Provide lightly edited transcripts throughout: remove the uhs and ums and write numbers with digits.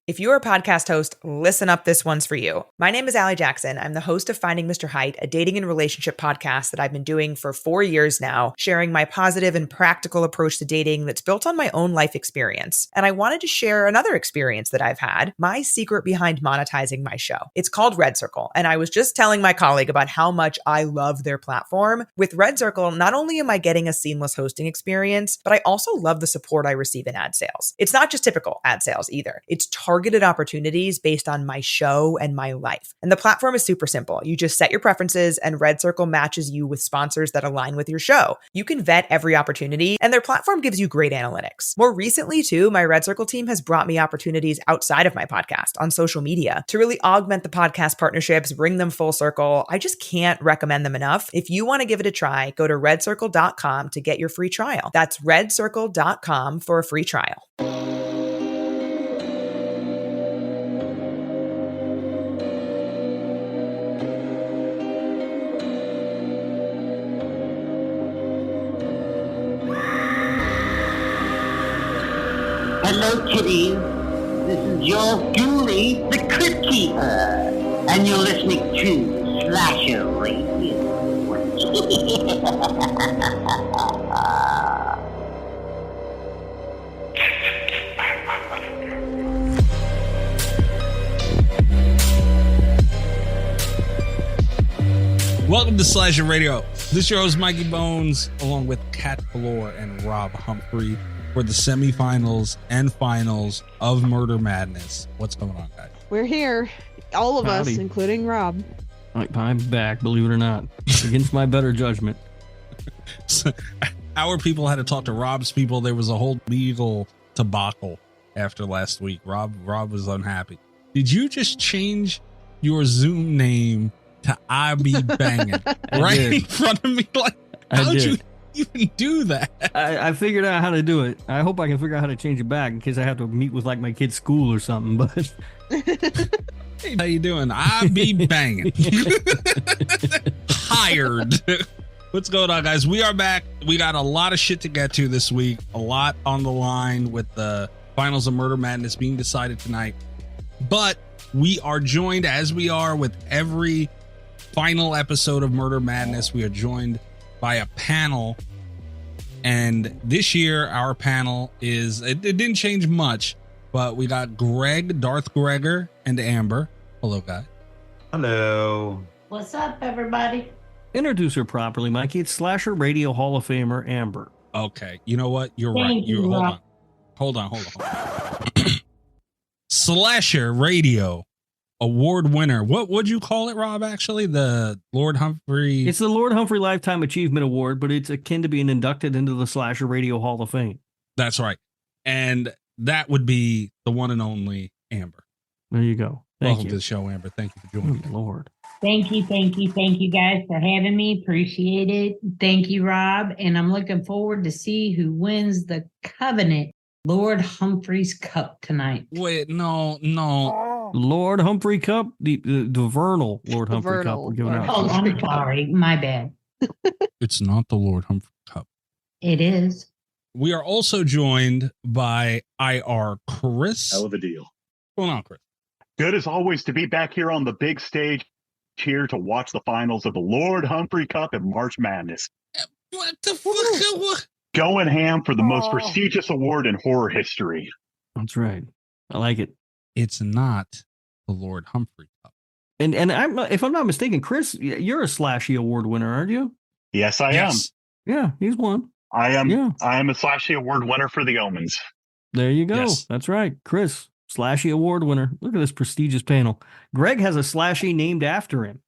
If you're a podcast host, listen up, this one's for you. My name is Allie Jackson. I'm the host of Finding Mr. Height, a dating and relationship podcast that I've been doing for 4 years now, sharing my positive and practical approach to dating that's built on my own life experience. And I wanted to share another experience that I've had, my secret behind monetizing my show. It's called Red Circle, and I was just telling my colleague about how much I love their platform. With Red Circle, not only am I getting a seamless hosting experience, but I also love the support I receive in ad sales. It's not just typical ad sales either. It's targeted opportunities based on my show and my life. And the platform is super simple. You just set your preferences and Red Circle matches you with sponsors that align with your show. You can vet every opportunity and their platform gives you great analytics. More recently too, my Red Circle team has brought me opportunities outside of my podcast on social media to really augment the podcast partnerships, bring them full circle. I just can't recommend them enough. If you want to give it a try, go to redcircle.com to get your free trial. That's redcircle.com for a free trial. Hello, kitties. This is yours truly, the Crypt Keeper, and you're listening to Slasher Radio. Welcome to Slasher Radio. This is your host, Mikey Bones, along with Kat Valor and Rob Humphrey for the semifinals and finals of Murder Madness. What's going on, guys? We're here. All of Howdy. us, including Rob. I'm back, believe it or not, against my better judgment. So, our people had to talk to Rob's people. There was a whole legal debacle after last week. Rob was unhappy. Did you just change your Zoom name to I Be Banging right in front of me? Like, how'd you even do that? I figured out how to do it. I hope I can figure out how to change it back in case I have to meet with like my kid's school or something. But hey, how you doing? I Be Banging. Hired. What's going on, guys? We are back. We got a lot of shit to get to this week. A lot on the line with the finals of Murder Madness being decided tonight. But we are joined, as we are with every final episode of Murder Madness, we are joined by a panel. And this year, our panel is, it didn't change much, but we got Greg, Darth Gregor, and Amber. Hello, guys. Hello. What's up, everybody? introduce her properly, Mikey. It's Slasher Radio Hall of Famer Amber. Okay, you know what? You're right. Hold on. Slasher Radio Award winner. What would you call it, Rob? Actually, the Lord Humphrey. It's the Lord Humphrey Lifetime Achievement Award, but it's akin to being inducted into the Slasher Radio Hall of Fame. That's right, and that would be the one and only Amber. There you go. Welcome to the show, Amber. Thank you for joining me. Lord. Thank you guys for having me. Appreciate it. Thank you, Rob. And I'm looking forward to see who wins the Covenant Lord Humphrey's Cup tonight. Wait, no. Lord Humphrey Cup, the Vernal Lord Humphrey Cup. We're giving out. Oh, I'm sorry. My bad. It's not the Lord Humphrey Cup. It is. We are also joined by EyeRChris. Hell of a deal. What's going on, Chris? Good as always to be back here on the big stage, here to watch the finals of the Lord Humphrey Cup and March Madness. What the fuck? What? Going ham for the most prestigious award in horror history. That's right. I like it. It's not the Lord Humphrey Cup. And if I'm not mistaken, Chris, you're a Slashy Award winner, aren't you? Yes, I am. Yeah, he's won. I am. Yeah. I am a Slashy Award winner for The Omens. There you go. Yes. That's right. Chris, Slashy Award winner. Look at this prestigious panel. Greg has a Slashy named after him.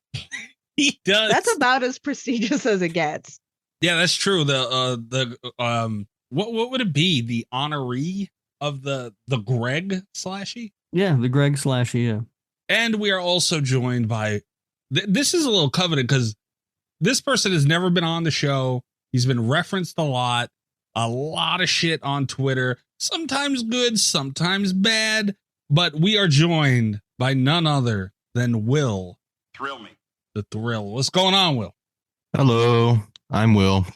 He does. That's about as prestigious as it gets. Yeah, that's true. What would it be? The honoree of the Greg Slashy? Yeah, the Greg Slashy, yeah. And we are also joined by this is a little coveted because this person has never been on the show. He's been referenced a lot of shit on Twitter, sometimes good, sometimes bad, but we are joined by none other than Will. Thrill me. The Thrill. What's going on, Will? Hello, I'm Will.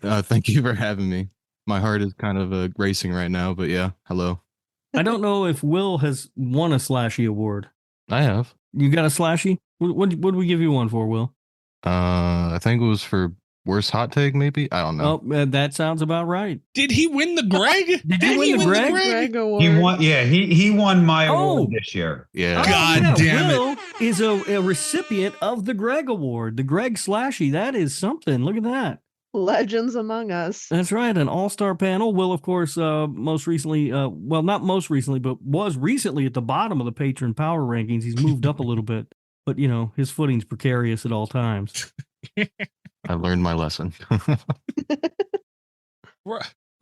Thank you for having me. My heart is kind of racing right now, but yeah, hello. I don't know if Will has won a Slashy award. I have. You got a Slashy? What did we give you one for, Will? I think it was for worst hot take, maybe. I don't know. Oh, that sounds about right. Did he win the Greg? Did you win the Greg? Greg Award. He won. Yeah, he won my award Oh. this year. Yeah. God damn it. Will is a recipient of the Greg Award, the Greg Slashy. That is something. Look at that. Legends among us. That's right. An all-star panel. Will, of course, most recently, well, not most recently, but was recently at the bottom of the patron power rankings. He's moved up a little bit, but, you know, his footing's precarious at all times. I learned my lesson.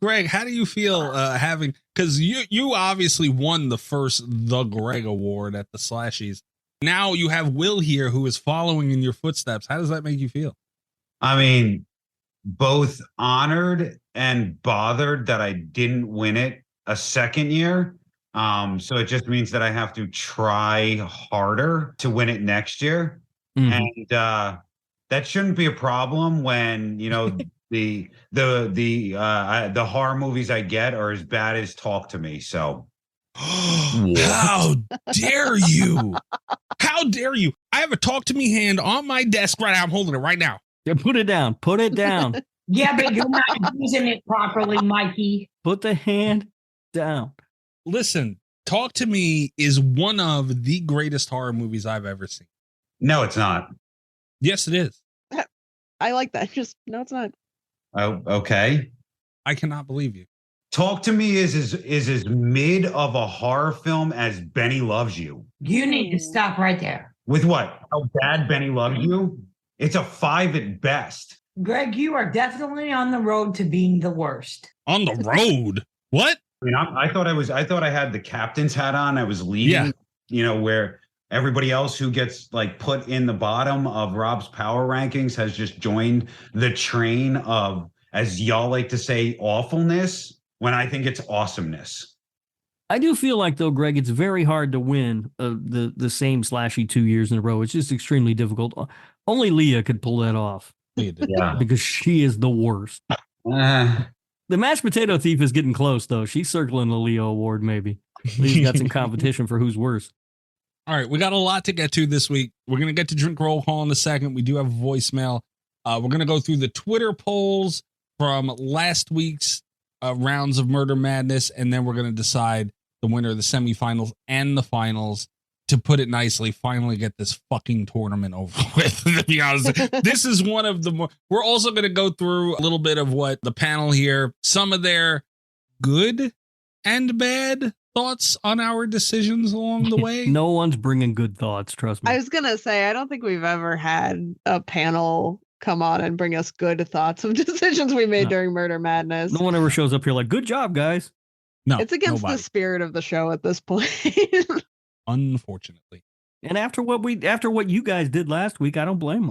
Greg, how do you feel having, because you obviously won the Greg Award at the Slashies. Now you have Will here who is following in your footsteps. How does that make you feel? I mean, both honored and bothered that I didn't win it a second year. So it just means that I have to try harder to win it next year. Mhm. And that shouldn't be a problem when, you know, the horror movies I get are as bad as Talk to Me. So How dare you? How dare you? I have a Talk to Me hand on my desk right now. I'm holding it right now. Yeah, put it down. Put it down. Yeah, but you're not using it properly, Mikey. Put the hand down. Listen, Talk to Me is one of the greatest horror movies I've ever seen. no, it's not. Yes, it is. I like that. Just no, it's not. Oh, okay. I cannot believe you. Talk to Me is as mid of a horror film as Benny Loves You. You need to stop right there. With what? How bad Benny Loves You? It's a 5 at best. Greg, you are definitely on the road to being the worst. On the road? What? I mean, I thought I had the captain's hat on. I was leading, Yeah. you know, where everybody else who gets like put in the bottom of Rob's power rankings has just joined the train of, as y'all like to say, awfulness, when I think it's awesomeness. I do feel like, though, Greg, it's very hard to win the same Slashy 2 years in a row. It's just extremely difficult. Only Leah could pull that off Yeah. because she is the worst. The mashed potato thief is getting close, though. She's circling the Leo Award, maybe. Leah's got some competition for who's worse. All right, we got a lot to get to this week. We're going to get to drink roll call in a second. We do have a voicemail. We're going to go through the Twitter polls from last week's rounds of Murder Madness, and then we're going to decide the winner of the semifinals and the finals. To put it nicely, finally get this fucking tournament over with. To be honest, this is one of the more. We're also going to go through a little bit of what the panel here, some of their good and bad thoughts on our decisions along the way. No one's bringing good thoughts, trust me. I was gonna say I don't think we've ever had a panel come on and bring us good thoughts of decisions we made No. during Murder Madness. No one ever shows up here like, good job, guys. No, It's against nobody, the spirit of the show at this point. unfortunately. And after what you guys did last week, I don't blame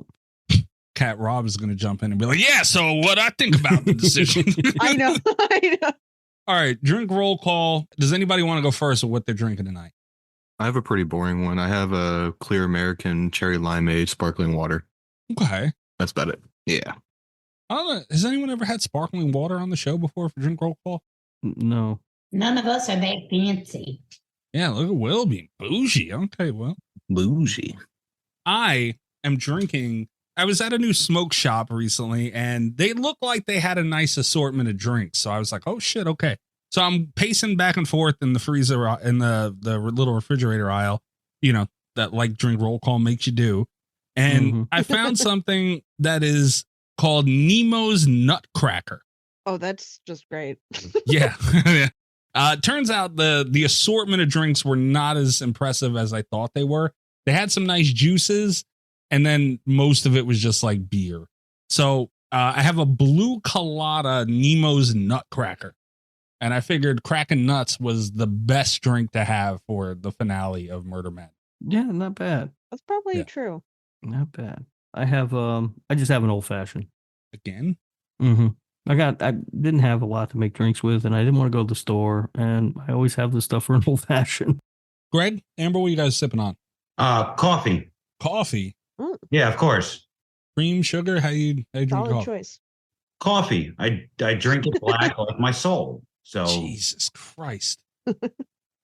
them. Cat Rob is going to jump in and be like, yeah, so what I think about the decision. I know. All right, drink roll call. Does anybody want to go first with what they're drinking tonight? I have a pretty boring one. I have a clear American cherry limeade sparkling water. Okay. That's about it. Yeah. I don't know. Has anyone ever had sparkling water on the show before for drink roll call? No. None of us are that fancy. Yeah, look at Will being bougie. Okay, well. Bougie. I am drinking. I was at a new smoke shop recently and they looked like they had a nice assortment of drinks. So I was like, oh shit, okay. So I'm pacing back and forth in the freezer, in the little refrigerator aisle, you know, that like drink roll call makes you do. And I found something that is called Nemo's Nutcracker. Oh, that's just great. Yeah. Turns out the assortment of drinks were not as impressive as I thought they were. They had some nice juices, and then most of it was just like beer. So I have a blue colada Nemo's Nutcracker, and I figured cracking nuts was the best drink to have for the finale of Murder Madness. Yeah, not bad. That's probably Yeah. true. Not bad. I have I just have an old fashioned. Again? Mm-hmm. I didn't have a lot to make drinks with, and I didn't want to go to the store, and I always have the stuff for an old fashioned. Greg, Amber, what are you guys sipping on? Coffee. Coffee, Yeah, of course. cream, sugar. How you drink Solid coffee? choice. Coffee. I drink it black like my soul. So Jesus Christ.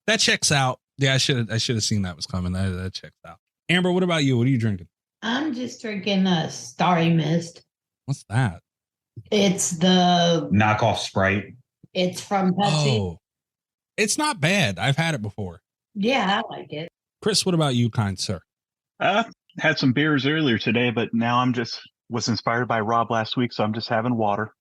That checks out. Yeah, I should have seen that was coming. That checks out. Amber, what about you? What are you drinking? I'm just drinking a Starry Mist. What's that? It's the Knockoff Sprite. It's from Pepsi. Oh, it's not bad. I've had it before. Yeah, I like it. Chris, what about you, kind sir? Had some beers earlier today, but now was inspired by Rob last week, so I'm just having water.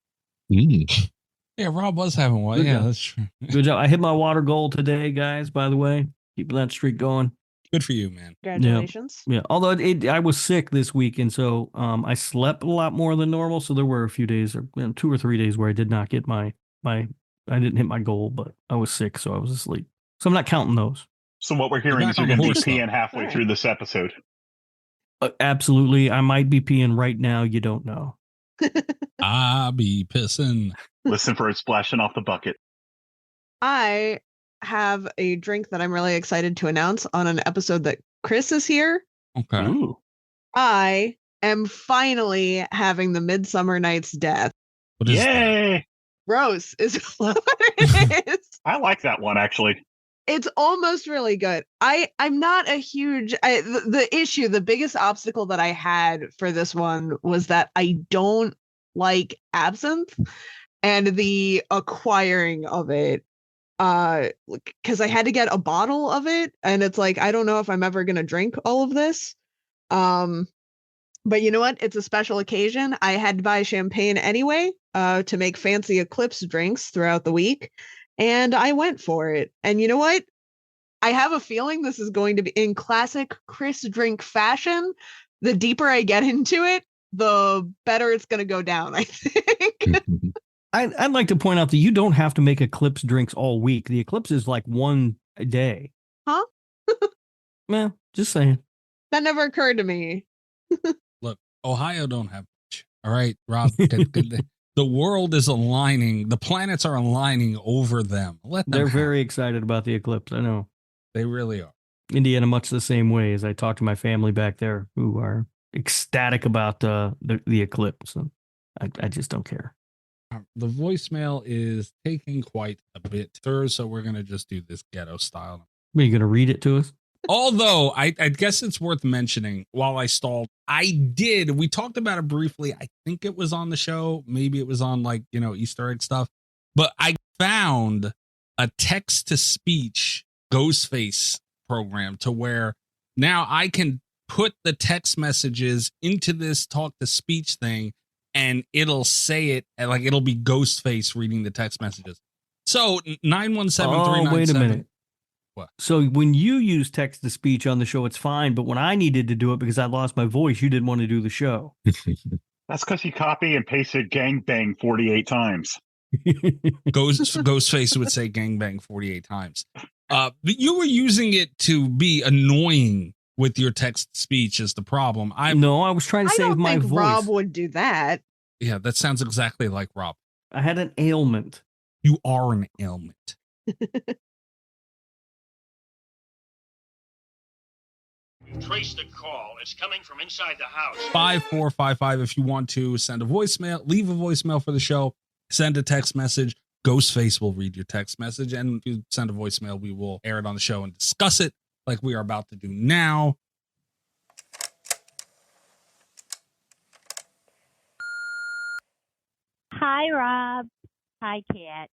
Yeah, Rob was having one. Good Yeah, job. that's true. Good job. I hit my water goal today, guys, by the way. Keeping that streak going. Good for you, man. Congratulations. Yeah. Although I was sick this week, and so I slept a lot more than normal. So there were a few days, or 2 or 3 days, where I did not get I didn't hit my goal, but I was sick, so I was asleep. So I'm not counting those. So what we're hearing You're is back you're on going the to be horse, peeing halfway Alright. through this episode. Absolutely. I might be peeing right now. You don't know. I be pissing. Listen for it splashing off the bucket. I have a drink that I'm really excited to announce on an episode that Chris is here. Okay. Ooh. I am finally having the Midsummer Night's Death. What is that? Yay! Gross is what it is. I like that one, actually. It's almost really good. I'm not a huge the biggest obstacle that I had for this one was that I don't like absinthe and the acquiring of it. Because I had to get a bottle of it, and it's like I don't know if I'm ever gonna drink all of this. But you know what? It's a special occasion. I had to buy champagne anyway, to make fancy Eclipse drinks throughout the week. And I went for it. And you know what? I have a feeling this is going to be in classic Chris drink fashion. The deeper I get into it, the better it's going to go down, I think. I'd like to point out that you don't have to make Eclipse drinks all week. The Eclipse is like one a day. Huh? Man, just saying. That never occurred to me. Look, Ohio don't have much. All right, Rob. The world is aligning. The planets are aligning over them. Let them. They're have very it. excited about the Eclipse. I know. They really are. Indiana, much the same way as I talk to my family back there who are ecstatic about the Eclipse. And I just don't care. The voicemail is taking quite a bit, sir, so we're going to just do this ghetto style. Are you going to read it to us? Although I guess it's worth mentioning while I stalled, we talked about it briefly. I think it was on the show. Maybe it was on Easter egg stuff, but I found a text to speech Ghostface program to where now I can put the text messages into this talk to speech thing and it'll say it like it'll be Ghostface reading the text messages. So 917-397. Oh, wait a minute. What? So when you use text to speech on the show, it's fine. But when I needed to do it because I lost my voice, you didn't want to do the show. That's because you copy and pasted gangbang 48 times. Ghostface would say gangbang 48 times. But you were using it to be annoying with your text speech is the problem. I was trying to I save don't my think voice. Rob would do that. Yeah, that sounds exactly like Rob. I had an ailment. You are an ailment. Trace the call. It's coming from inside the house. 5455 if you want to send a voicemail, leave a voicemail for the show, send a text message. Ghostface will read your text message, and if you send a voicemail, we will air it on the show and discuss it like we are about to do now. Hi, Rob. Hi, Kat.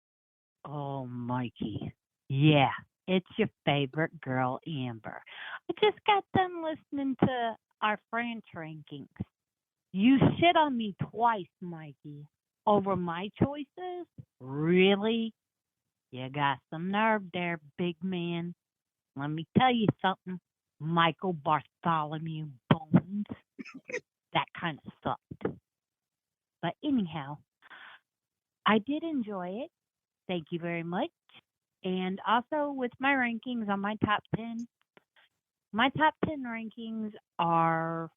Oh, Mikey. Yeah, it's your favorite girl, Amber. I just got done listening to our French rankings. You shit on me twice, Mikey, over my choices? Really? You got some nerve there, big man. Let me tell you something. Michael Bartholomew Bones. That kind of sucked. But anyhow, I did enjoy it. Thank you very much. And also with my rankings on my top 10 rankings are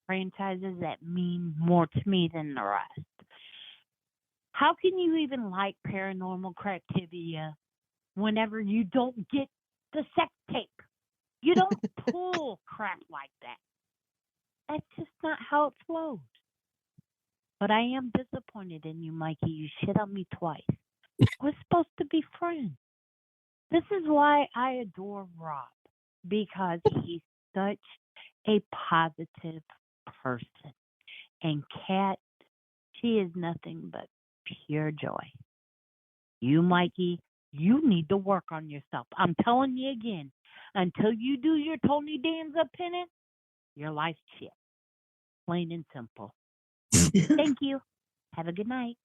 franchises that mean more to me than the rest. How can you even like Paranormal Cractivia whenever you don't get the sex tape? You don't pull crap like that. That's just not how it flows. But I am disappointed in you, Mikey. You shit on me twice. We're supposed to be friends. This is why I adore Rob, because he's such a positive person. And Kat, she is nothing but pure joy. You, Mikey, you need to work on yourself. I'm telling you again, until you do your Tony Danza penance, your life's shit. Plain and simple. Thank you. Have a good night.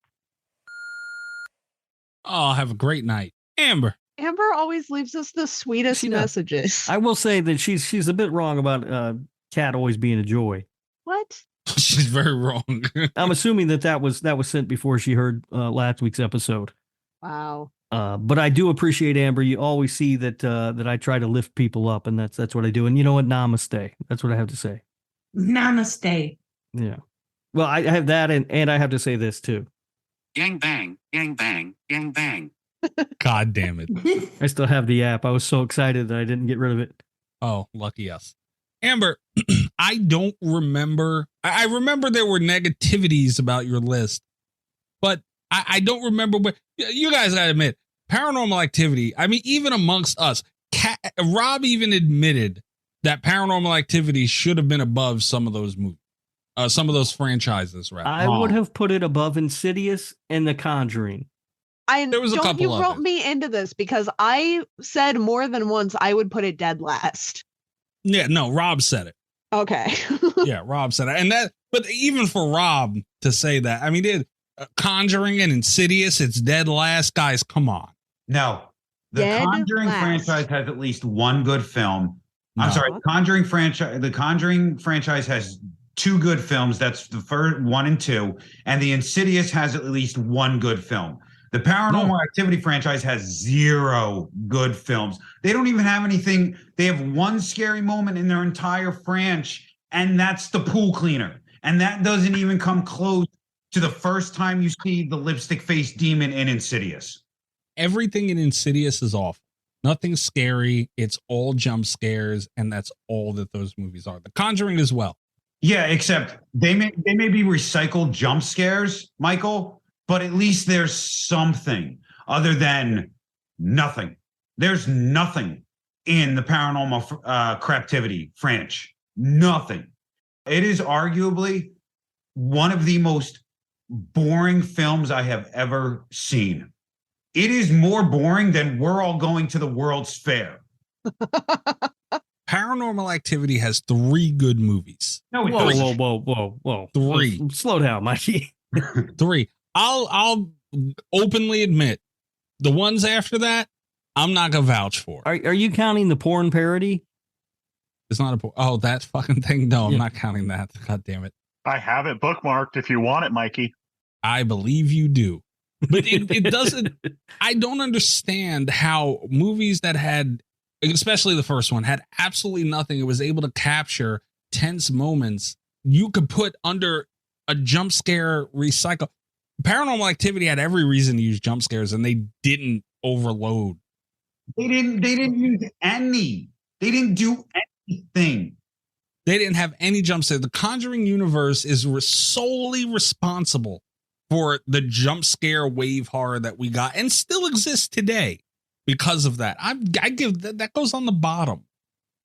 Oh, have a great night. Amber. Amber always leaves us the sweetest messages. I will say that she's a bit wrong about Kat always being a joy. What? She's very wrong. I'm assuming that was sent before she heard last week's episode. Wow. But I do appreciate, Amber. You always see that I try to lift people up, and that's what I do. And you know what? Namaste. That's what I have to say. Namaste. Yeah. Well, I have that, and I have to say this too. Yang bang, yang bang, yang bang. God damn it. I still have the app. I was so excited that I didn't get rid of it. Oh, lucky us. Amber, I don't remember. I remember there were negativities about your list, but I don't remember what you guys gotta admit. Paranormal Activity. I mean, even amongst us, Rob even admitted that Paranormal Activity should have been above some of those movies, some of those franchises. Rather, I would have put it above Insidious and The Conjuring. There was a couple you of wrote it. me into this because I said more than once I would put it dead last. Yeah, no, Rob said it. Okay. Yeah, Rob said it, and that. But even for Rob to say that, I mean, Conjuring and Insidious, it's dead last, guys. Come on. No, the Dead Conjuring last. franchise has at least one good film. No. I'm sorry, The Conjuring franchise has two good films. That's the first 1 and 2, and the Insidious has at least one good film. The Paranormal Activity franchise has 0 good films. They don't even have anything. They have one scary moment in their entire franchise, and that's the pool cleaner. And that doesn't even come close to the first time you see the lipstick face demon in Insidious. Everything in Insidious is off. Nothing scary. It's all jump scares, and that's all that those movies are. The Conjuring as well. Yeah, except they may be recycled jump scares, Michael, but at least there's something other than nothing. There's nothing in the Paranormal Craptivity franchise. Nothing. It is arguably one of the most boring films I have ever seen. It is more boring than We're All Going to the World's Fair. Paranormal Activity has 3 good movies. No, it Whoa, doesn't. whoa. 3. Slow down, Mikey. 3. I'll openly admit the ones after that, I'm not gonna vouch for. Are you counting the porn parody? It's not a that fucking thing. No, I'm not counting that. God damn it. I have it bookmarked if you want it, Mikey. I believe you do. But it doesn't. I don't understand how movies that had, especially the first one, had absolutely nothing. It was able to capture tense moments you could put under a jump scare recycle. Paranormal Activity had every reason to use jump scares, and they didn't overload. They didn't use any. They didn't do anything. They didn't have any jump scares. The Conjuring universe is solely responsible for the jump scare wave horror that we got and still exists today because of that. I give that goes on the bottom.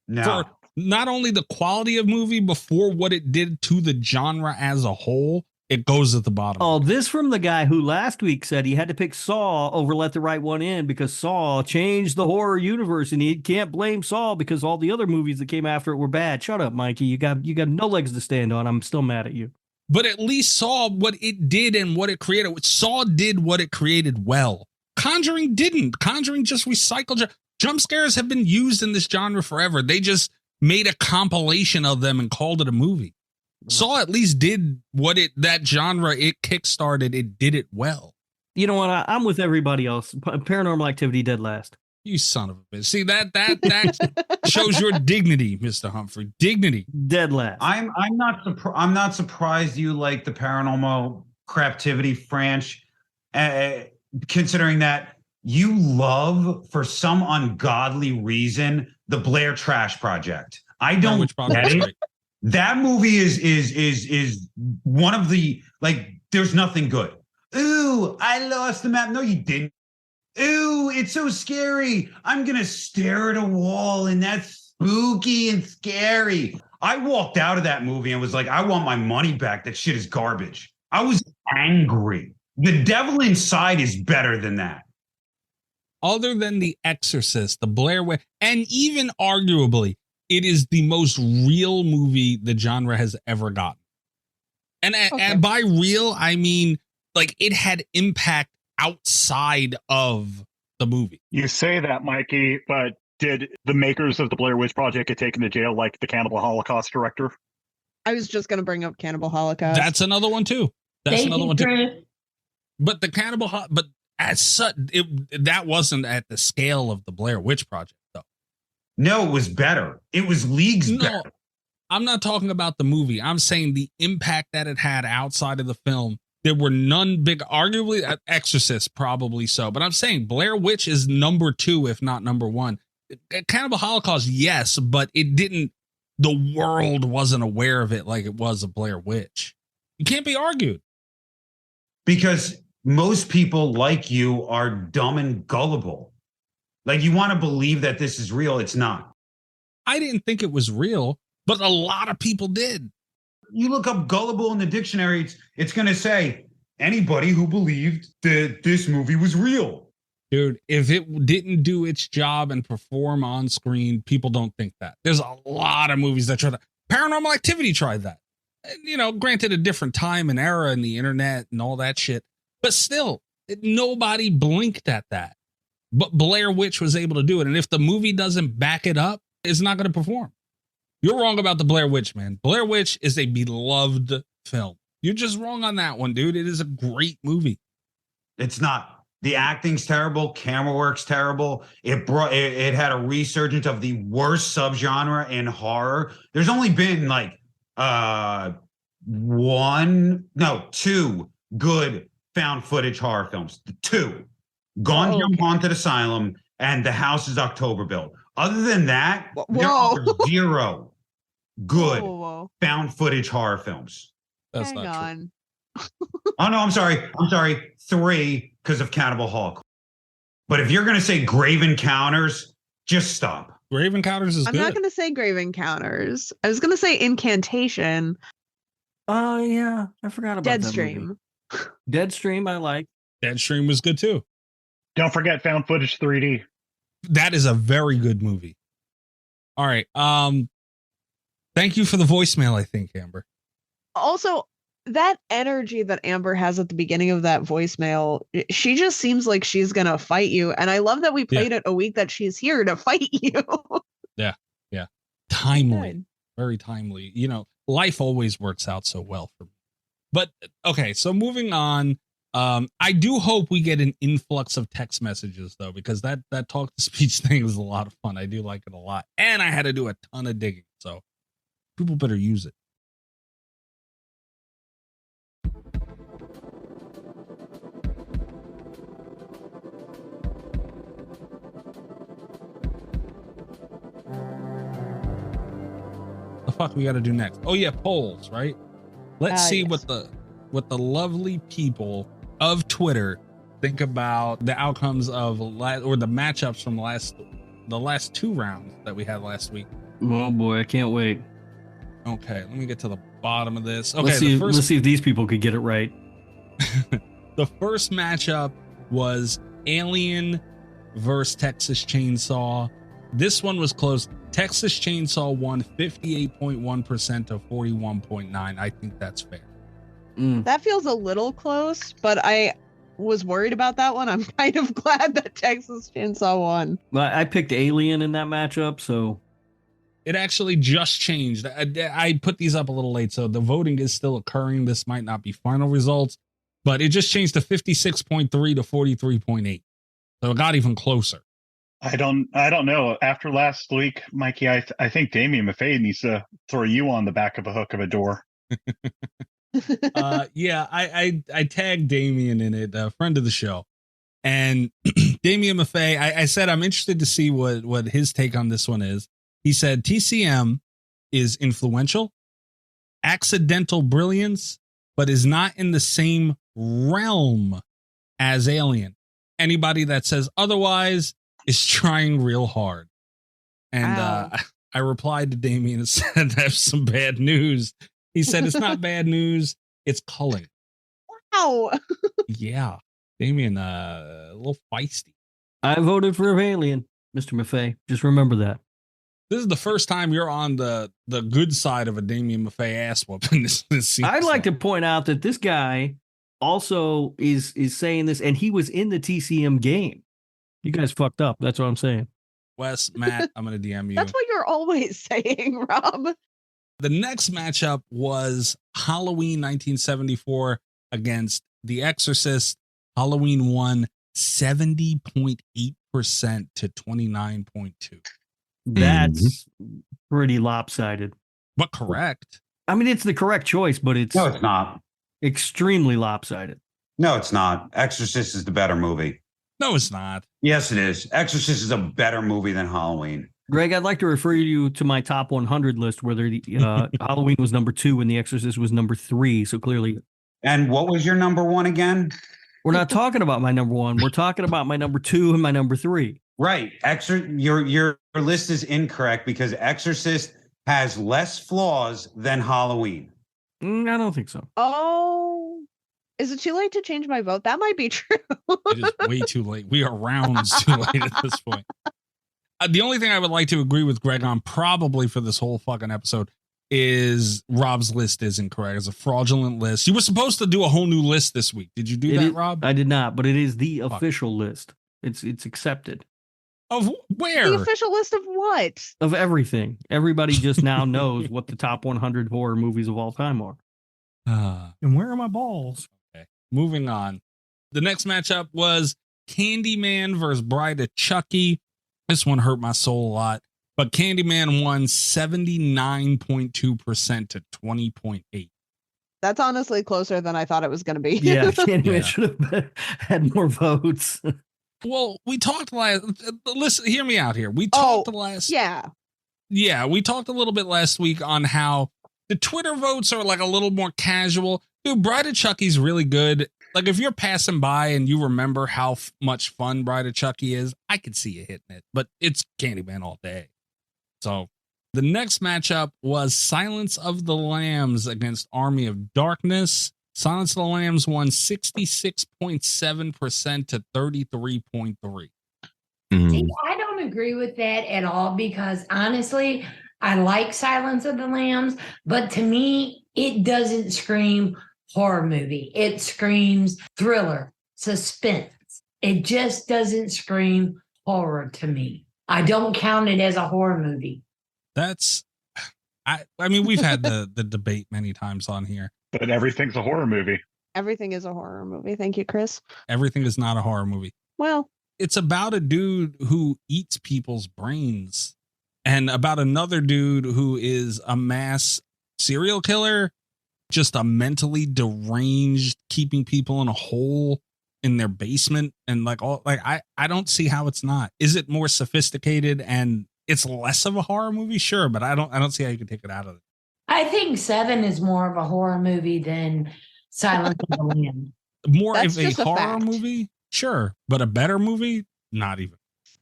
No. For not only the quality of movie before what it did to the genre as a whole, it goes at the bottom. Oh, this from the guy who last week said he had to pick Saw over Let the Right One In because Saw changed the horror universe, and he can't blame Saw because all the other movies that came after it were bad. Shut up, Mikey. You got no legs to stand on. I'm still mad at you. But at least Saw what it did and what it created. Saw did what it created well. Conjuring didn't. Conjuring just recycled. Jump scares have been used in this genre forever. They just made a compilation of them and called it a movie. Saw at least did what that genre it kickstarted. It did it well. You know what? I'm with everybody else. Paranormal Activity dead last. You son of a bitch. See that shows your dignity, Mr. Humphrey. Dignity. Dead last. I'm not surprised you like the Paranormal Craptivity franchise, considering that you love for some ungodly reason the Blair Trash Project. I don't get it. That movie is one of the, like, there's nothing good. Ooh, I lost the map. No, you didn't. Ew, it's so scary. I'm going to stare at a wall and that's spooky and scary. I walked out of that movie and was like, I want my money back. That shit is garbage. I was angry. The Devil Inside is better than that. Other than The Exorcist, The Blair Witch, and even arguably, it is the most real movie the genre has ever gotten. And by real, I mean, like, it had impact outside of the movie. You say that, Mikey, but did the makers of the Blair Witch Project get taken to jail like the Cannibal Holocaust director? I was just going to bring up Cannibal Holocaust. That's another one too. That's another one too. But the Cannibal, but as such, that wasn't at the scale of the Blair Witch Project, though. No, it was better. It was leagues better. I'm not talking about the movie. I'm saying the impact that it had outside of the film. There were none big, arguably Exorcist, probably so. But I'm saying Blair Witch is number 2, if not number 1. Cannibal Holocaust, yes, but it didn't, the world wasn't aware of it like it was a Blair Witch. You can't be argued. Because most people like you are dumb and gullible. Like, you want to believe that this is real. It's not. I didn't think it was real, but a lot of people did. You look up gullible in the dictionary, it's going to say anybody who believed that this movie was real. Dude, if it didn't do its job and perform on screen, people don't think that. There's a lot of movies that try that. Paranormal Activity tried that. You know, granted a different time and era and the internet and all that shit, but still, nobody blinked at that. But Blair Witch was able to do it. And if the movie doesn't back it up, it's not going to perform. You're wrong about the Blair Witch, man. Blair Witch is a beloved film. You're just wrong on that one, dude. It is a great movie. It's not. The acting's terrible. Camera work's terrible. It had a resurgence of the worst subgenre in horror. There's only been like two good found footage horror films. 2. Gone Jump Haunted Asylum and The House is October Built. Other than that, there are 0 good found footage horror films. That's not true. Oh no, I'm sorry. 3 because of Cannibal Holocaust. But if you're going to say Grave Encounters, just stop. Grave Encounters is good. I'm not going to say Grave Encounters. I was going to say Incantation. Oh yeah, I forgot about Deadstream. Deadstream, I like. Deadstream was good too. Don't forget Found Footage 3D. That is a very good movie. All right. Thank you for the voicemail, I think, Amber. Also, that energy that Amber has at the beginning of that voicemail, she just seems like she's going to fight you. And I love that we played it a week that she's here to fight you. Yeah. Timely. Good. Very timely. You know, life always works out so well for me. But, okay, so moving on. I do hope we get an influx of text messages, though, because that talk-to-speech thing is a lot of fun. I do like it a lot. And I had to do a ton of digging, so people better use it. The fuck we got to do next? Oh, yeah, polls, right? Let's see what the lovely people of Twitter think about the outcomes of the matchups from the last 2 rounds that we had last week. Oh boy, I can't wait. Okay, let me get to the bottom of this. Okay, let's see if these people could get it right. The first matchup was Alien versus Texas Chainsaw. This one was close. Texas Chainsaw won 58.1% to 41.9%. I think that's fair. That feels a little close, but I was worried about that one. I'm kind of glad that Texas Chainsaw won. I picked Alien in that matchup, so it actually just changed. I put these up a little late, so the voting is still occurring. This might not be final results, but it just changed to 56.3 to 43.8. So it got even closer. I don't know. After last week, Mikey, I think Damien Maffei needs to throw you on the back of a hook of a door. Yeah, I tagged Damien in it, a friend of the show, and Damien Maffei. I said I'm interested to see what his take on this one is. He said TCM is influential, accidental brilliance, but is not in the same realm as Alien. Anybody that says otherwise is trying real hard. And I replied to Damien and said, "That's some bad news." He said, "It's not bad news. It's culling." Wow. Yeah. Damien, a little feisty. I voted for Alien, Mr. Maffei. Just remember that. This is the first time you're on the good side of a Damien Maffei ass whooping. This I'd like to point out that this guy also is saying this, and he was in the TCM game. You guys fucked up. That's what I'm saying. Wes, Matt, I'm going to DM you. That's what you're always saying, Rob. The next matchup was Halloween 1974 against The Exorcist. Halloween won 70.8% to 29.2. That's pretty lopsided. But correct. I mean, it's the correct choice, but it's No, it's not. Extremely lopsided. No, it's not. Exorcist is the better movie. No, it's not. Yes, it is. Exorcist is a better movie than Halloween. Greg, I'd like to refer you to my top 100 list where the Halloween was number 2 and The Exorcist was number 3. So clearly. And what was your number 1 again? We're not talking about my number 1. We're talking about my number 2 and my number 3. Right. Your list is incorrect because Exorcist has less flaws than Halloween. I don't think so. Oh, is it too late to change my vote? That might be true. It is way too late. We are rounds too late at this point. The only thing I would like to agree with Greg on, probably for this whole fucking episode, is Rob's list is incorrect. It's a fraudulent list. You were supposed to do a whole new list this week. Did you do that, Rob? I did not, but it is the official list. It's accepted. Of where? The official list of what? Of everything. Everybody just now knows what the top 100 horror movies of all time are. And where are my balls? Okay, moving on. The next matchup was Candyman versus Bride of Chucky. This one hurt my soul a lot, but Candyman won 79.2% to 20.8. That's honestly closer than I thought it was going to be. Yeah, Candyman should have had more votes. Well, we talked last. Listen, hear me out here. We talked last. Yeah, we talked a little bit last week on how the Twitter votes are like a little more casual. Dude, Bride of Chucky's really good. Like if you're passing by and you remember how much fun Bride of Chucky is, I could see you hitting it. But it's Candyman all day. So the next matchup was Silence of the Lambs against Army of Darkness. Silence of the Lambs won 66.7% to 33.3. See, I don't agree with that at all because honestly, I like Silence of the Lambs, but to me, it doesn't scream horror movie. It screams thriller, suspense. It just doesn't scream horror to me. I don't count it as a horror movie. I mean, we've had the debate many times on here. But everything's a horror movie. Everything is a horror movie. Thank you, Chris. Everything is not a horror movie. Well, it's about a dude who eats people's brains and about another dude who is a mass serial killer, just a mentally deranged, keeping people in a hole in their basement. And I don't see how it's not. Is it more sophisticated and it's less of a horror movie? Sure. But I don't see how you can take it out of it. I think 7 is more of a horror movie than Silence of the Lambs. More of a horror movie? Sure. But a better movie? Not even.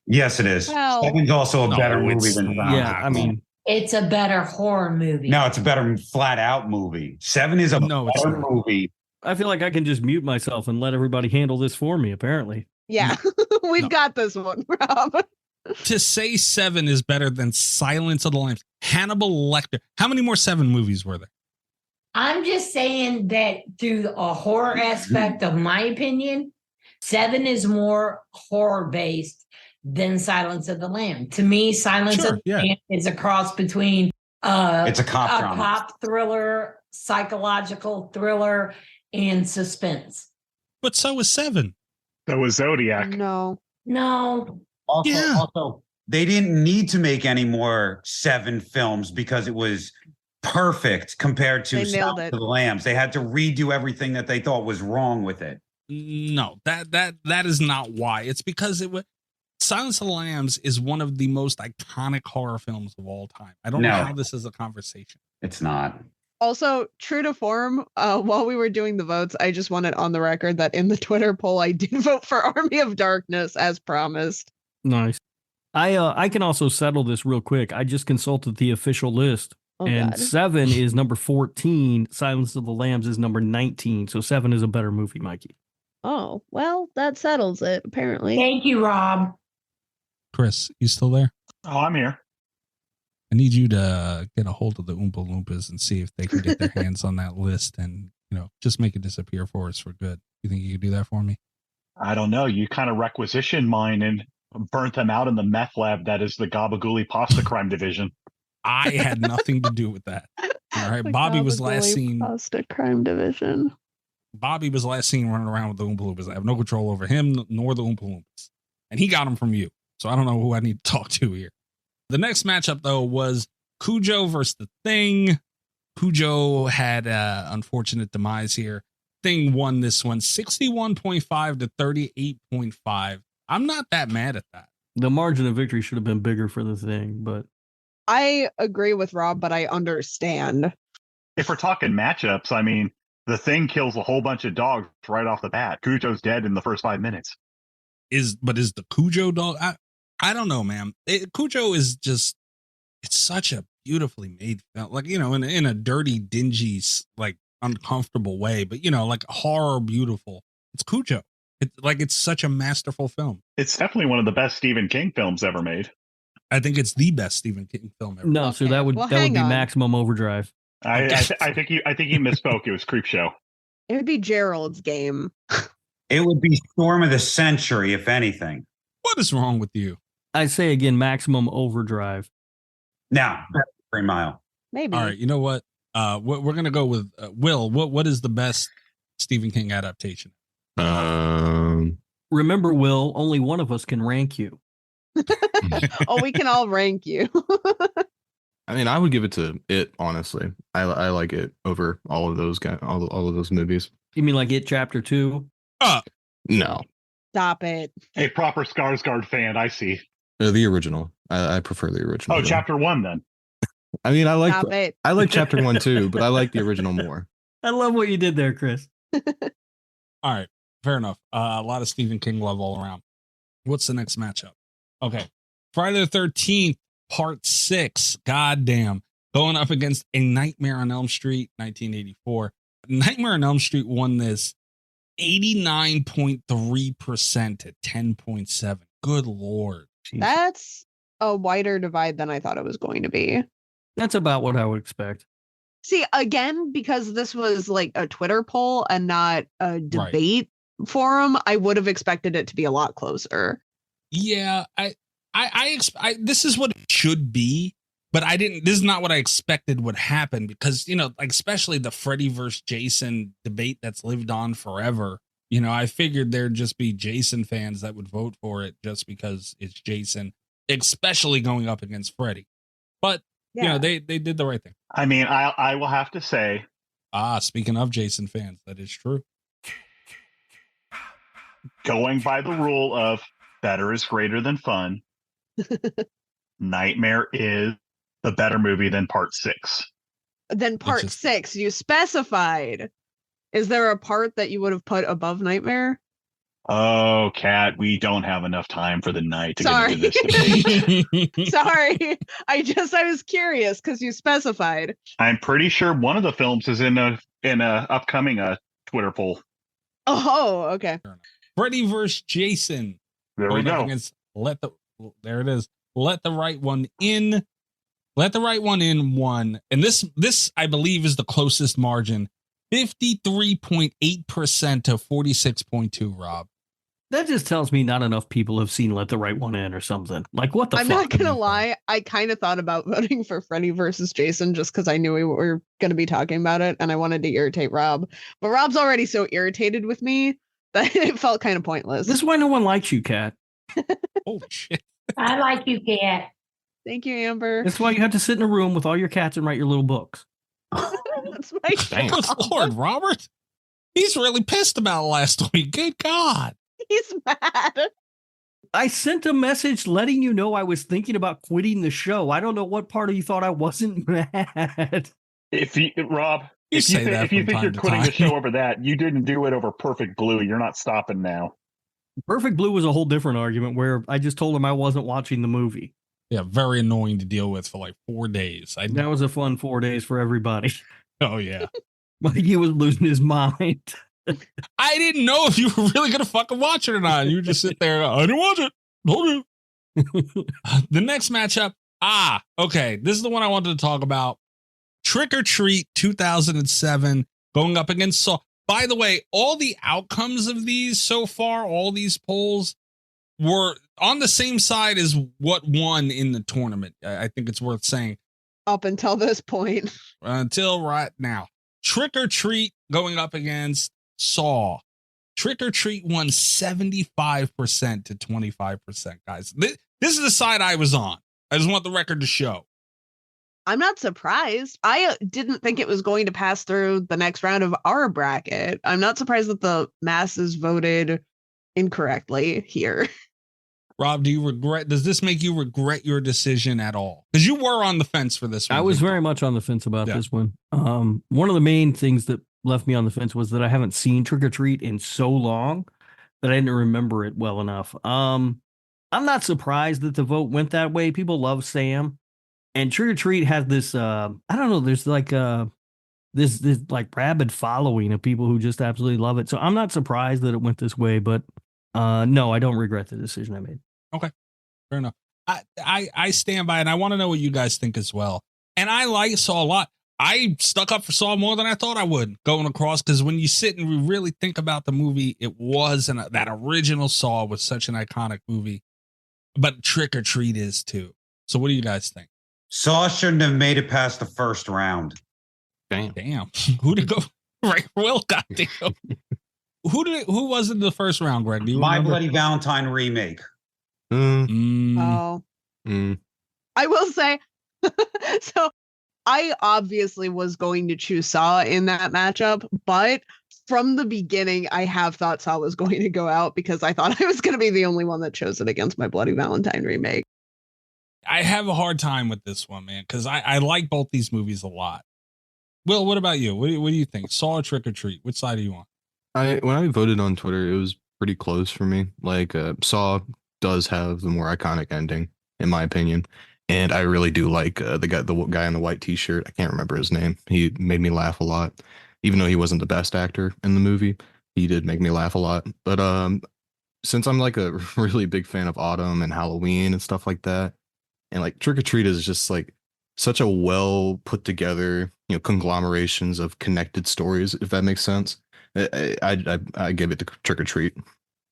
Yes, it is. Well, 7's also a better movie than 5. Yeah, I mean, it's a better horror movie. No, it's a better flat out movie. 7 is a better movie. I feel like I can just mute myself and let everybody handle this for me, apparently. yeah, we've got this one, Rob. To say 7 is better than Silence of the Lambs. Hannibal Lecter. How many more 7 movies were there? I'm just saying that through a horror aspect of my opinion, 7 is more horror based than Silence of the Lamb. To me, Silence of the Lamb is a cross between it's a cop thriller, psychological thriller, and suspense. But so is 7. So was Zodiac. No. Also, they didn't need to make any more 7 films because it was perfect compared to Silence of the Lambs. They had to redo everything that they thought was wrong with it. No, that is not why. It's because Silence of the Lambs is one of the most iconic horror films of all time. I don't know how this is a conversation. It's not. Also, true to form, while we were doing the votes, I just wanted on the record that in the Twitter poll, I did vote for Army of Darkness as promised. Nice. I can also settle this real quick. I just consulted the official list, and God. 7 is number 14. Silence of the Lambs is number 19. So 7 is a better movie, Mikey. Oh, well, that settles it, apparently. Thank you, Rob. Chris, you still there? Oh, I'm here. I need you to get a hold of the Oompa Loompas and see if they can get their hands on that list and, just make it disappear for us for good. You think you could do that for me? I don't know. You kind of requisitioned mine and burnt them out in the meth lab that is the Gabagooli Pasta Crime Division. I had nothing to do with that. All right. Bobby was last seen. Pasta Crime Division. Bobby was last seen running around with the Oompa Loompas. I have no control over him nor the Oompa Loompas. And he got them from you. So I don't know who I need to talk to here. The next matchup, though, was Cujo versus The Thing. Cujo had an unfortunate demise here. Thing won this one 61.5 to 38.5. I'm not that mad at that. The margin of victory should have been bigger for The Thing, but I agree with Rob, but I understand. If we're talking matchups, I mean, The Thing kills a whole bunch of dogs right off the bat. Cujo's dead in the first 5 minutes. Is the Cujo dog? I don't know, man. Cujo is just, it's such a beautifully made film, like, in a dirty, dingy, like uncomfortable way, but like horror beautiful. It's Cujo. It's such a masterful film. It's definitely one of the best Stephen King films ever made. I think it's the best Stephen King film ever. No, so that would be Maximum Overdrive. I think you misspoke. It was Creepshow. It would be Gerald's Game. It would be Storm of the Century, if anything. What is wrong with you? I say again, Maximum Overdrive. Now, 3 Mile. Maybe. All right, you know what? We're gonna go with Will. What is the best Stephen King adaptation? Remember, Will, only one of us can rank you. Oh, we can all rank you. I mean, I would give it to It, honestly. I like It over all of those guys, all of those movies. You mean like It Chapter 2? No. Stop it. A proper Skarsgård fan, I see. The original. I prefer the original. Oh, though. Chapter 1 then. I mean, I like Chapter 1 too, but I like the original more. I love what you did there, Chris. All right, fair enough. A lot of Stephen King love all around. What's the next matchup? Okay, Friday the 13th, Part 6. Goddamn, going up against A Nightmare on Elm Street, 1984. Nightmare on Elm Street won this 89.3% to 10.7. Good Lord. Jeez. That's a wider divide than I thought it was going to be. That's about what I would expect. See, again, because this was like a Twitter poll and not a debate forum, I would have expected it to be a lot closer. Yeah, I this is what it should be, but I didn't. This is not what I expected would happen because like especially the Freddy versus Jason debate that's lived on forever. I figured there'd just be Jason fans that would vote for it just because it's Jason, especially going up against Freddy. But they did the right thing. I mean, I will have to say. Speaking of Jason fans, that is true. Going by the rule of better is greater than fun, Nightmare is the better movie than Part 6. Then Part 6, you specified. Is there a part that you would have put above Nightmare? Oh, Kat, we don't have enough time for the night to get into this debate. Sorry. I was curious because you specified. I'm pretty sure one of the films is in a upcoming Twitter poll. Oh, okay. Freddy versus Jason. There we go. There it is. Let the right one in. Let the right one in won. And this I believe is the closest margin. 53.8% to 46.2, Rob. That just tells me not enough people have seen Let the Right One In or something. Like, what the I'm fuck? not going to lie. I kind of thought about voting for Freddy versus Jason just because I knew we were going to be talking about it and I wanted to irritate Rob. But Rob's already so irritated with me that it felt kind of pointless. This is why no one likes you, Kat. Oh, shit. I like you, Kat. Thank you, Amber. That's why you have to sit in a room with all your cats and write your little books. That's my Good Lord, Robert. He's really pissed about last week. Good God. He's mad. I sent a message letting you know I was thinking about quitting the show. I don't know what part of you thought I wasn't mad. If you, Rob, You if you say that if you from think you're time to quitting the time. show over that, you didn't do it over Perfect Blue. You're not stopping now. Perfect Blue was a whole different argument where I just told him I wasn't watching the movie. Yeah, very annoying to deal with for like 4 days. That was a fun 4 days for everybody. Oh yeah. Mikey was losing his mind. I didn't know if you were really gonna fucking watch it or not. You just sit there. I didn't watch it. Told you. The next matchup. Okay. This is the one I wanted to talk about. Trick or Treat 2007 going up against Saw. By the way, all the outcomes of these so far, all these polls were on the same side as what won in the tournament. I think it's worth saying. Up until this point. Until right now. Trick or Treat going up against Saw. Trick or Treat won 75% to 25%, guys. This is the side I was on. I just want the record to show. I'm not surprised. I didn't think it was going to pass through the next round of our bracket. I'm not surprised that the masses voted incorrectly here. Rob, does this make you regret your decision at all? Because you were on the fence for this one. I was very much on the fence about this one. One of the main things that left me on the fence was that I haven't seen Trick or Treat in so long that I didn't remember it well enough. I'm not surprised that the vote went that way. People love Sam. And Trick or Treat has this, I don't know, there's like this like rabid following of people who just absolutely love it. So I'm not surprised that it went this way, but no, I don't regret the decision I made. Okay, fair enough. I stand by it, and I want to know what you guys think as well. And I like Saw a lot. I stuck up for Saw more than I thought I would going across, because when you sit and really think about the movie, it was that original Saw was such an iconic movie, but Trick or Treat is too. So what do you guys think? Saw shouldn't have made it past the first round. Damn. Who to go? Right, Will. Goddamn. Who was in the first round, Greg? Do you My remember? Bloody Valentine remake. Oh. I will say, so I obviously was going to choose Saw in that matchup, but from the beginning, I have thought Saw was going to go out because I thought I was going to be the only one that chose it against My Bloody Valentine remake. I have a hard time with this one, man, because I like both these movies a lot. Will, what about you? What do you think? Saw or Trick or Treat? Which side are you on? When I voted on Twitter, it was pretty close for me. Like Saw does have the more iconic ending, in my opinion, and I really do like the guy in the white T-shirt. I can't remember his name. He made me laugh a lot, even though he wasn't the best actor in the movie. He did make me laugh a lot. But since I'm like a really big fan of Autumn and Halloween and stuff like that, and like Trick or Treat is just like such a well put together, conglomerations of connected stories, if that makes sense. I give it to Trick or Treat.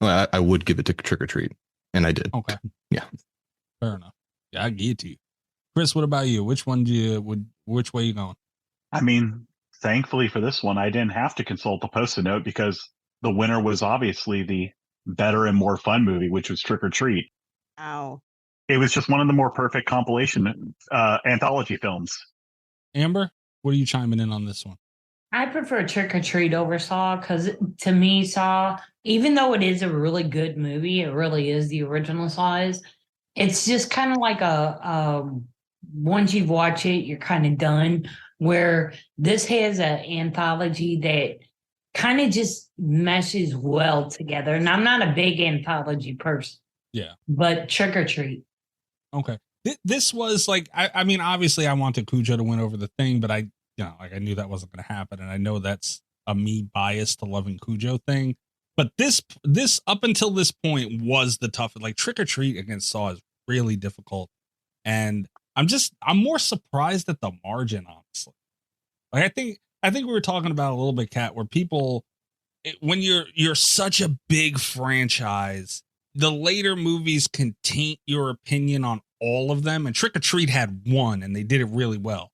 Well, I would give it to Trick or Treat, and I did. Okay. Yeah. Fair enough. Yeah, I get it to you. Chris, what about you? Which one which way you going? I mean, thankfully for this one, I didn't have to consult the Post-it note because the winner was obviously the better and more fun movie, which was Trick or Treat. Ow. It was just one of the more perfect compilation anthology films. Amber, what are you chiming in on this one? I prefer Trick or Treat over Saw because to me, Saw, even though it is a really good movie, it really is the original Saw is. It's just kind of like once you've watched it, you're kind of done. Where this has an anthology that kind of just meshes well together. And I'm not a big anthology person. Yeah. But Trick or Treat. Okay. This was like, I mean, obviously I wanted Cujo to win over the Thing, but I knew that wasn't going to happen. And I know that's a me bias to loving Cujo thing. But this up until this point was the toughest. Like Trick or Treat against Saw is really difficult. And I'm more surprised at the margin, honestly. Like I think we were talking about a little bit, Kat, where people, when you're such a big franchise, the later movies can taint your opinion on all of them. And Trick or Treat had one, and they did it really well.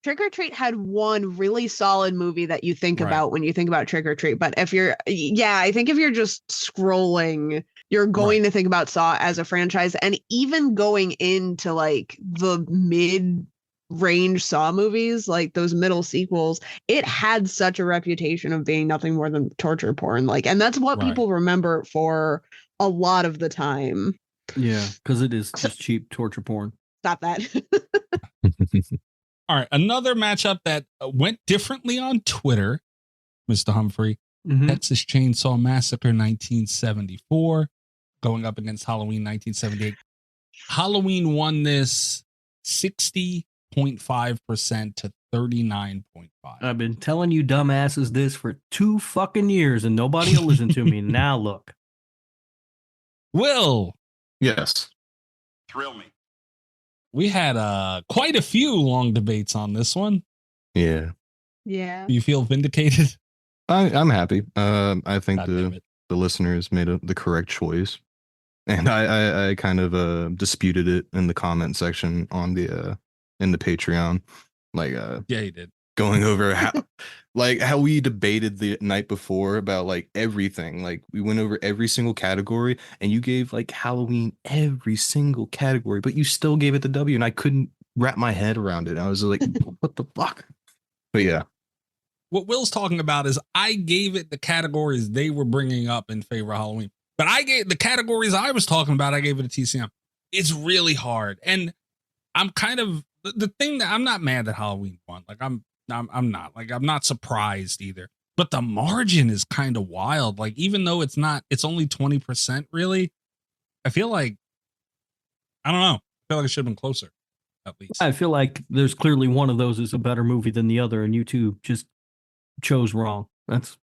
Trick or Treat had one really solid movie that you think about when you think about Trick or Treat. But I think if you're just scrolling, you're going to think about Saw as a franchise. And even going into like the mid-range Saw movies, like those middle sequels, it had such a reputation of being nothing more than torture porn. Like, and that's what people remember for a lot of the time. Yeah, because it is just cheap torture porn. Stop that. All right, another matchup that went differently on Twitter, Mr. Humphrey. Texas Chainsaw Massacre 1974 going up against Halloween 1978. Halloween won this 60.5% to 39.5. I've been telling you dumbasses this for 2 fucking years and nobody will listen to me. Now look. Will. Yes. Thrill me. We had quite a few long debates on this one. Yeah. Yeah. Do you feel vindicated? I'm happy. I think the listeners made the correct choice. And I kind of disputed it in the comment section on the in the Patreon. Like yeah, he did. Going over how we debated the night before about like everything. Like we went over every single category and you gave like Halloween every single category, but you still gave it the W and I couldn't wrap my head around it. I was like, what the fuck? But yeah. What Will's talking about is I gave it the categories they were bringing up in favor of Halloween, but I gave the categories I was talking about. I gave it a TCM. It's really hard. And I'm kind of the thing that I'm not mad that Halloween won. Like I'm not like, I'm not surprised either, but the margin is kind of wild. Like, even though it's only 20% really, I feel like, I don't know. I feel like it should have been closer at least. I feel like there's clearly one of those is a better movie than the other. And you two just chose wrong. That's,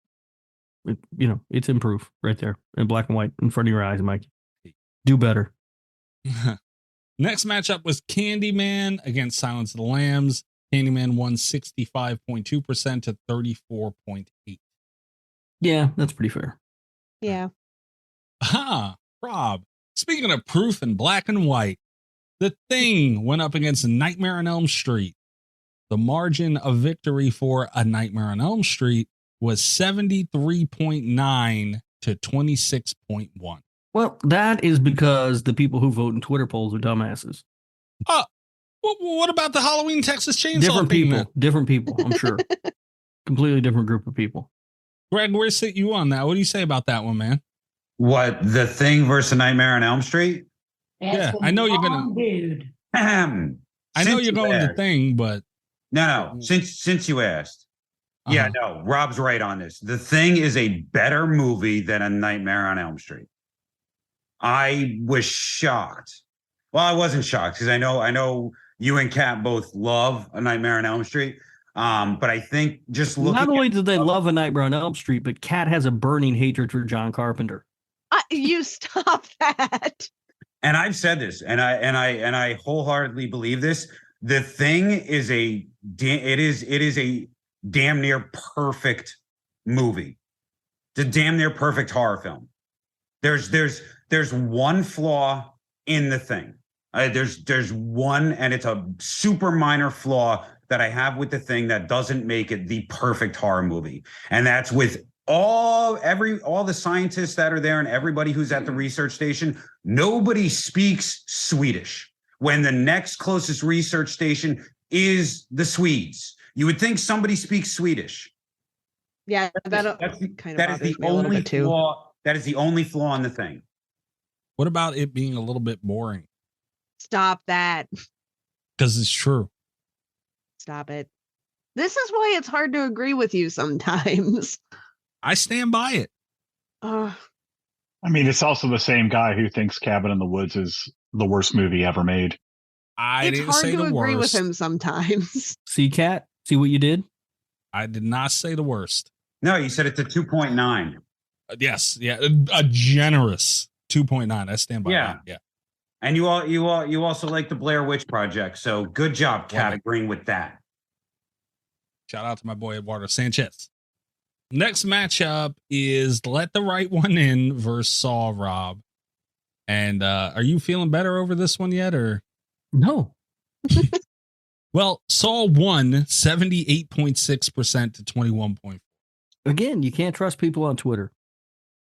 it's improved right there in black and white in front of your eyes, Mike. Do better. Next matchup was Candyman against Silence of the Lambs. Candyman won 65.2% to 34.8. Yeah, that's pretty fair. Yeah. Rob, speaking of proof in black and white, The Thing went up against Nightmare on Elm Street. The margin of victory for A Nightmare on Elm Street was 73.9 to 26.1. Well, that is because the people who vote in Twitter polls are dumbasses. What about the Halloween Texas Chainsaw? Different people, I'm sure. Completely different group of people. Greg, where's you on that? What do you say about that one, man? What, The Thing versus Nightmare on Elm Street? Yeah, I know you're gonna. Dude. I know you're going The Thing, but no. Since you asked, yeah, no. Rob's right on this. The Thing is a better movie than A Nightmare on Elm Street. I was shocked. Well, I wasn't shocked because I know you and Kat both love A Nightmare on Elm Street. But I think just looking. Not only did they love A Nightmare on Elm Street, but Kat has a burning hatred for John Carpenter. You stop that. And I've said this, and I wholeheartedly believe this. The Thing is a damn near perfect movie. It's a damn near perfect horror film. There's one flaw in The Thing. There's one, and it's a super minor flaw that I have with The Thing that doesn't make it the perfect horror movie, and that's with all the scientists that are there and everybody who's at the research station. Nobody speaks Swedish when the next closest research station is the Swedes. You would think somebody speaks Swedish. Yeah, that is the only flaw. That is the only flaw in The Thing. What about it being a little bit boring? Stop that. Because it's true. Stop it. This is why it's hard to agree with you sometimes. I stand by it. I mean, it's also the same guy who thinks Cabin in the Woods is the worst movie ever made. It's hard to agree with him sometimes. See, Kat? See what you did? I did not say the worst. No, you said it's a 2.9. Yes, yeah, a generous 2.9. I stand by that. Yeah. And you also like the Blair Witch Project, so good job, Kat, agreeing with that. Shout out to my boy Eduardo Sanchez. Next matchup is Let the Right One In versus Saw, Rob. And are you feeling better over this one yet, or no? Well, Saw won 78.6% to 21.4. Again, you can't trust people on Twitter.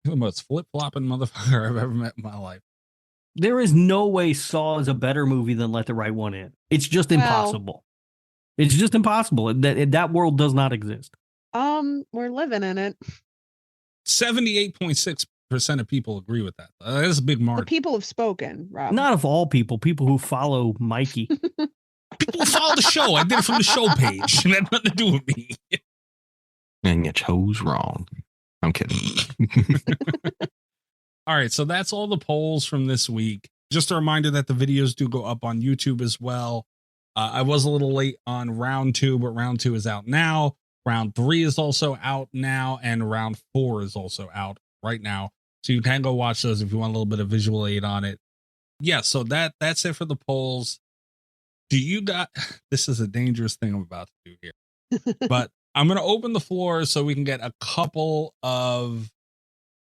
The most flip-flopping motherfucker I've ever met in my life. There is no way Saw is a better movie than Let the Right One In. It's just impossible. It's just impossible. That world does not exist. We're living in it. 78.6% of people agree with that. That's a big margin. The people have spoken, Rob. Not of all people who follow Mikey. Well, follow the show. I did it from the show page. It had nothing to do with me. And you chose wrong. I'm kidding. All right, so that's all the polls from this week. Just a reminder that the videos do go up on YouTube as well. I was a little late on round 2, but round 2 is out now. Round 3 is also out now, and round 4 is also out right now. So you can go watch those if you want a little bit of visual aid on it. Yeah, so that's it for the polls. Do you got, this is a dangerous thing I'm about to do here, but I'm going to open the floor so we can get a couple of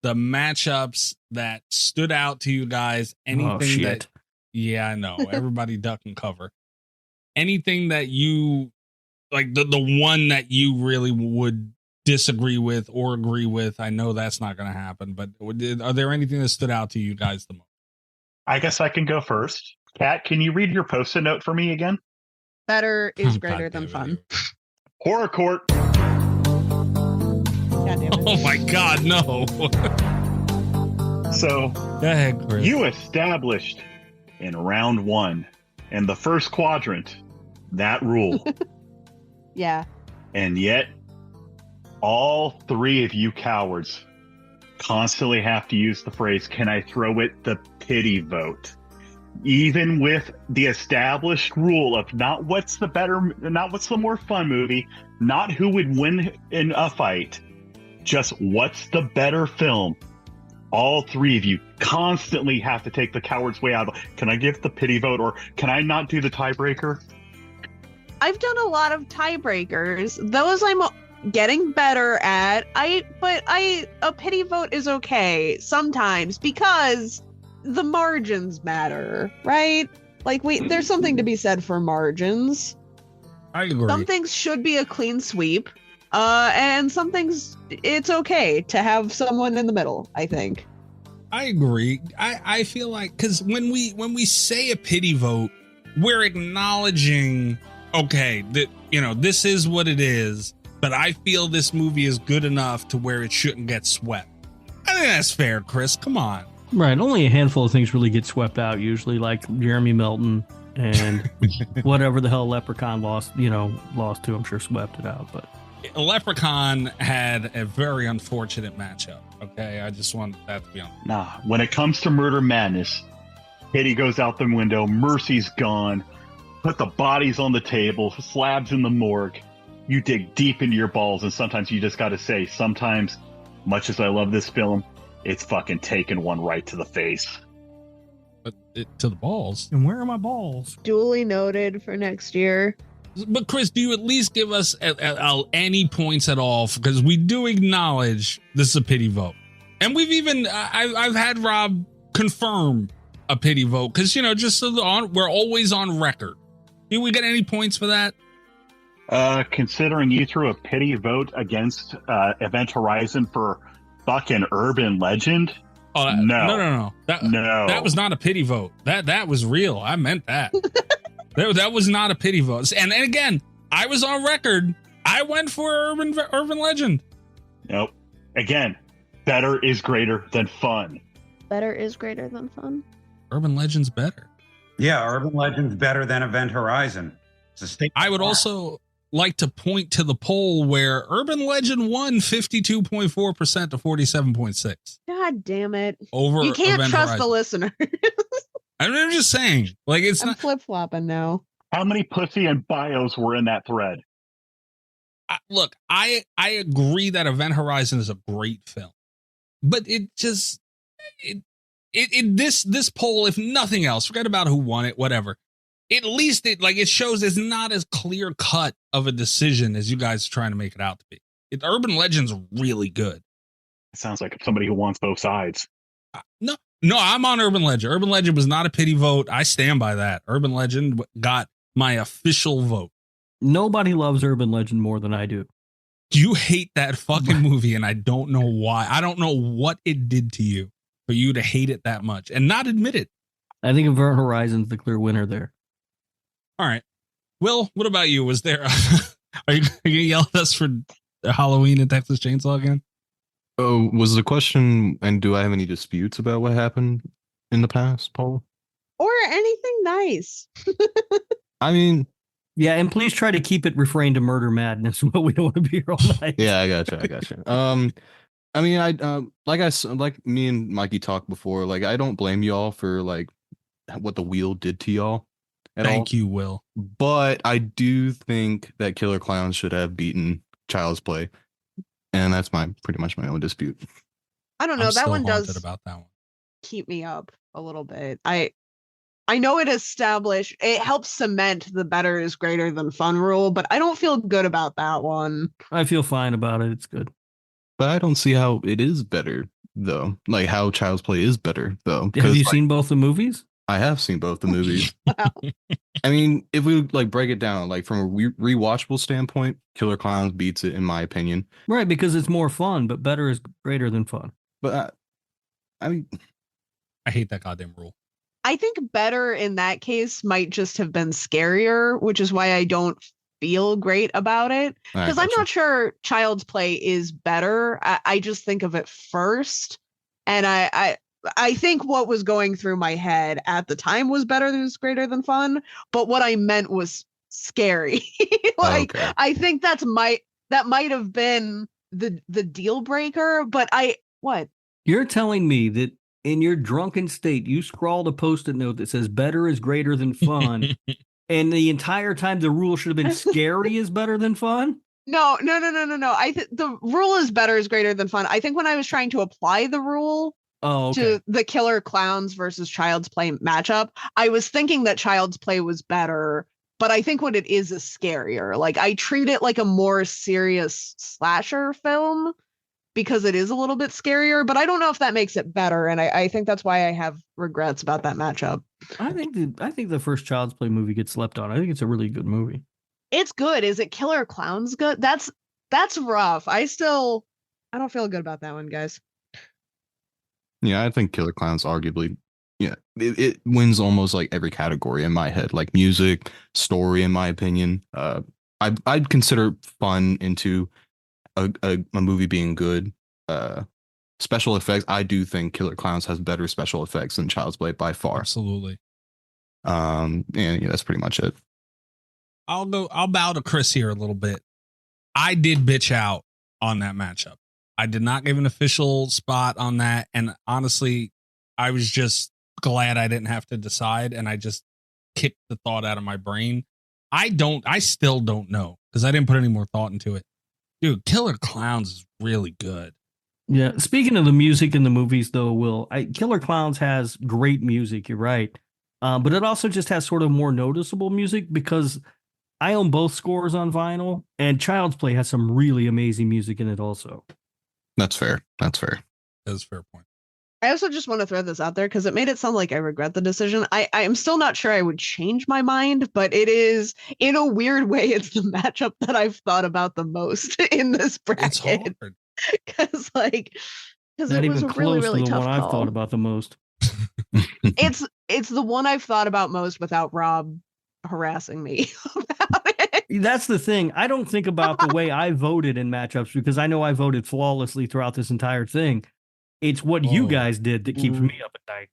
the matchups that stood out to you guys. Anything that, yeah, I know, everybody duck and cover. Anything that you like, the one that you really would disagree with or agree with. I know that's not going to happen, but are there anything that stood out to you guys the most? I guess I can go first. Kat, can you read your post-it note for me again? Better is greater than fun. Horror court. God damn it. Oh my God, no. So, go ahead, Chris. You established in round 1 in the first quadrant that rule. Yeah. And yet, all 3 of you cowards constantly have to use the phrase, can I throw it the pity vote? Even with the established rule of not what's the more fun movie, not who would win in a fight, just what's the better film. All 3 of you constantly have to take the coward's way out of, can I give the pity vote, or can I not do the tiebreaker? I've done a lot of tiebreakers. Those I'm getting better at. A pity vote is okay sometimes because the margins matter, right? Like there's something to be said for margins. I agree. Some things should be a clean sweep. And some things it's okay to have someone in the middle, I think. I agree. I feel like, because when we say a pity vote, we're acknowledging, okay, that, you know, this is what it is, but I feel this movie is good enough to where it shouldn't get swept. I think that's fair, Chris. Come on. Right. Only a handful of things really get swept out usually, like Jeremy Milton and whatever the hell Leprechaun lost to, I'm sure swept it out. But Leprechaun had a very unfortunate matchup. Okay. I just want that to be on. Nah, when it comes to Murder Madness, pity goes out the window, mercy's gone, put the bodies on the table, slabs in the morgue. You dig deep into your balls, and sometimes you just got to say, sometimes, much as I love this film, it's fucking taking one right to the face. But to the balls. And where are my balls? Duly noted for next year. But Chris, do you at least give us any points at all? Because we do acknowledge this is a pity vote. And we've even, I've had Rob confirm a pity vote. Because, just so we're always on record. Do we get any points for that? Considering you threw a pity vote against Event Horizon for fucking Urban Legend? Oh, no. That was not a pity vote. That was real. I meant that. That was not a pity vote. And again, I was on record. I went for Urban Legend. Nope. Again, better is greater than fun. Better is greater than fun. Urban Legend's better. Yeah, Urban Legend's better than Event Horizon. It's a state. I would also like to point to the poll where Urban Legend won 52.4% to 47.6. God damn it. Over you can't Event trust Horizon. the listener. I'm just saying, like, it's I'm not flip-flopping now. How many pussy and bios were in that thread? Look, I agree that Event Horizon is a great film, but it just this poll, if nothing else, forget about who won it, whatever. At least it shows it's not as clear cut of a decision as you guys are trying to make it out to be. Urban Legend's really good. It sounds like somebody who wants both sides. No, I'm on Urban Legend. Urban Legend was not a pity vote. I stand by that. Urban Legend got my official vote. Nobody loves Urban Legend more than I do. You hate that fucking movie, and I don't know why. I don't know what it did to you for you to hate it that much and not admit it. I think Event Horizon's the clear winner there. All right. Will, what about you? Was there are you gonna yell at us for Halloween and Texas Chainsaw again? Oh, was the question, and do I have any disputes about what happened in the past, Paul? Or anything nice. I mean, Yeah, and please try to keep it refrained to murder madness. But we don't want to be here all night. Yeah, I gotcha. I mean, like me and Mikey talked before. Like, I don't blame y'all for like what the wheel did to y'all at all. Thank you, Will. But I do think that Killer Clowns should have beaten Child's Play, and that's pretty much my own dispute. I don't know. I'm that still one haunted does about that one. keep me up a little bit. I know it helps cement the better is greater than fun rule, but I don't feel good about that one. I feel fine about it. It's good. But I don't see how it is better though. Like how Child's Play is better though. Have you seen both the movies? I have seen both the movies. I mean, if we like break it down, like from a rewatchable standpoint, Killer Clowns beats it in my opinion. Right, because it's more fun, but better is greater than fun. But I mean, I hate that goddamn rule. I think better in that case might just have been scarier, which is why I don't feel great about it. Because I'm not sure Child's Play is better. I just think of it first. And I think what was going through my head at the time was better than greater than fun. But what I meant was scary. I think that might have been the deal breaker. But what? You're telling me that in your drunken state, you scrawled a Post-it note that says better is greater than fun. And the entire time the rule should have been scary is better than fun? No. The rule is better is greater than fun. I think when I was trying to apply the rule to the Killer Clowns versus Child's Play matchup, I was thinking that Child's Play was better, but I think what it is scarier. Like, I treat it like a more serious slasher film because it is a little bit scarier, but I don't know if that makes it better. And I think that's why I have regrets about that matchup. I think the first Child's Play movie gets slept on. I think it's a really good movie. It's good. Is it Killer Clowns good? That's rough. I don't feel good about that one, guys. Yeah, I think Killer Clowns arguably, it wins almost like every category in my head, like music, story, in my opinion. I'd consider fun into a movie being good. Special effects, I do think Killer Clowns has better special effects than Child's Play by far. Absolutely. And yeah, that's pretty much it. I'll bow to Chris here a little bit. I did bitch out on that matchup. I did not give an official spot on that. And honestly, I was just glad I didn't have to decide. And I just kicked the thought out of my brain. I still don't know because I didn't put any more thought into it. Dude, Killer Clowns is really good. Yeah. Speaking of the music in the movies, though, Will, Killer Clowns has great music. You're right. But it also just has sort of more noticeable music because I own both scores on vinyl, and Child's Play has some really amazing music in it also. That's fair. That's a fair point. I also just want to throw this out there because it made it sound like I regret the decision. I am still not sure I would change my mind, but it is, in a weird way, it's the matchup that I've thought about the most in this bracket. It's hard. Because it was a really, really tough one call. I've thought about the most. It's the one I've thought about most without Rob harassing me about it. That's the thing. I don't think about the way I voted in matchups because I know I voted flawlessly throughout this entire thing. It's what you guys did that keeps me up at night.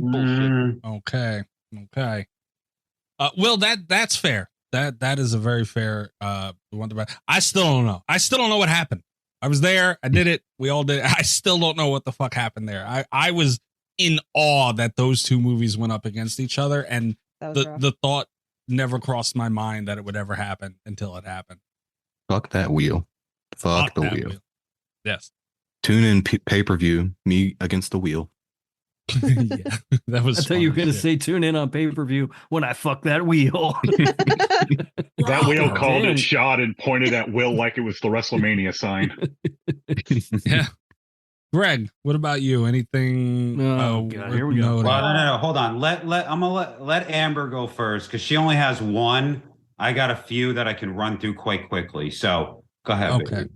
Bullshit. Okay. Will, that's fair. That is a very fair one. I still don't know. I still don't know what happened. I was there. I did it. We all did it. I still don't know what the fuck happened there. I was in awe that those two movies went up against each other, and the thought never crossed my mind that it would ever happen until it happened. Fuck that wheel. Fuck the wheel. Yes. Tune in pay-per-view, me against the wheel. Yeah, that was. I thought you were going to say tune in on pay-per-view when I fuck that wheel. That wheel called it shot and pointed at Will like it was the WrestleMania sign. Yeah. Greg, what about you? Anything? Oh God, here we go. Well, no, hold on. I'm gonna let Amber go first because she only has one. I got a few that I can run through quite quickly. So go ahead. Okay. Baby.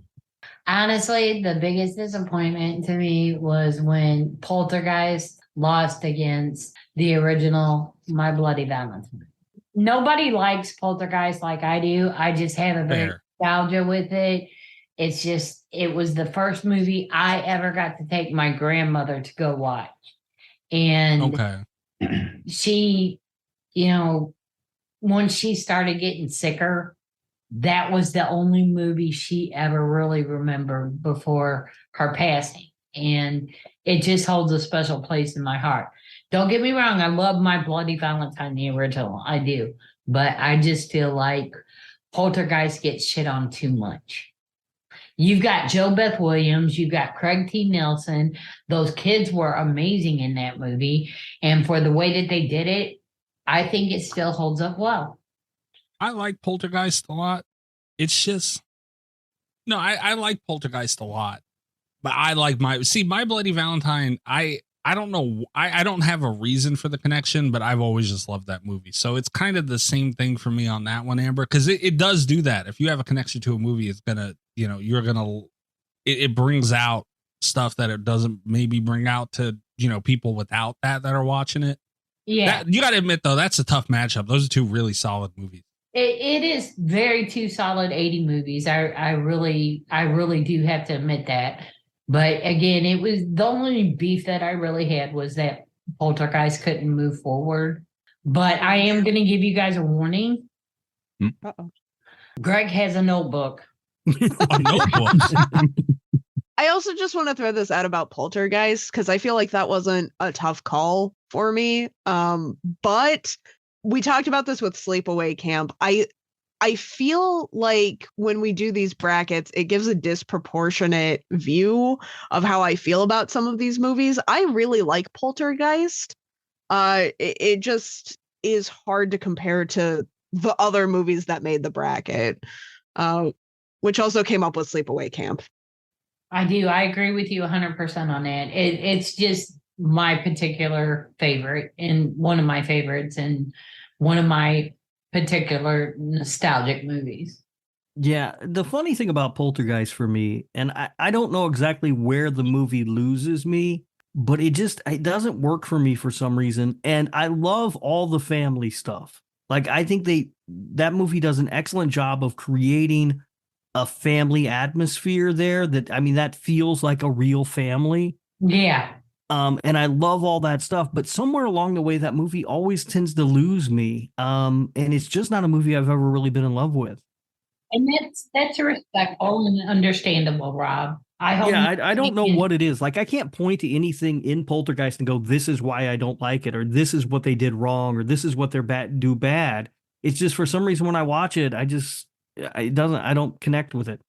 Honestly, the biggest disappointment to me was when Poltergeist lost against the original My Bloody Valentine. Nobody likes Poltergeist like I do. I just have a very nostalgia with it. It's just, it was the first movie I ever got to take my grandmother to go watch. And she, once she started getting sicker, that was the only movie she ever really remembered before her passing. And it just holds a special place in my heart. Don't get me wrong, I love My Bloody Valentine, the original. I do. But I just feel like Poltergeist gets shit on too much. You've got Joe Beth Williams, you've got Craig T. Nelson. Those kids were amazing in that movie. And for the way that they did it, I think it still holds up well. I like Poltergeist a lot. It's just, no, I like Poltergeist a lot. But I like My Bloody Valentine. I don't know. I don't have a reason for the connection, but I've always just loved that movie. So it's kind of the same thing for me on that one, Amber, because it does do that. If you have a connection to a movie, it's gonna, it brings out stuff that it doesn't maybe bring out to, people without that are watching it. Yeah. You got to admit, though, that's a tough matchup. Those are two really solid movies. It is very two solid 80 movies. I really do have to admit that. But again, it was the only beef that I really had was that Poltergeist couldn't move forward. But I am going to give you guys a warning. Uh-oh. Greg has a notebook. A notebook. I also just want to throw this out about Poltergeist because I feel like that wasn't a tough call for me. But we talked about this with Sleepaway Camp. I feel like when we do these brackets, it gives a disproportionate view of how I feel about some of these movies. I really like Poltergeist. It just is hard to compare to the other movies that made the bracket, which also came up with Sleepaway Camp. I do. I agree with you 100% on that. It's just my particular favorite and one of my favorites and one of my particular nostalgic movies. Yeah, the funny thing about Poltergeist for me, and I don't know exactly where the movie loses me, but it doesn't work for me for some reason. And I love all the family stuff. Like, I think that movie does an excellent job of creating a family atmosphere there that feels like a real family. Yeah. And I love all that stuff, but somewhere along the way, that movie always tends to lose me. And it's just not a movie I've ever really been in love with. And that's respectful and understandable, Rob. I don't know what it is. Like, I can't point to anything in Poltergeist and go, this is why I don't like it, or this is what they did wrong, or this is what they're do bad. It's just for some reason when I watch it, I don't connect with it.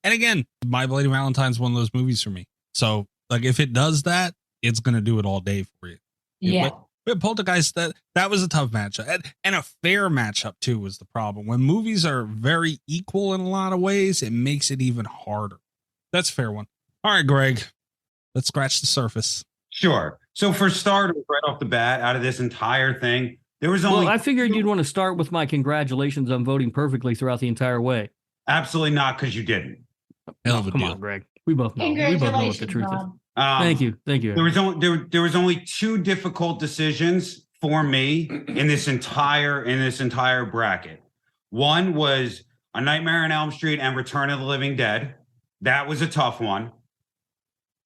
And again, My Bloody Valentine's one of those movies for me. So, like, if it does that, it's going to do it all day for you. Yeah. But Poltergeist, that was a tough matchup. And a fair matchup, too, was the problem. When movies are very equal in a lot of ways, it makes it even harder. That's a fair one. All right, Greg, let's scratch the surface. Sure. So for starters, right off the bat, out of this entire thing, there was only... Well, I figured you'd want to start with my congratulations on voting perfectly throughout the entire way. Absolutely not, because you didn't. Hell of a Come deal. On, Greg. We both know. We both know what the truth is. Thank you. There was only two difficult decisions for me in this entire bracket. One was A Nightmare on Elm Street and Return of the Living Dead. That was a tough one.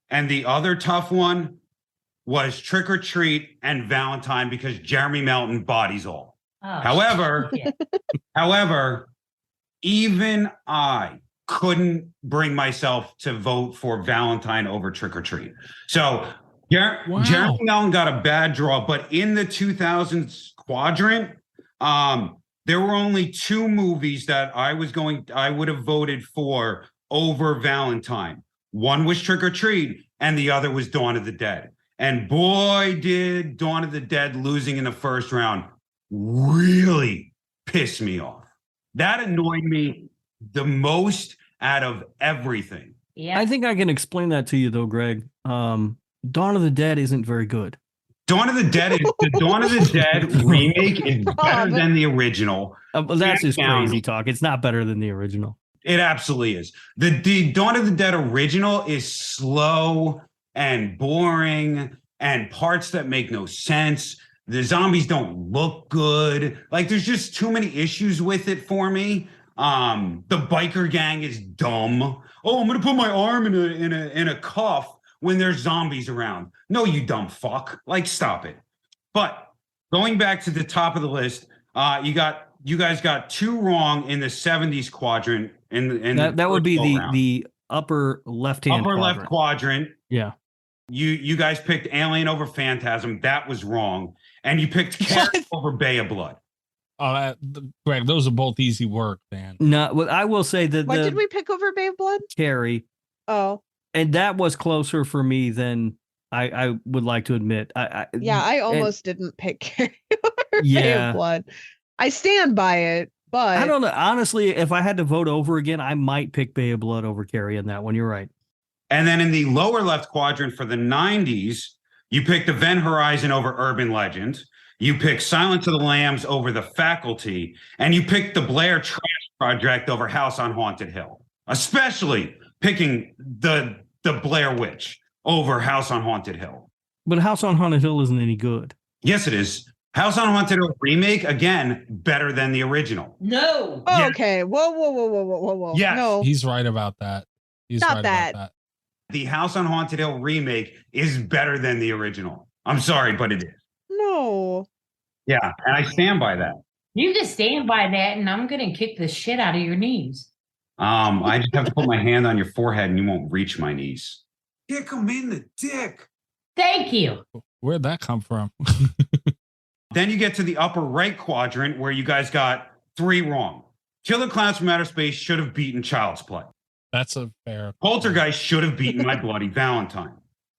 And the other tough one was Trick or Treat and Valentine because Jeremy Melton bodies all. However, even I couldn't bring myself to vote for Valentine over Trick or Treat. So Jeremy Melton got a bad draw, but in the 2000s quadrant, there were only two movies that I would have voted for over Valentine. One was Trick or Treat, and the other was Dawn of the Dead. And boy, did Dawn of the Dead losing in the first round really piss me off. That annoyed me the most out of everything. Yeah, I think I can explain that to you though, Greg. Dawn of the Dead isn't very good. The Dawn of the Dead remake is better than the original. That's just crazy talk. It's not better than the original. It absolutely is. The Dawn of the Dead original is slow and boring and parts that make no sense. The zombies don't look good. Like, there's just too many issues with it for me. The biker gang is dumb. Oh, I'm gonna put my arm in a cuff when there's zombies around. No, you dumb fuck. Like, stop it. But going back to the top of the list, You guys got 2 wrong in the 70s quadrant. That would be the upper left-hand left quadrant. Yeah. You guys picked Alien over Phantasm. That was wrong. And you picked Carrie over Bay of Blood. Oh, Greg, those are both easy work, man. No, well, I will say that. What did we pick over Bay of Blood? Carrie. Oh. And that was closer for me than I would like to admit. I almost didn't pick Carrie over Bay of Blood. I stand by it, but I don't know. Honestly, if I had to vote over again, I might pick Bay of Blood over Carrie in that one. You're right. And then in the lower left quadrant for the 90s, you picked Event Horizon over Urban Legend. You picked Silence of the Lambs over The Faculty. And you picked The Blair Trash Project over House on Haunted Hill. Especially picking the Blair Witch over House on Haunted Hill. But House on Haunted Hill isn't any good. Yes, it is. House on Haunted Hill remake, again, better than the original. No. Oh, okay. Whoa. Yes. No. He's right about that. He's Not right that. about that. The House on Haunted Hill remake is better than the original. I'm sorry, but it is. No. Yeah, and I stand by that. You can stand by that, and I'm going to kick the shit out of your knees. I just have to put my hand on your forehead, and you won't reach my knees. Kick him in the dick. Thank you. Where'd that come from? Then you get to the upper right quadrant where you guys got 3 wrong. Killer Clowns from Outer Space should have beaten Child's Play. That's a fair. Poltergeist should have beaten My Bloody Valentine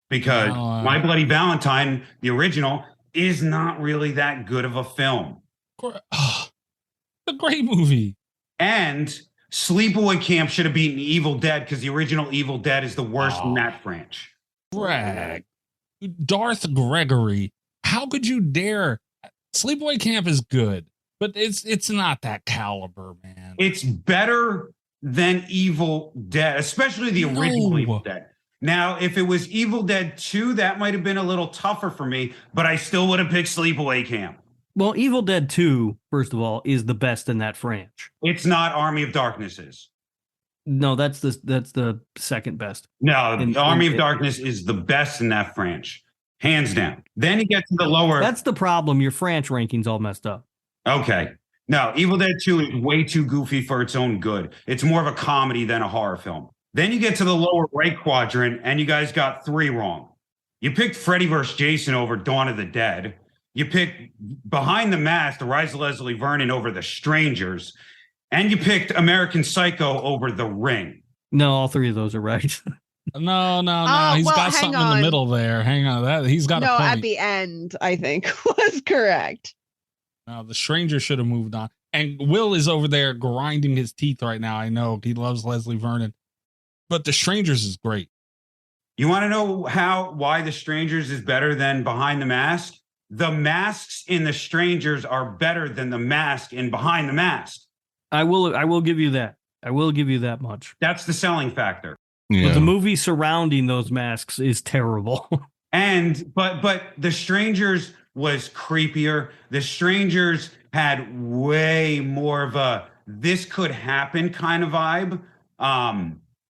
because My Bloody Valentine, the original, is not really that good of a film. A great movie. And Sleepaway Camp should have beaten Evil Dead because the original Evil Dead is the worst in that franchise. Greg. Darth Gregory. How could you dare? Sleepaway Camp is good, but it's not that caliber, man. It's better than Evil Dead, especially the original Evil Dead. Now, if it was Evil Dead 2, that might have been a little tougher for me, but I still would have picked Sleepaway Camp. Well, Evil Dead 2, first of all, is the best in that franchise. It's not Army of Darkness is. No, that's the second best. No, Army of Darkness is the best in that franchise. Hands down. Then you get to the lower. That's the problem. Your franchise ranking's all messed up. Okay. No, Evil Dead 2 is way too goofy for its own good. It's more of a comedy than a horror film. Then you get to the lower right quadrant, and you guys got 3 wrong. You picked Freddy vs. Jason over Dawn of the Dead. You picked Behind the Mask, The Rise of Leslie Vernon over The Strangers. And you picked American Psycho over The Ring. No, all 3 of those are right. No. He's got something in the middle there. Hang on. That he's got a point. At the end, I think was correct. No, The Stranger should have moved on. And Will is over there grinding his teeth right now. I know he loves Leslie Vernon, but The Strangers is great. You want to know why The Strangers is better than Behind the Mask? The masks in The Strangers are better than the mask in Behind the Mask. I will give you that. I will give you that much. That's the selling factor. Yeah. But the movie surrounding those masks is terrible. But The Strangers was creepier. The Strangers had way more of a this could happen kind of vibe.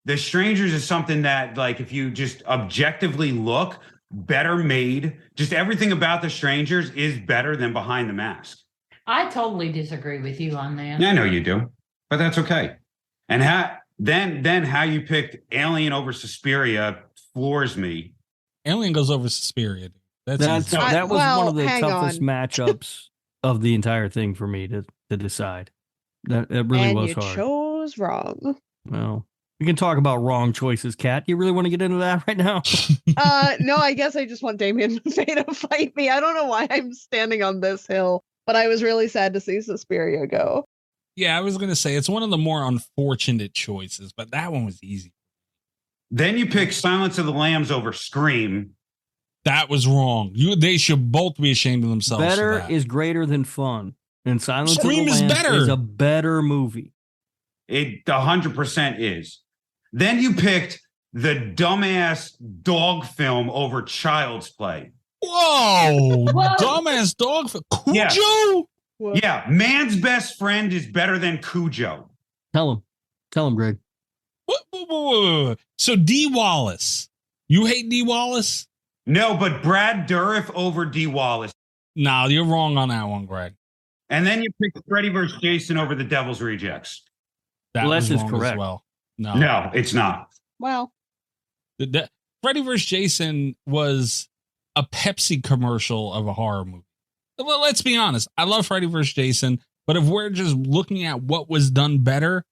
The Strangers is something that, like, if you just objectively look, better made. Just everything about The Strangers is better than Behind the Mask. I totally disagree with you on that. I know you do, but that's okay. And how you picked Alien over Suspiria floors me. Alien goes over Suspiria. That was one of the toughest matchups of the entire thing for me to decide. That really was hard. You chose wrong. Well, we can talk about wrong choices, Kat. You really want to get into that right now? No, I guess I just want Damien Faye to fight me. I don't know why I'm standing on this hill, but I was really sad to see Suspiria go. Yeah, I was going to say it's one of the more unfortunate choices, but that one was easy. Then you pick Silence of the Lambs over Scream. That was wrong. They should both be ashamed of themselves. Better is greater than fun. And Silence Scream of the Lambs is better. Is a better movie. It 100% is. Then you picked the dumbass dog film over Child's Play. Whoa! Dumbass dog film. Cujo? Yeah, Man's Best Friend is better than Cujo. Tell him, Greg. What? So D. Wallace. You hate D. Wallace? No, but Brad Dourif over D. Wallace. No, you're wrong on that one, Greg. And then you picked Freddy vs. Jason over The Devil's Rejects. That Les was is wrong correct. as well. No, it's not. Well, Freddy vs. Jason was a Pepsi commercial of a horror movie. Well, let's be honest. I love Freddy vs. Jason, but if we're just looking at what was done better,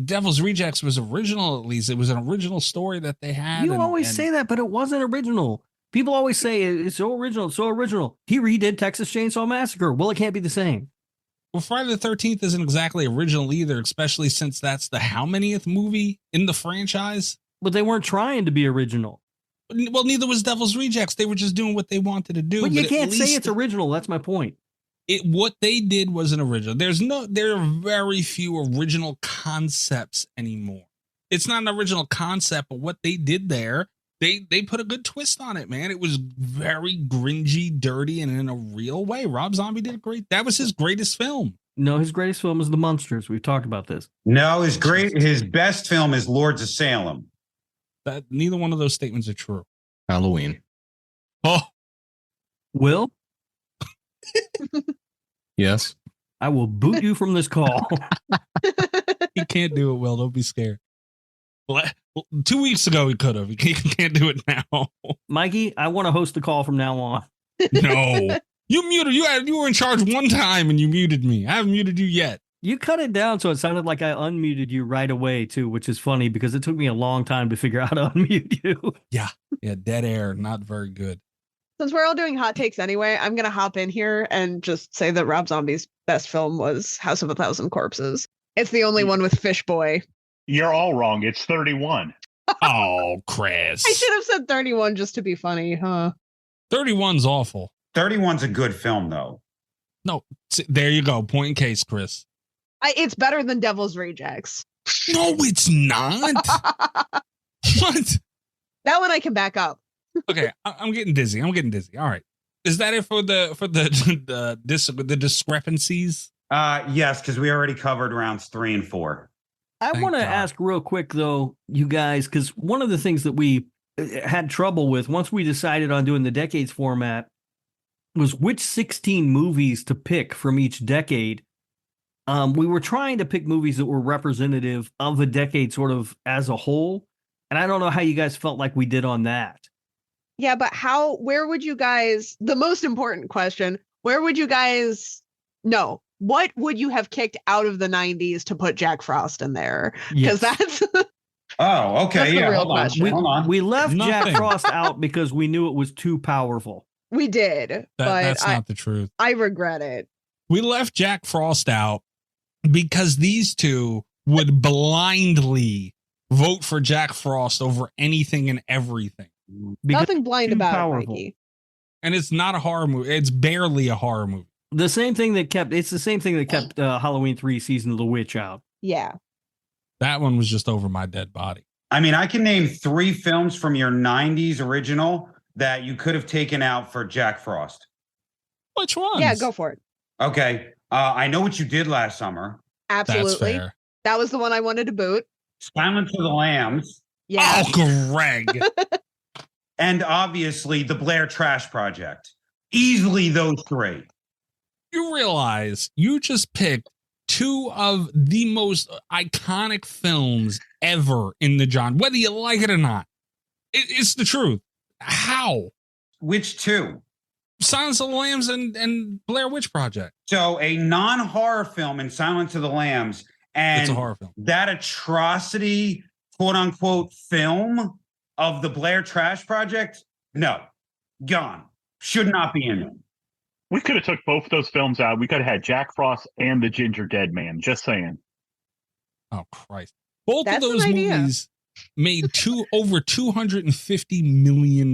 Devil's Rejects was original. At least it was an original story that they had. You always say that, but it wasn't original. People always say it's so original, it's so original. He redid Texas Chainsaw Massacre. Well, it can't be the same. Well, Friday the 13th isn't exactly original either, especially since that's the how manyth movie in the franchise. But they weren't trying to be original. Well, neither was Devil's Rejects. They were just doing what they wanted to do. But you can't say it's original. That's my point. What they did was an original. There are very few original concepts anymore. It's not an original concept, but what they did there, they put a good twist on it, man. It was very gringy, dirty, and in a real way. Rob Zombie did great. That was his greatest film. No, his greatest film is The Munsters. We've talked about this. No, his best film is Lords of Salem. That neither one of those statements are true. Halloween. Oh, Will? Yes. I will boot you from this call. He can't do it, Will. Don't be scared. Well, 2 weeks ago he could have. He can't do it now. Mikey, I want to host the call from now on. No. You muted. You were in charge one time and you muted me. I haven't muted you yet. You cut it down so it sounded like I unmuted you right away, too, which is funny because it took me a long time to figure out how to unmute you. Yeah, dead air. Not very good. Since we're all doing hot takes anyway, I'm going to hop in here and just say that Rob Zombie's best film was House of a Thousand Corpses. It's the only one with Fish Boy. You're all wrong. It's 31. Oh, Chris. I should have said 31 just to be funny, huh? 31's awful. 31's a good film, though. No, there you go. Point in case, Chris. It's better than Devil's Rejects. No, it's not. What? That one I can back up. Okay, I'm getting dizzy. All right. Is that it for the discrepancies? Yes, because we already covered rounds 3 and 4. I want to ask real quick, though, you guys, because one of the things that we had trouble with once we decided on doing the decades format was which 16 movies to pick from each decade. We were trying to pick movies that were representative of a decade sort of as a whole. And I don't know how you guys felt like we did on that. Yeah, but where would you guys, the most important question, where would you guys, no, what would you have kicked out of the 90s to put Jack Frost in there? Because that's... Oh, okay. That's the Yeah, real hold on. question. Hold on. We left Nothing. Jack Frost out because we knew it was too powerful. We did, but That's not the truth. I regret it. We left Jack Frost out because these two would blindly vote for Jack Frost over anything and everything. Because Nothing blind too about powerful. it, Mikey. And it's not a horror movie. It's barely a horror movie. It's the same thing that kept Halloween 3 Season of the Witch out. Yeah. That one was just over my dead body. I mean, I can name 3 films from your 90s original that you could have taken out for Jack Frost. Which ones? Yeah, go for it. Okay. I Know What You Did Last Summer. Absolutely. That's fair. That was the one I wanted to boot. Silence of the Lambs. Yeah. Oh, Greg. And obviously the Blair Trash Project. Easily those 3. You realize you just picked 2 of the most iconic films ever in the genre, whether you like it or not. It's the truth. How? Which 2? Silence of the Lambs and Blair Witch Project. So a non-horror film in Silence of the Lambs and It's a horror film. that atrocity, quote unquote, film of the Blair Trash Project, no, gone. Should not be in there. We could have took both those films out. We could have had Jack Frost and the Ginger Dead Man. Just saying. Oh, Christ. Both That's of an those idea. movies made over $250 million.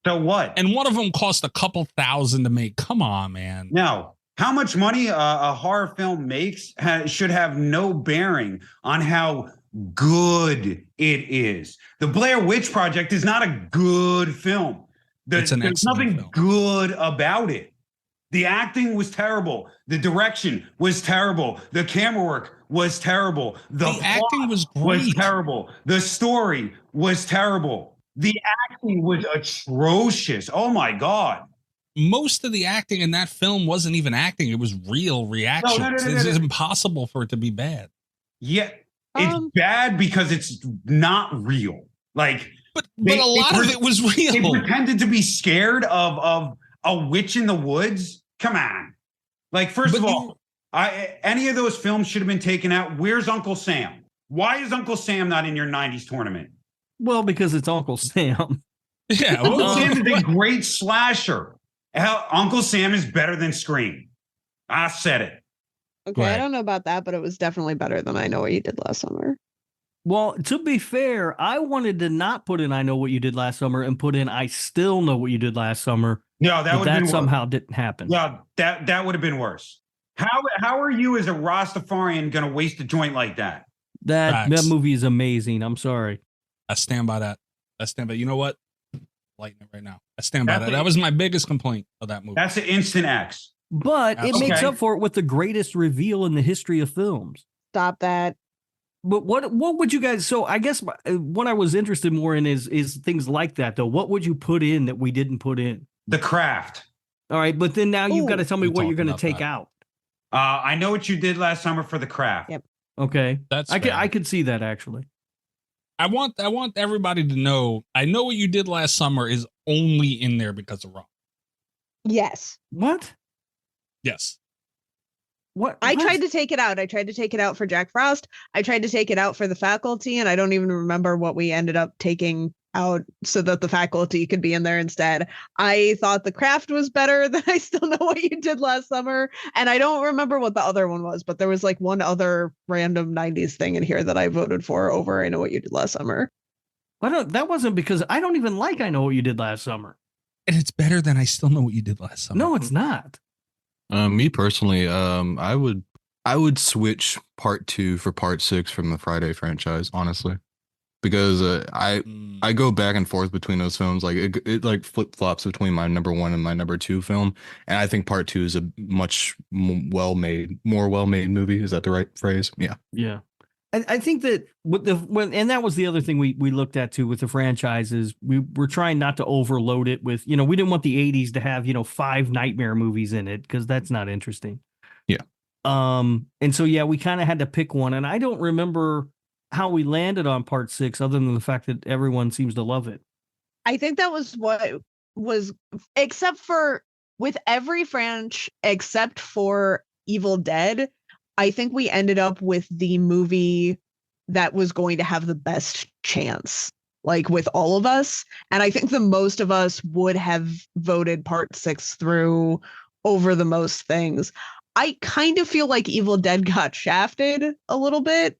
So what? And one of them cost a couple thousand to make. Come on, man. No. How much money a horror film makes should have no bearing on how good it is. The Blair Witch Project is not a good film. It's an There's excellent nothing film. good about it. The acting was terrible. The direction was terrible. The camera work was terrible. The acting plot was was great. terrible. The story was terrible. The acting was atrocious. Oh my God. most of the acting in that film wasn't even acting. It was real reactions. It's impossible for it to be bad. Yeah. It's bad because it's not real. Like, but a lot of it was real. They pretended to be scared of a witch in the woods. Come on. Like, first of all, any of those films should have been taken out. Where's Uncle Sam? Why is Uncle Sam not in your 90s tournament? Well, because it's Uncle Sam. Yeah. Uncle Sam is a great slasher. Hell, Uncle Sam is better than Scream. I said it. Okay, right. I don't know about that, but it was definitely better than I Know What You Did Last Summer. Well, to be fair, I wanted to not put in I Know What You Did Last Summer and put in I Still Know What You Did Last Summer. No, that somehow didn't happen. Yeah, that would have been worse. How are you as a Rastafarian going to waste a joint like that? That movie is amazing. I'm sorry. I stand by that. You know what? Lighting it right now. I stand by that. That was my biggest complaint of that movie. That's an instant X. But it makes up for it with the greatest reveal in the history of films. Stop that. But what would you guys? So I guess what I was interested more in is things like that, though. What would you put in that we didn't put in? The Craft. All right, but then now you've got to tell me what you're going to take out. I Know What You Did Last Summer for The Craft. Yep. Okay, I could see that actually. I want everybody to know. I Know What You Did Last Summer is only in there because of Rob. Yes. What? Yes. What? I tried to take it out. I tried to take it out for Jack Frost. I tried to take it out for The Faculty, and I don't even remember what we ended up taking out so that The Faculty could be in there instead. I thought The Craft was better than I Still Know What You Did Last Summer, and I don't remember what the other one was, but there was like one other random 90s thing in here that I voted for over I Know What You Did Last Summer. That wasn't because I don't even like I Know What You Did Last Summer. And it's better than I Still Know What You Did Last Summer. No, it's not. Me personally, I would switch part 2 for part 6 from the Friday franchise, honestly, because I go back and forth between those films. Like it like flip flops between my number 1 and my number 2 film, and I think part 2 is a much more well made movie. Is that the right phrase? Yeah. Yeah. I think that and that was the other thing we looked at too with the franchises. We were trying not to overload it with, we didn't want the 80s to have, 5 nightmare movies in it because that's not interesting. Yeah. And so, yeah, we kind of had to pick one. And I don't remember how we landed on part 6 other than the fact that everyone seems to love it. I think that was what was, except for with every franchise except for Evil Dead, I think we ended up with the movie that was going to have the best chance, like with all of us. And I think the most of us would have voted part 6 through over the most things. I kind of feel like Evil Dead got shafted a little bit,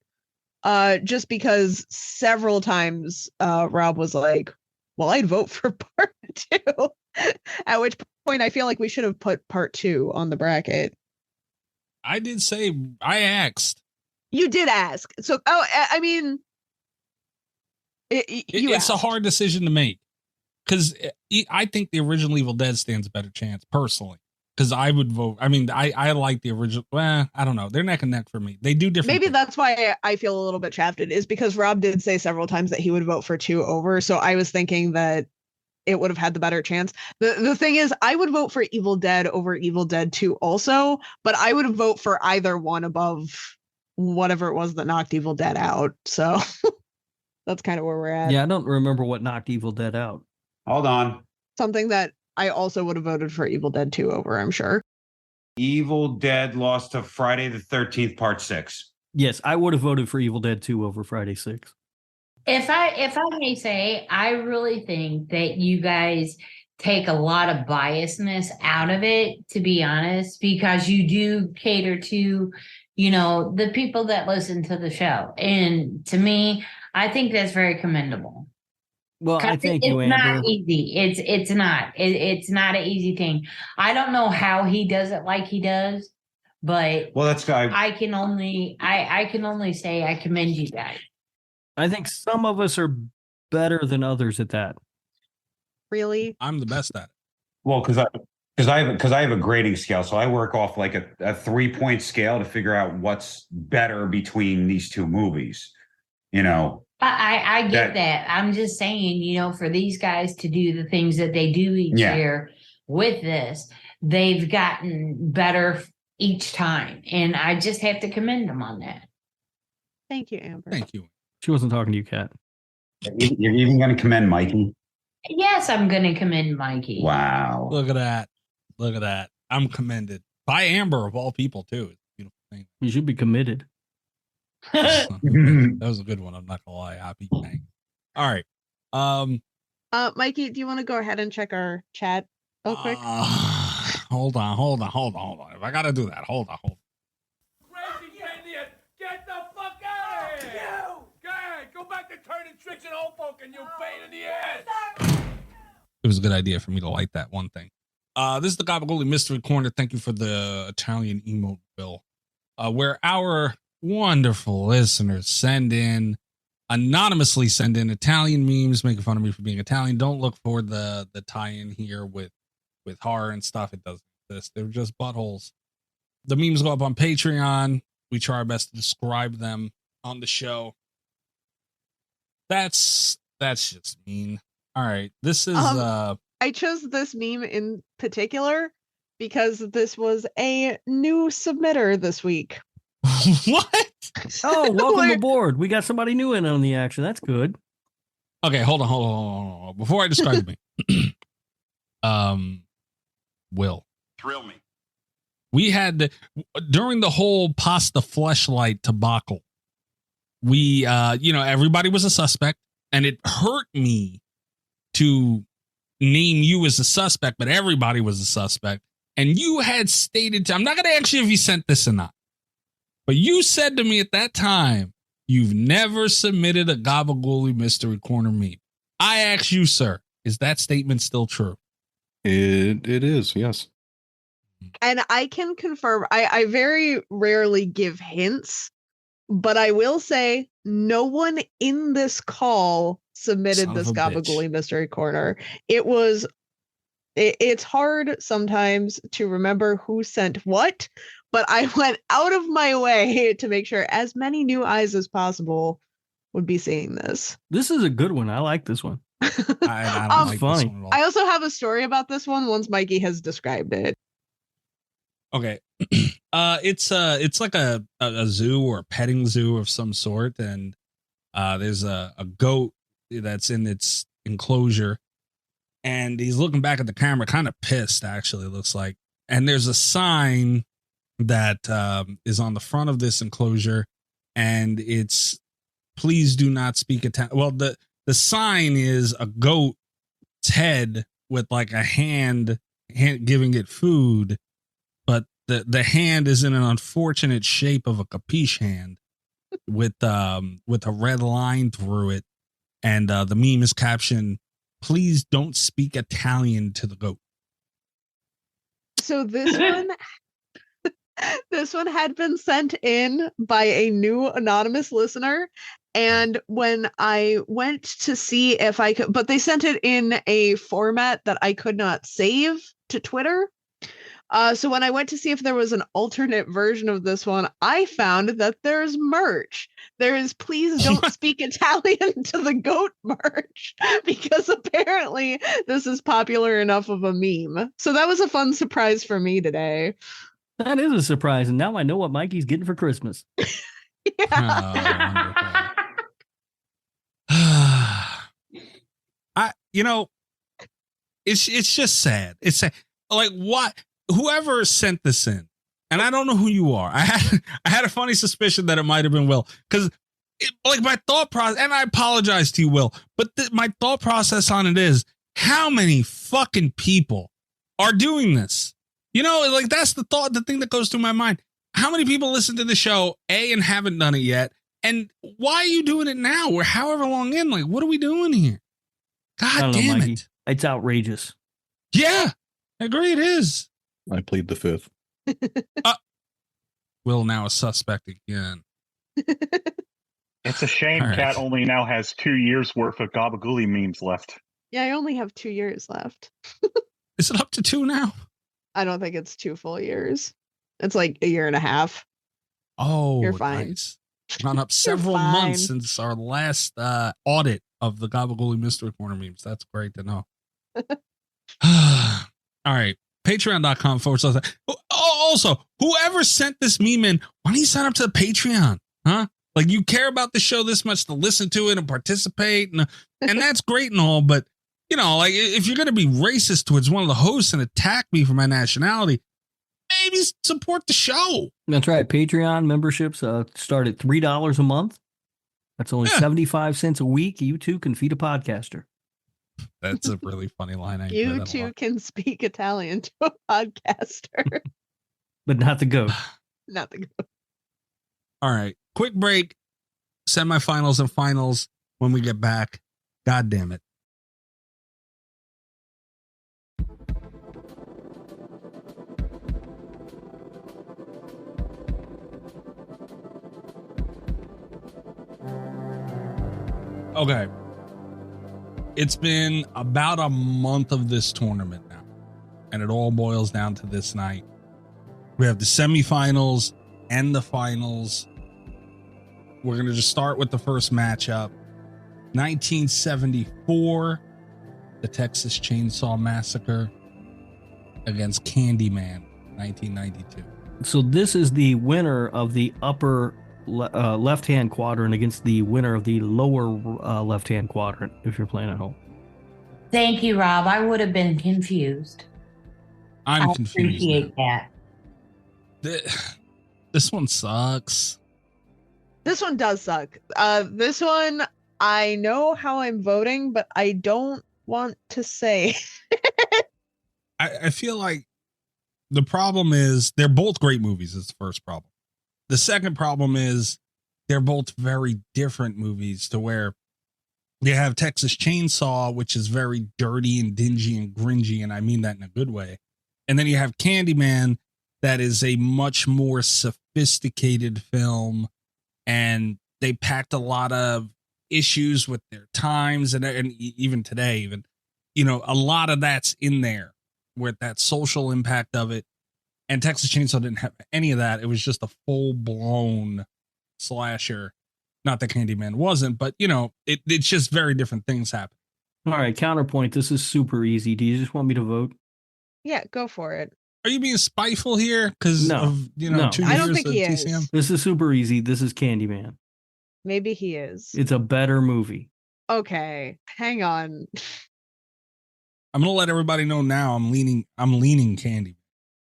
just because several times Rob was like, well, I'd vote for part 2, at which point I feel like we should have put part 2 on the bracket. I did say I asked. You did ask. So, I mean, it's a hard decision to make because I think the original Evil Dead stands a better chance personally. Because I would vote. I mean, I like the original. Well, I don't know. They're neck and neck for me. They do different. Maybe that's why I feel a little bit shafted, is because Rob did say several times that he would vote for 2 over. So I was thinking that it would have had the better chance. The thing is, I would vote for Evil Dead over Evil Dead 2 also, but I would vote for either one above whatever it was that knocked Evil Dead out. So that's kind of where we're at. Yeah, I don't remember what knocked Evil Dead out. Hold on. Something that I also would have voted for Evil Dead 2 over, I'm sure. Evil Dead lost to Friday the 13th, part 6. Yes, I would have voted for Evil Dead 2 over Friday 6. If I may say, I really think that you guys take a lot of biasness out of it, to be honest, because you do cater to, the people that listen to the show. And to me, I think that's very commendable. Well, I thank you, Amber. It's not easy. It's not. It's not an easy thing. I don't know how he does it like he does, but I can only say I commend you guys. I think some of us are better than others at that. Really? I'm the best at it. Well, because I have a grading scale, so I work off like a 3-point scale to figure out what's better between these 2 movies. I get that. I'm just saying, for these guys to do the things that they do each year, with this, they've gotten better each time. And I just have to commend them on that. Thank you, Amber. Thank you. She wasn't talking to you, Kat. You're even going to commend Mikey? Yes, I'm going to commend Mikey. Wow. Look at that. Look at that. I'm commended by Amber of all people too. It's a beautiful thing. You should be committed. That was a good one. I'm not gonna lie. Happy thanks. All right. Mikey, do you want to go ahead and check our chat real quick? Hold on. If I gotta do that, hold on. Crazy idiot! Get the fuck out of here! You! Go back to turning tricks and old folk and you pain in the ass! It was a good idea for me to light that one thing. This is the Gabagooli Mystery Corner. Thank you for the Italian emote, Bill. Where our wonderful listeners anonymously send in Italian memes, making fun of me for being Italian. Don't look for the tie-in here with horror and stuff. It doesn't exist. They're just buttholes. The memes go up on Patreon. We try our best to describe them on the show. That's just mean. All right. This is I chose this meme in particular because this was a new submitter this week. What? Oh, welcome aboard. We got somebody new in on the action. That's good. Okay, hold on. Before I describe me, Will. Thrill me. We had during the whole pasta fleshlight debacle, we everybody was a suspect, and it hurt me to name you as a suspect, but everybody was a suspect. And you had stated, I'm not going to ask you if you sent this or not, but you said to me at that time, you've never submitted a Gabagooli Mystery Corner meme. I ask you, sir, is that statement still true? It is, yes. And I can confirm, I very rarely give hints, but I will say no one in this call submitted this Gabagooli Mystery Corner. It's hard sometimes to remember who sent what, but I went out of my way to make sure as many new eyes as possible would be seeing this. This is a good one. I like this one. I don't like funny. this one at all. I also have a story about this one once Mikey has described it. Okay. It's like a zoo or a petting zoo of some sort, and there's a goat that's in its enclosure, and he's looking back at the camera kind of pissed, actually, it looks like. And there's a sign that is on the front of this enclosure, and it's please do not speak Italian. Well, the sign is a goat's head with like a hand giving it food, but the hand is in an unfortunate shape of a capiche hand with a red line through it. And the meme is captioned, please don't speak Italian to the goat. So this one had been sent in by a new anonymous listener. And when I went to see if I could, but they sent it in a format that I could not save to Twitter. So when I went to see if there was an alternate version of this one, I found that there's merch. There is please don't speak Italian to the goat merch, because apparently this is popular enough of a meme. So that was a fun surprise for me today. That is a surprise. And now I know what Mikey's getting for Christmas. Yeah. It's just sad. It's sad. Like, what? Whoever sent this in, and I don't know who you are. I had a funny suspicion that it might have been Will, because like my thought process, and I apologize to you, Will, but my thought process on it is, how many fucking people are doing this? You know, like that's the thing that goes through my mind. How many people listen to the show, and haven't done it yet? And why are you doing it now? We're however long in. Like, what are we doing here? God damn it. It's outrageous. Yeah, I agree it is. I plead the fifth. Will now a suspect again. It's a shame All right. Kat only now has 2 years worth of Gabagooli memes left. Yeah, I only have 2 years left. Is it up to 2 now? I don't think it's 2 full years. It's like a year and a half. Oh, You're fine. Nice. Gone up several months since our last audit of the Gabagooli Mystery Corner memes. That's great to know. All right. Patreon.com/. Also, whoever sent this meme in, why don't you sign up to the Patreon? Huh? Like, you care about the show this much to listen to it and participate. And that's great and all. But, you know, like, if you're going to be racist towards one of the hosts and attack me for my nationality, maybe support the show. That's right. Patreon memberships start at $3 a month. That's only 75 cents a week. You too can feed a podcaster. That's a really funny line. You too can speak Italian to a podcaster. But not the goat. Not the goat. All right. Quick break. Semifinals and finals when we get back. God damn it. Okay. It's been about a month of this tournament now, and it all boils down to this night. We have the semifinals and the finals. We're going to just start with the first matchup. 1974, the Texas Chainsaw Massacre against Candyman, 1992. So this is the winner of the upper left-hand quadrant against the winner of the lower left-hand quadrant, if you're playing at home. Thank you, Rob. I would have been confused. I'm confused. Appreciate that. This one sucks. This one does suck. This one, I know how I'm voting, but I don't want to say. I feel like the problem is they're both great movies is the first problem. The second problem is they're both very different movies to where you have Texas Chainsaw, which is very dirty and dingy and gringy, and I mean that in a good way. And then you have Candyman, that is a much more sophisticated film, and they packed a lot of issues with their times and even today, even, you know, a lot of that's in there with that social impact of it. And Texas Chainsaw didn't have any of that. It was just a full-blown slasher. Not that Candyman wasn't, but, you know, it's just very different things happen. All right, counterpoint. This is super easy. Do you just want me to vote? Yeah, go for it. Are you being spiteful here? Because of, you know, 2 years I don't think he TCM? is. This is super easy. This is Candyman. Maybe he is. It's a better movie. Okay, hang on. I'm going to let everybody know now I'm leaning Candyman.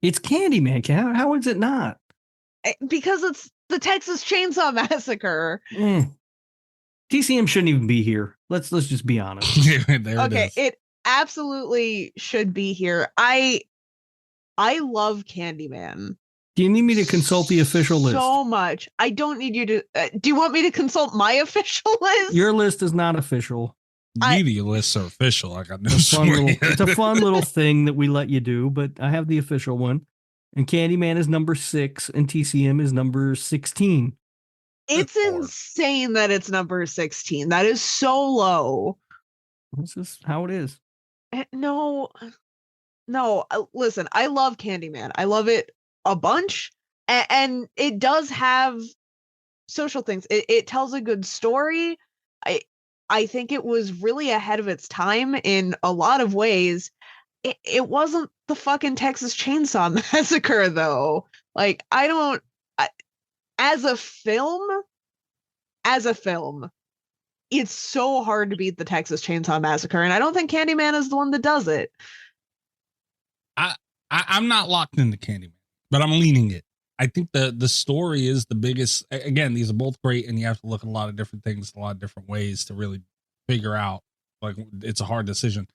It's Candyman. How is it not? Because it's the Texas Chainsaw Massacre. TCM shouldn't even be here. Let's just be honest. Okay, it absolutely should be here. I love Candyman. Do you need me to consult the official list? So much. I don't need you to. Do you want me to consult my official list? Your list is not official. Media lists are official. I got no It's a fun little thing that we let you do, but I have the official one. And Candyman is number 6, and TCM is number 16. It's insane that it's number 16. That is so low. This is how it is. No. Listen, I love Candyman. I love it a bunch. And it does have social things. It tells a good story. I think it was really ahead of its time in a lot of ways. It wasn't the fucking Texas Chainsaw Massacre, though. Like, as a film, it's so hard to beat the Texas Chainsaw Massacre, and I don't think Candyman is the one that does it. I'm not locked into Candyman, but I'm leaning it. I think the story is the biggest. Again, these are both great, and you have to look at a lot of different things, a lot of different ways to really figure out. Like, it's a hard decision.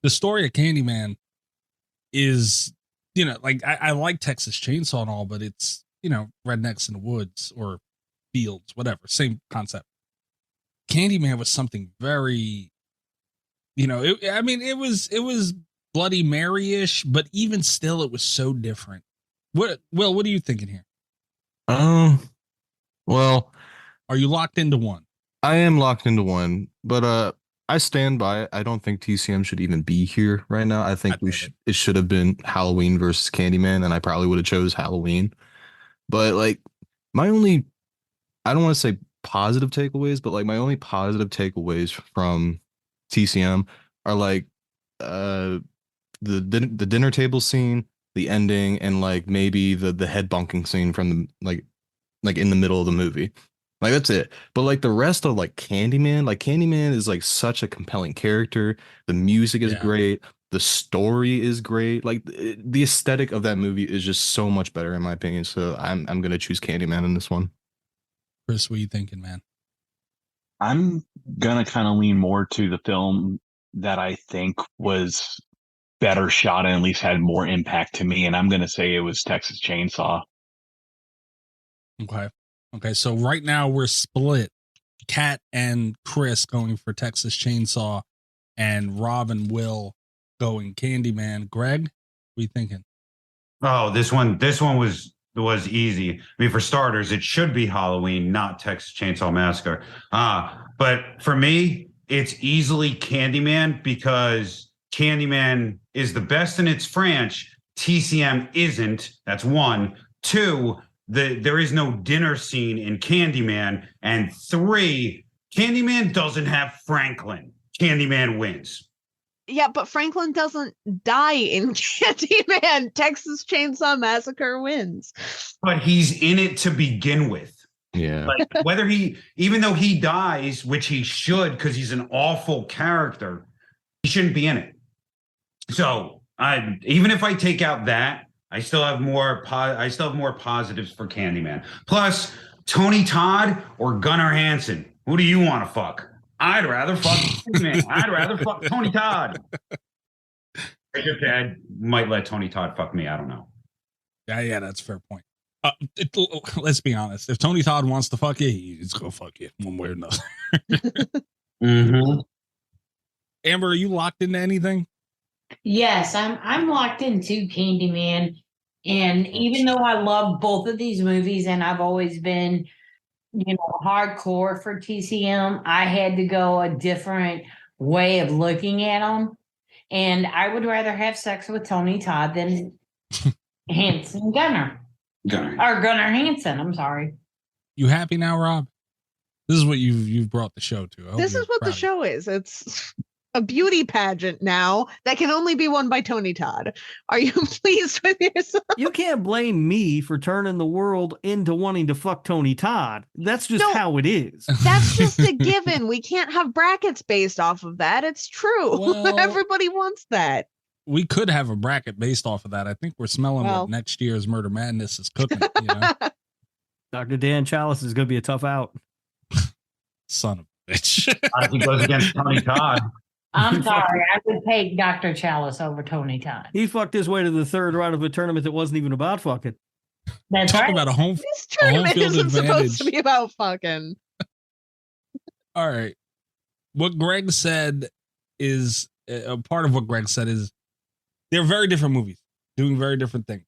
The story of Candyman is, you know, like I like Texas Chainsaw and all, but it's, you know, rednecks in the woods or fields, whatever, same concept. Candyman was something very, you know, it was Bloody Mary-ish, but even still, it was so different. What are you thinking here? Well, are you locked into one? I am locked into one, but I stand by it. I don't think TCM should even be here right now. I think it should have been Halloween versus Candyman, and I probably would have chose Halloween. But like I don't want to say positive takeaways, but like my only positive takeaways from TCM are like the dinner table scene, the ending, and like maybe the head bonking scene from the like in the middle of the movie. Like that's it. But like the rest of like Candyman is like such a compelling character. The music is great. The story is great. Like the aesthetic of that movie is just so much better in my opinion. So I'm gonna choose Candyman in this one. Chris, what are you thinking, man? I'm gonna kind of lean more to the film that I think was better shot and at least had more impact to me, and I'm gonna say it was Texas Chainsaw. Okay. So right now we're split. Kat and Chris going for Texas Chainsaw, and Rob and Will going Candyman. Greg, what are you thinking? Oh, this one was easy. I mean, for starters, it should be Halloween, not Texas Chainsaw Massacre. But for me, it's easily Candyman because Candyman is the best in its French. TCM isn't. That's one. Two, there is no dinner scene in Candyman. And three, Candyman doesn't have Franklin. Candyman wins. Yeah, but Franklin doesn't die in Candyman. Texas Chainsaw Massacre wins. But he's in it to begin with. Yeah. Like even though he dies, which he should, because he's an awful character, he shouldn't be in it. So even if I take out that, I still have more positives for Candyman. Plus, Tony Todd or Gunnar Hansen. Who do you want to fuck? I'd rather fuck Candyman. I'd rather fuck Tony Todd. Okay, I might let Tony Todd fuck me. I don't know. Yeah, that's a fair point. Let's be honest. If Tony Todd wants to fuck you, he's gonna fuck you one way or another. Mm-hmm. Amber, are you locked into anything? Yes, I'm locked into Candyman. And even though I love both of these movies and I've always been, hardcore for TCM, I had to go a different way of looking at them. And I would rather have sex with Tony Todd than Gunnar Hansen. I'm sorry. You happy now, Rob? This is what you've brought the show to. This is what the show is. It's a beauty pageant now that can only be won by Tony Todd. Are you pleased with yourself? You can't blame me for turning the world into wanting to fuck Tony Todd. That's just how it is. That's just a given. We can't have brackets based off of that. It's true. Well, everybody wants that. We could have a bracket based off of that. I think we're smelling what next year's Murder Madness is cooking. Dr. Dan Chalice is going to be a tough out. Son of a bitch. He goes against Tony Todd. I'm sorry. I would take Dr. Chalice over Tony Todd. He fucked his way to the third round of a tournament that wasn't even about fucking. That's Talk about a home. This tournament isn't supposed to be about fucking. All right. What Greg said is a part of what Greg said is they're very different movies doing very different things.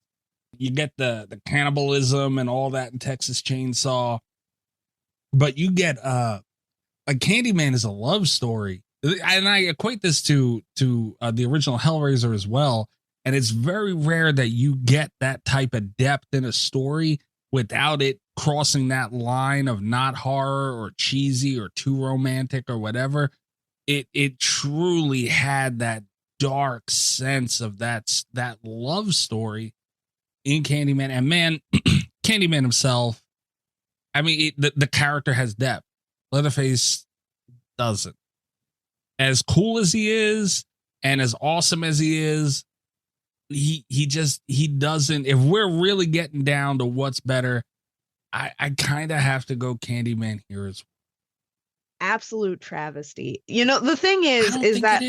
You get the cannibalism and all that in Texas Chainsaw, but you get a Candyman is a love story. And I equate this to the original Hellraiser as well. And it's very rare that you get that type of depth in a story without it crossing that line of not horror or cheesy or too romantic or whatever. It truly had that dark sense of that love story in Candyman. And man, Candyman himself, I mean, the character has depth. Leatherface doesn't. As cool as he is and as awesome as he is, he doesn't. If we're really getting down to what's better, I kind of have to go Candyman here as well. Absolute travesty. The thing is that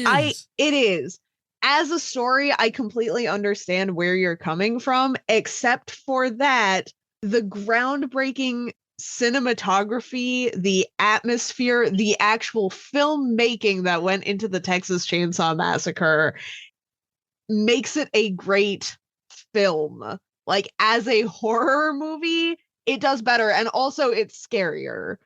it is. As a story, I completely understand where you're coming from, except for that, the groundbreaking cinematography, the atmosphere, the actual filmmaking that went into the Texas Chainsaw Massacre makes it a great film. Like, as a horror movie, it does better, and also it's scarier.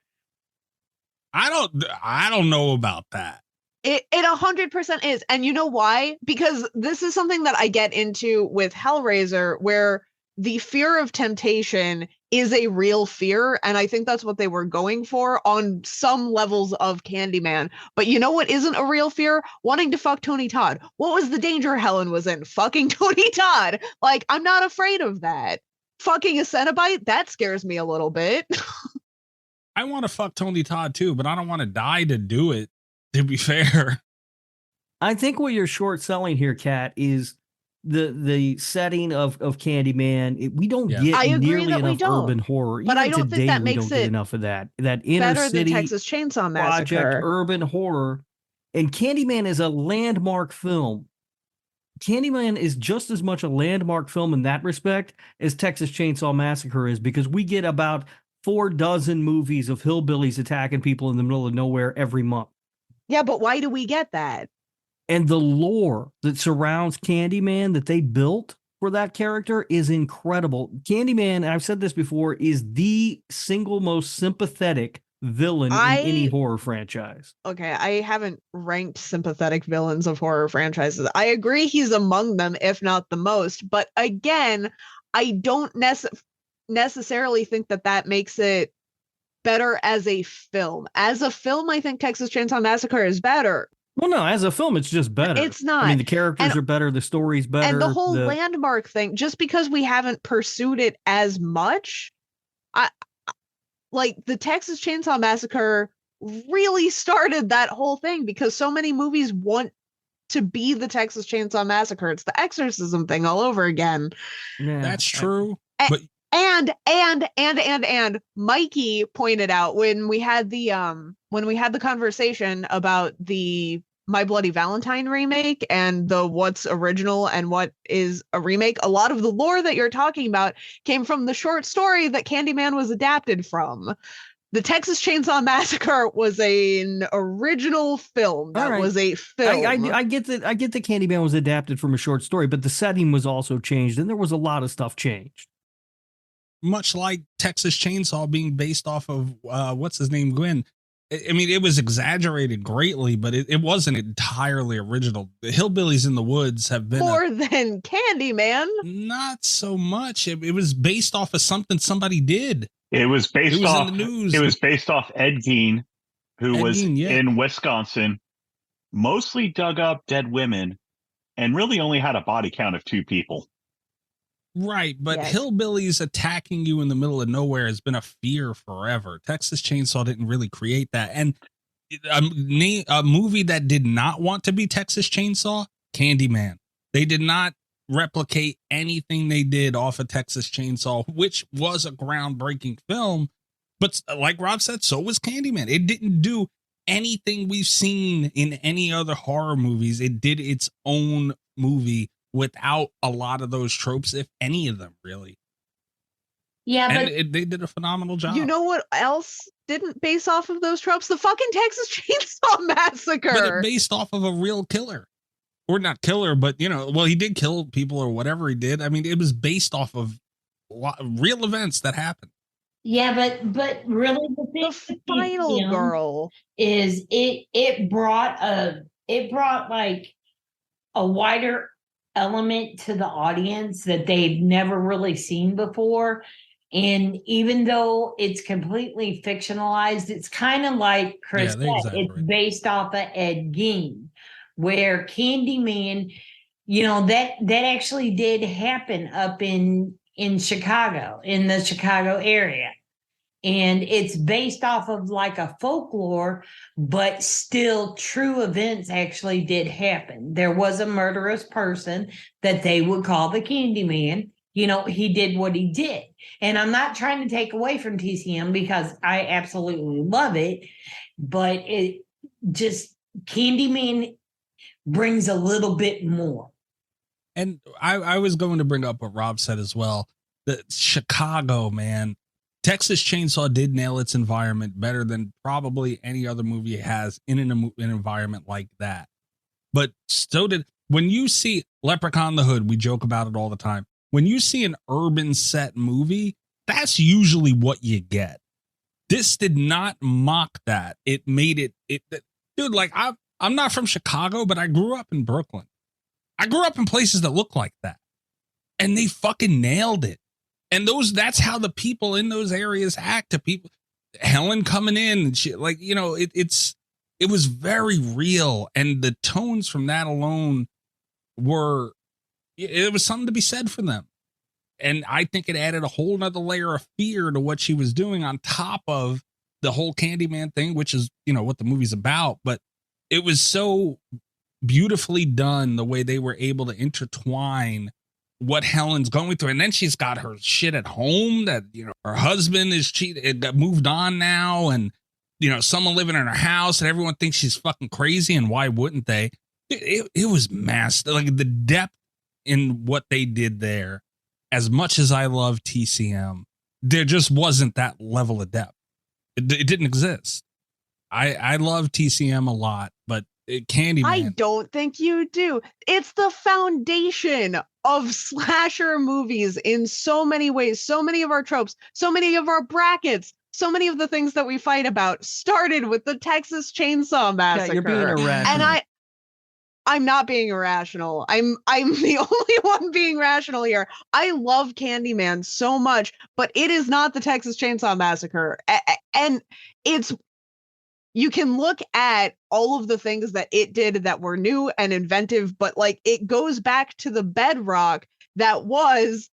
I don't know about that. It 100% is. And you know why? Because this is something that I get into with Hellraiser, where the fear of temptation is a real fear, and I think that's what they were going for on some levels of Candyman. But you know what isn't a real fear? Wanting to fuck Tony Todd. What was the danger Helen was in? Fucking Tony Todd. Like, I'm not afraid of that. Fucking a Cenobite, that scares me a little bit. I want to fuck Tony Todd too, but I don't want to die to do it, to be fair. I think what you're short selling here, Kat, is the setting of Candyman. We don't get nearly enough urban horror. But Even I don't today, think that we makes don't get it enough of that. That inner better than city Texas Chainsaw project Massacre. urban horror. And Candyman is a landmark film. Candyman is just as much a landmark film in that respect as Texas Chainsaw Massacre is, because we get about 4 movies of hillbillies attacking people in the middle of nowhere every month. Yeah, but why do we get that? And the lore that surrounds Candyman that they built for that character is incredible. Candyman, and I've said this before, is the single most sympathetic villain in any horror franchise. Okay, I haven't ranked sympathetic villains of horror franchises. I agree he's among them, if not the most. But again, I don't necessarily think that makes it better as a film. As a film, I think Texas Chainsaw Massacre is better. Well, no, as a film, it's just better. It's not. I mean, the characters are better, the story's better. And the whole landmark thing, just because we haven't pursued it as much, like the Texas Chainsaw Massacre really started that whole thing, because so many movies want to be the Texas Chainsaw Massacre. It's the exorcism thing all over again. Yeah, that's true. But and Mikey pointed out when we had the conversation about the My Bloody Valentine remake and the what's original and what is a remake, a lot of the lore that you're talking about came from the short story that Candyman was adapted from. The Texas Chainsaw Massacre was an original film. That was a film. I get that. I get that Candyman was adapted from a short story, but the setting was also changed, and there was a lot of stuff changed. Much like Texas Chainsaw being based off of what's his name, Gwen. I mean, it was exaggerated greatly, but it wasn't entirely original. The Hillbillies in the Woods have been more than Candyman. Not so much. It was based off of something somebody did. It was based off in the news. It was based off Ed Gein, who was yeah. in Wisconsin, mostly dug up dead women, and really only had a body count of 2 people. Right, but Yes. hillbillies attacking you in the middle of nowhere has been a fear forever. Texas Chainsaw didn't really create that. And a movie that did not want to be Texas Chainsaw, Candyman. They did not replicate anything they did off of Texas Chainsaw, which was a groundbreaking film. But like Rob said, so was Candyman. It didn't do anything we've seen in any other horror movies. It did its own movie without a lot of those tropes, if any of them, really. Yeah, and they did a phenomenal job. You know what else didn't base off of those tropes? The fucking Texas Chainsaw Massacre. But it based off of a real killer. Or not killer, but, well, he did kill people or whatever he did. I mean, it was based off of real events that happened. Yeah, but really the thing the final girl is it brought like a wider element to the audience that they've never really seen before. And even though it's completely fictionalized, it's kind of like Chris said, it's based off of Ed Gein, where Candyman, that actually did happen up in Chicago, in the Chicago area. And it's based off of like a folklore, but still true events actually did happen. There was a murderous person that they would call the Candyman. He did what he did. And I'm not trying to take away from TCM because I absolutely love it, but it just, Candyman brings a little bit more. And I was going to bring up what Rob said as well. The Chicago, man. Texas Chainsaw did nail its environment better than probably any other movie has in an environment like that. But so did, when you see Leprechaun in the Hood, we joke about it all the time. When you see an urban set movie, that's usually what you get. This did not mock that. It made it dude, like I'm not from Chicago, but I grew up in Brooklyn. I grew up in places that look like that. And they fucking nailed it. And that's how the people in those areas act to people. Helen coming in and shit, like, you know, it was very real. And the tones from that alone it was something to be said for them. And I think it added a whole nother layer of fear to what she was doing on top of the whole Candyman thing, which is, you know, what the movie's about. But it was so beautifully done the way they were able to intertwine what Helen's going through. And then she's got her shit at home that, you know, her husband is got moved on now, and, you know, someone living in her house, and everyone thinks she's fucking crazy. And why wouldn't they? It was massive. Like, the depth in what they did there, as much as I love TCM, there just wasn't that level of depth. It didn't exist. I love TCM a lot, but Candyman. I don't think you do. It's the foundation of slasher movies in so many ways. So many of our tropes, so many of our brackets, so many of the things that we fight about started with the Texas Chainsaw Massacre. Yeah, you're being irrational. And I'm not being irrational. I'm the only one being rational here. I love Candyman so much, but it is not the Texas Chainsaw Massacre. And you can look at all of the things that it did that were new and inventive, but like, it goes back to the bedrock that was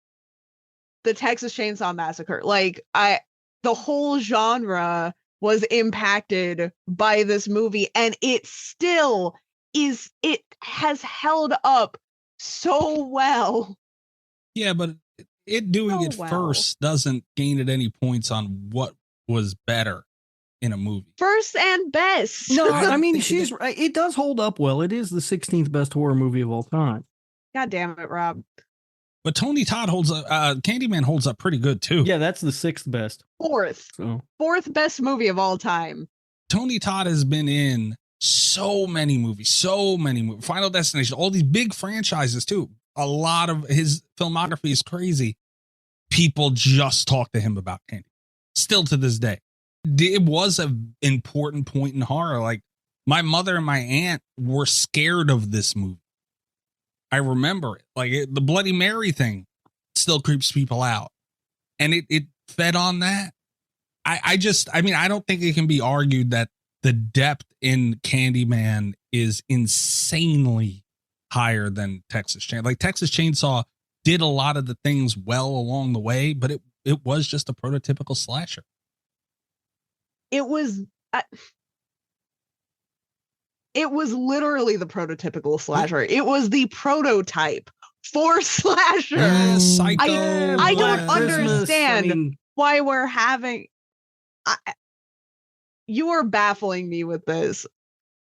the Texas Chainsaw Massacre. Like, the whole genre was impacted by this movie, and it has held up so well. Yeah, but it doing it first doesn't gain it any points on what was better in a movie. First and best. No, I mean, she's right. It does hold up well. It is the 16th best horror movie of all time. God damn it, Rob. But Tony Todd Candyman holds up pretty good too. Yeah, that's the 6th best. Fourth best movie of all time. Tony Todd has been in so many movies, Final Destination, all these big franchises too. A lot of his filmography is crazy. People just talk to him about Candy. Still to this day. It was an important point in horror. Like, my mother and my aunt were scared of this movie. I remember it. Like, the Bloody Mary thing still creeps people out. And it fed on that. I don't think it can be argued that the depth in Candyman is insanely higher than Texas Chainsaw. Like, Texas Chainsaw did a lot of the things well along the way, but it was just a prototypical slasher. It was literally the prototypical slasher. It was the prototype for slasher. Psycho. I don't understand why we're having. You are baffling me with this.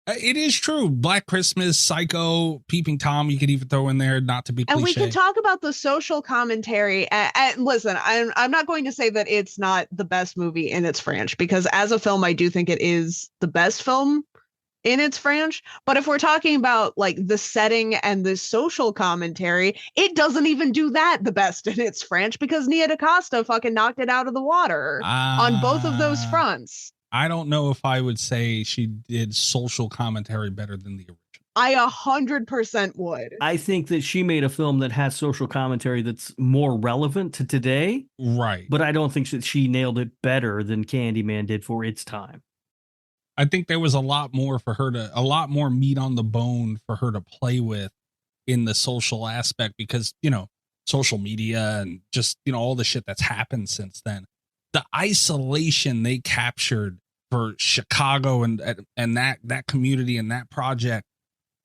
It is true. Black Christmas, Psycho, Peeping Tom, you could even throw in there, not to be cliche. And we could talk about the social commentary. And listen, I'm not going to say that it's not the best movie in its franchise, because as a film, I do think it is the best film in its franchise. But if we're talking about like the setting and the social commentary, it doesn't even do that the best in its franchise, because Nia DaCosta fucking knocked it out of the water on both of those fronts. I don't know if I would say she did social commentary better than the original. I 100% would. I think that she made a film that has social commentary that's more relevant to today. Right. But I don't think that she nailed it better than Candyman did for its time. I think there was a lot more meat on the bone for her to play with in the social aspect, because, you know, social media and just, you know, all the shit that's happened since then. The isolation they captured for Chicago and that community and that project,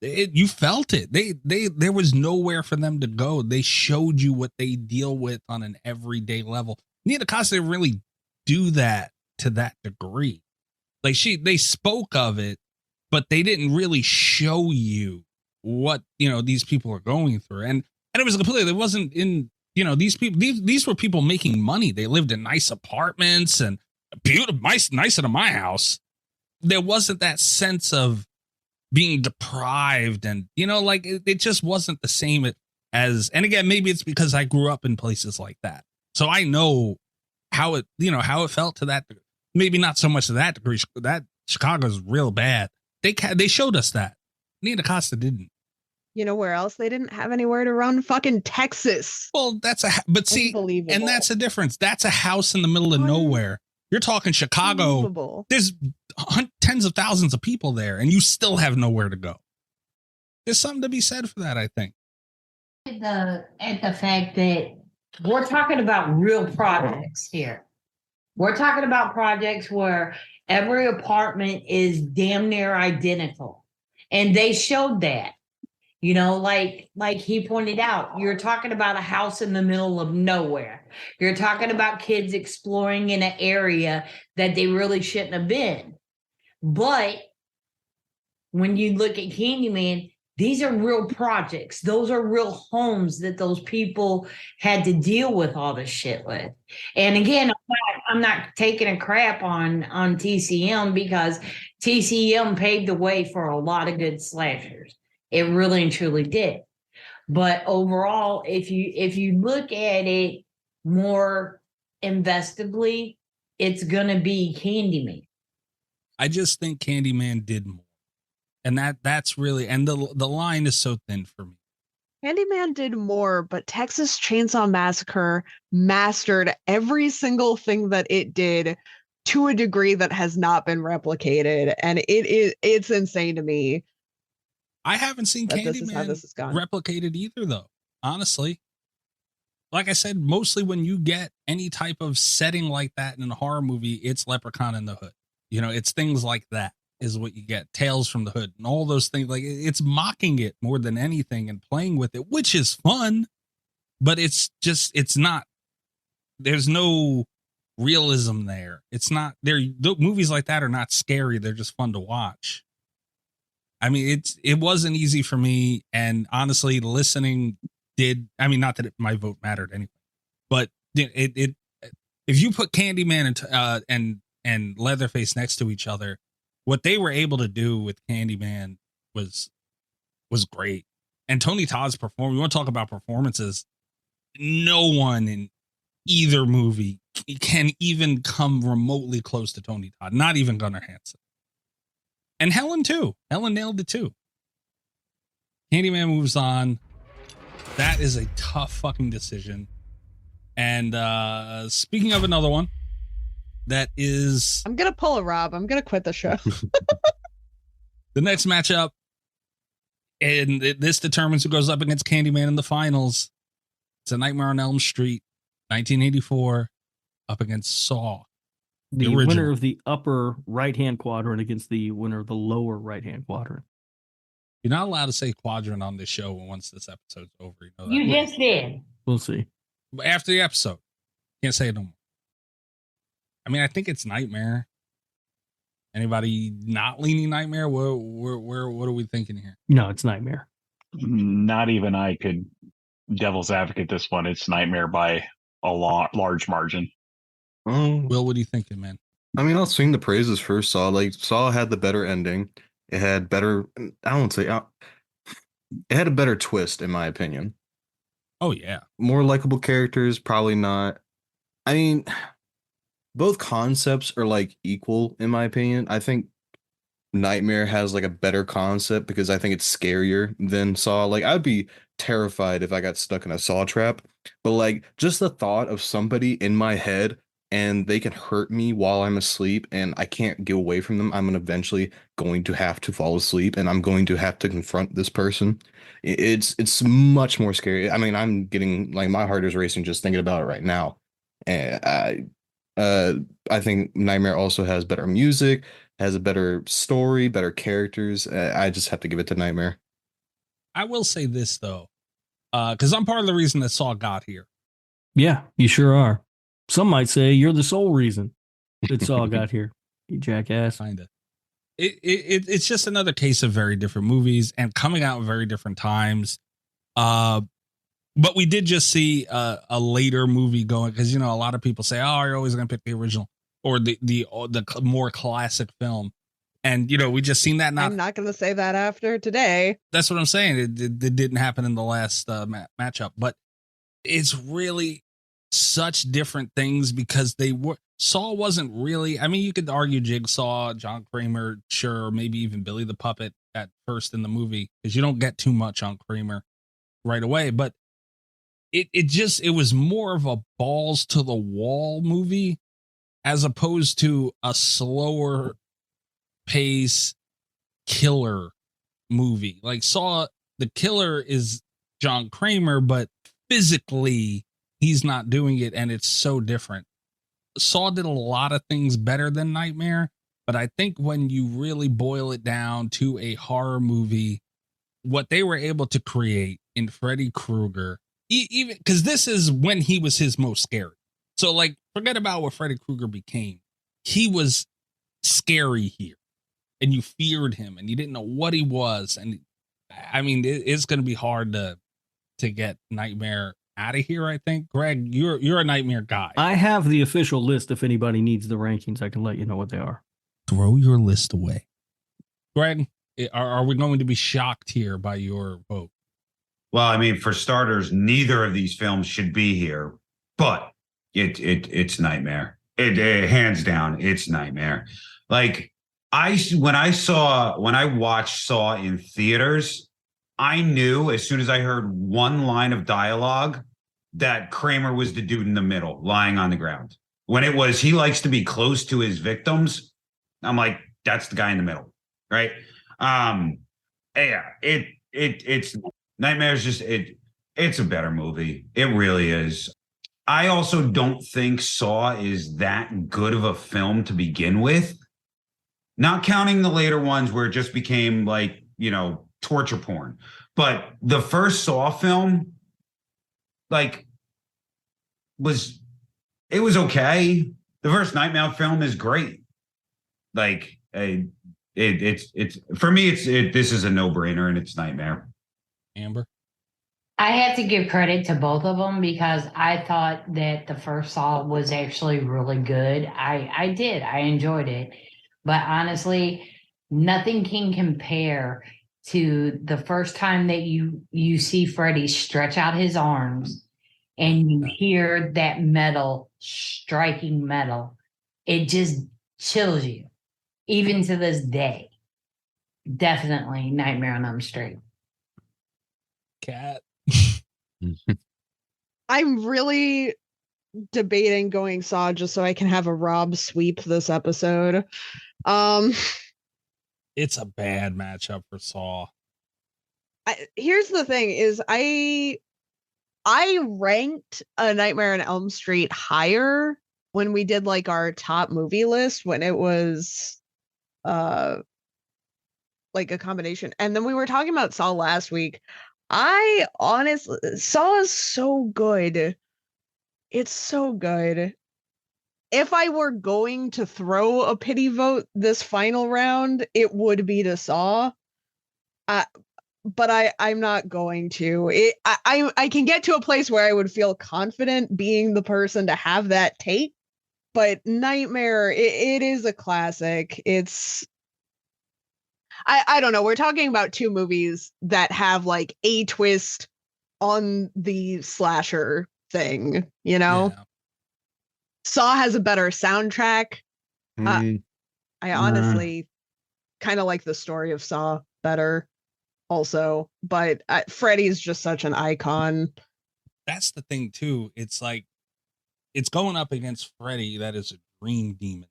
you felt it. There was nowhere for them to go. They showed you what they deal with on an everyday level. Nia DaCosta didn't really do that to that degree. Like, they spoke of it, but they didn't really show you what, you know, these people are going through. And it was completely, it wasn't in, you know, these people, these were people making money. They lived in nice apartments and beautiful, nicer than my house. There wasn't that sense of being deprived, and, you know, like, it just wasn't the same as, and again, maybe it's because I grew up in places like that. So I know how it felt to that. Maybe not so much to that degree. That Chicago's real bad. They showed us that. Nia DaCosta didn't. You know where else they didn't have anywhere to run? Fucking Texas. Well, but see, and that's the difference. That's a house in the middle of nowhere. You're talking Chicago. There's tens of thousands of people there, and you still have nowhere to go. There's something to be said for that, I think. At the fact that we're talking about real projects here. We're talking about projects where every apartment is damn near identical. And they showed that. You know, like he pointed out, you're talking about a house in the middle of nowhere. You're talking about kids exploring in an area that they really shouldn't have been. But when you look at Candyman, these are real projects. Those are real homes that those people had to deal with all this shit with. And again, I'm not taking a crap on TCM, because TCM paved the way for a lot of good slashers. It really and truly did. But overall, if you look at it more investively, it's gonna be Candyman. I just think Candyman did more. And that's really, and the line is so thin for me. Candyman did more, but Texas Chainsaw Massacre mastered every single thing that it did to a degree that has not been replicated. And it's insane to me. I haven't seen Candyman replicated either, though, honestly. Like I said, mostly when you get any type of setting like that in a horror movie, it's Leprechaun in the Hood. You know, it's things like that is what you get. Tales from the Hood and all those things. Like, it's mocking it more than anything and playing with it, which is fun. But it's not, there's no realism there. It's not, movies like that are not scary. They're just fun to watch. I mean, it wasn't easy for me, and honestly, listening did. I mean, not that my vote mattered anyway, but it if you put Candyman and Leatherface next to each other, what they were able to do with Candyman was great. And Tony Todd's performance. We want to talk about performances. No one in either movie can even come remotely close to Tony Todd. Not even Gunnar Hansen. And Helen too. Helen nailed it too. Candyman moves on. That is a tough fucking decision. And speaking of another one, that is... I'm going to pull a Rob. I'm going to quit the show. The next matchup, and this determines who goes up against Candyman in the finals. It's A Nightmare on Elm Street, 1984, up against Saw. The winner of the upper right-hand quadrant against the winner of the lower right-hand quadrant. You're not allowed to say quadrant on this show once this episode's over. You know that. You just did. We'll see. But after the episode, can't say it no more. I mean, I think it's Nightmare. Anybody not leaning Nightmare? What are we thinking here? No, it's Nightmare. Not even I could devil's advocate this one. It's Nightmare by a large margin. Will, what are you thinking, man? I mean, I'll swing the praises first. Saw had the better ending. It had better. I won't say. It had a better twist, in my opinion. Oh yeah, more likable characters. Probably not. I mean, both concepts are like equal, in my opinion. I think Nightmare has like a better concept because I think it's scarier than Saw. Like, I'd be terrified if I got stuck in a Saw trap, but like just the thought of somebody in my head and they can hurt me while I'm asleep and I can't get away from them. I'm eventually going to have to fall asleep and I'm going to have to confront this person. It's much more scary. I mean, I'm getting like my heart is racing just thinking about it right now. And I think Nightmare also has better music, has a better story, better characters. I just have to give it to Nightmare. I will say this though, because I'm part of the reason that Saw got here. Yeah, you sure are. Some might say you're the sole reason that Saw got here. You jackass. Kinda. It's just another case of very different movies and coming out at very different times. But we did just see a later movie going, because, you know, a lot of people say, oh, you're always going to pick the original or the more classic film. And, you know, we just seen that. I'm not going to say that after today. That's what I'm saying. It didn't happen in the last matchup, but it's really such different things because they were. Saw wasn't really, I mean, you could argue Jigsaw, John Kramer, sure, maybe even Billy the Puppet at first in the movie, because you don't get too much on Kramer right away, but it was more of a balls to the wall movie as opposed to a slower pace killer movie. Like Saw, the killer is John Kramer, but physically he's not doing it, and it's so different. Saw did a lot of things better than Nightmare, but I think when you really boil it down to a horror movie, what they were able to create in Freddy Krueger, even because this is when he was his most scary. So like, forget about what Freddy Krueger became. He was scary here, and you feared him, and you didn't know what he was. And I mean, it's going to be hard to get Nightmare out of here. I think, Greg, you're a Nightmare guy. I have the official list. If anybody needs the rankings, I can let you know what they are. Throw your list away. Greg, are we going to be shocked here by your vote? Well, I mean, for starters, neither of these films should be here, but it's Nightmare. It hands down, it's Nightmare. Like when I watched Saw in theaters, I knew as soon as I heard one line of dialogue that Kramer was the dude in the middle, lying on the ground. When it was, he likes to be close to his victims, I'm like, that's the guy in the middle, right? Yeah, it's Nightmare's just it's a better movie. It really is. I also don't think Saw is that good of a film to begin with. Not counting the later ones where it just became like, torture porn. But the first Saw film, like, was okay. The first Nightmare film is great. Like, it's for me, this is a no-brainer, and it's Nightmare. Amber? I have to give credit to both of them because I thought that the first Saw was actually really good. I did. I enjoyed it. But honestly, nothing can compare to the first time that you see Freddy stretch out his arms and you hear that metal striking metal. It just chills you, even to this day. Definitely Nightmare on Elm Street. Cat. I'm really debating going Saw just so I can have a Rob sweep this episode. It's a bad matchup for Saw. Here's the thing is I ranked A Nightmare on Elm Street higher when we did like our top movie list when it was like a combination. And then we were talking about Saw last week. I honestly, Saw is so good. It's so good. If I were going to throw a pity vote this final round, it would be to Saw. But I'm not going to. I can get to a place where I would feel confident being the person to have that take. But Nightmare, it is a classic. It's I don't know. We're talking about two movies that have like a twist on the slasher thing, Yeah. Saw has a better soundtrack. I honestly kind of like the story of Saw better also, but Freddy's just such an icon. That's the thing too. It's like, it's going up against Freddy that is a dream demon.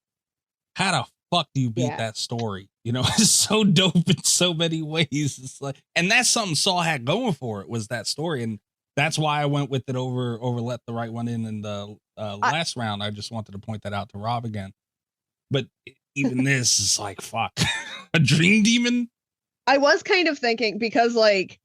How the fuck do you beat that story? It's so dope in so many ways. It's like, and that's something Saw had going for it, was that story. And that's why I went with it over Let the Right One In the last round. I just wanted to point that out to Rob again. But even this is like, fuck, a dream demon. I was kind of thinking because like,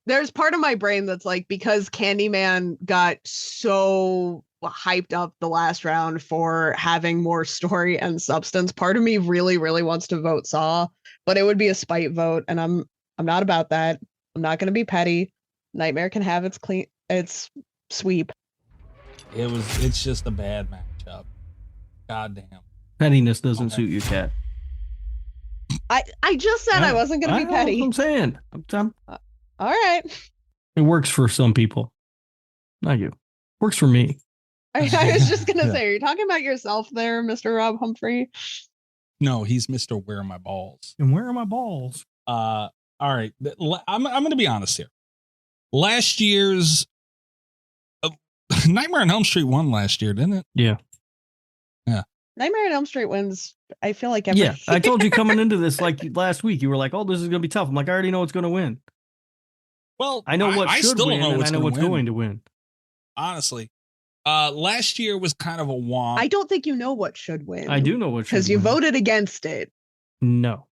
there's part of my brain that's like, because Candyman got so hyped up the last round for having more story and substance, part of me really, really wants to vote Saw, but it would be a spite vote, and I'm not about that. I'm not going to be petty. Nightmare can have its sweep. It's just a bad matchup. Goddamn. Pettiness doesn't suit you, Cat. I just said I wasn't going to be petty. I'm saying. All right. It works for some people. Not you. Works for me. I was just gonna say, are you talking about yourself there, Mr. Rob Humphrey? No, he's Mr. Where Are My Balls? And where are my balls? All right. I'm going to be honest here. Last year's Nightmare on Elm Street won last year, didn't it? Yeah. Nightmare on Elm Street wins, I feel like, every Yeah. I told you year. coming into this like last week, you were like, oh, this is going to be tough. I'm like, I already know what's going to win. Well, I know what I should still win, don't know and I know what's going to win. Honestly. Last year was kind of a womp. I don't think you know what should win. I do know what should because you win. voted against it. No.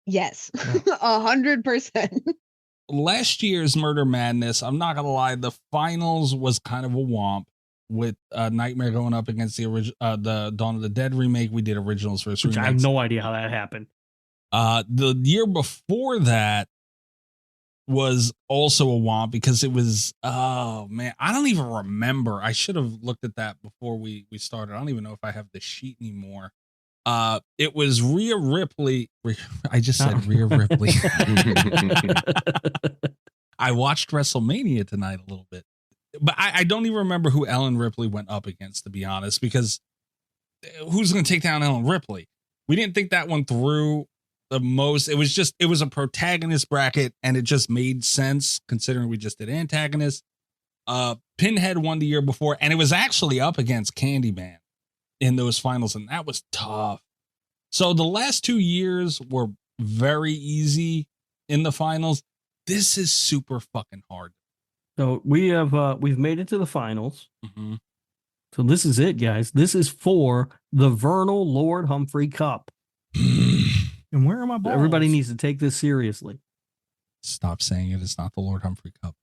Yes, 100%. Last year's Murder Madness, I'm not gonna lie, the finals was kind of a womp with Nightmare going up against the original, the Dawn of the Dead remake. We did originals versus Which remakes. I have no idea how that happened. The year before that was also a womp because it was, oh man, I don't even remember. I should have looked at that before we started. I don't even know if I have the sheet anymore. It was Rhea Ripley. I just said Rhea Ripley. I watched WrestleMania tonight a little bit, but I don't even remember who Ellen Ripley went up against, to be honest, because who's going to take down Ellen Ripley? We didn't think that one through the most. It was a protagonist bracket, and it just made sense considering we just did antagonists. Pinhead won the year before, and it was actually up against Candyman in those finals, and that was tough. So the last 2 years were very easy in the finals. This is super fucking hard. So we've made it to the finals. Mm-hmm. So this is it, guys. This is for the Vernal Lord Humphrey Cup. And where are my balls? Everybody needs to take this seriously. Stop saying it. It's not the Lord Humphrey Cup.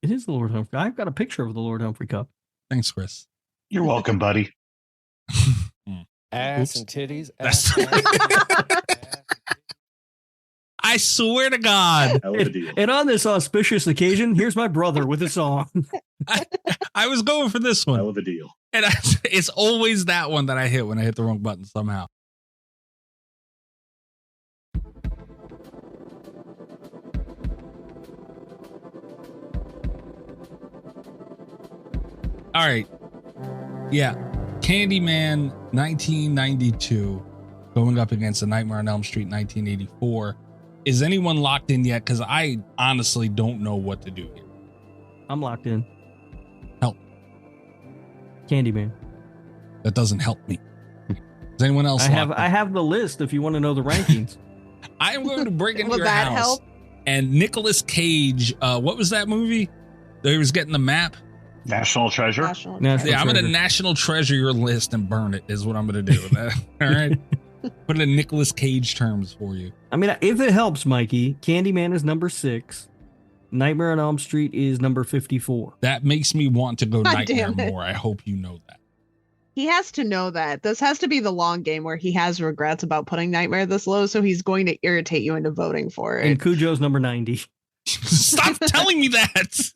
It is the Lord Humphrey. I've got a picture of the Lord Humphrey Cup. Thanks, Chris. You're welcome, buddy. Ass and titties. Ass, ass, I swear to God. And on this auspicious occasion, here's my brother with a song. I was going for this one. Hell of a deal. And it's always that one that I hit when I hit the wrong button somehow. All right. Yeah. Candyman 1992 going up against A Nightmare on Elm Street 1984. Is anyone locked in yet? Because I honestly don't know what to do here. I'm locked in. Help. Candyman. That doesn't help me. Is anyone else? I have the list if you want to know the rankings. I am going to break into Will your that house. help? And Nicolas Cage, what was that movie? He was getting the map. National Treasure. National Yeah, I'm going to Treasure. national treasure your list and burn it is what I'm going to do with that. All right. Put it in Nicolas Cage terms for you. I mean, if it helps, Mikey, Candyman is number 6. Nightmare on Elm Street is number 54. That makes me want to go God Nightmare damn it. more. I hope you know that. He has to know that. This has to be the long game where he has regrets about putting Nightmare this low, so he's going to irritate you into voting for it. And Cujo's number 90. Stop telling me that.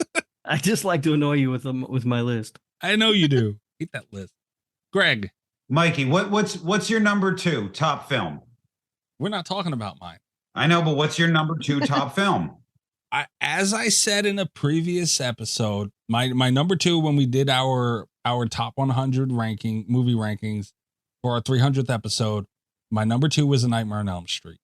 I just like to annoy you with my list. I know you do. Hate that list. Greg. Mikey, what's your number 2 top film? We're not talking about mine. I know, but what's your number 2 top film? As I said in a previous episode, my number 2 when we did our top 100 movie rankings for our 300th episode, my number 2 was A Nightmare on Elm Street.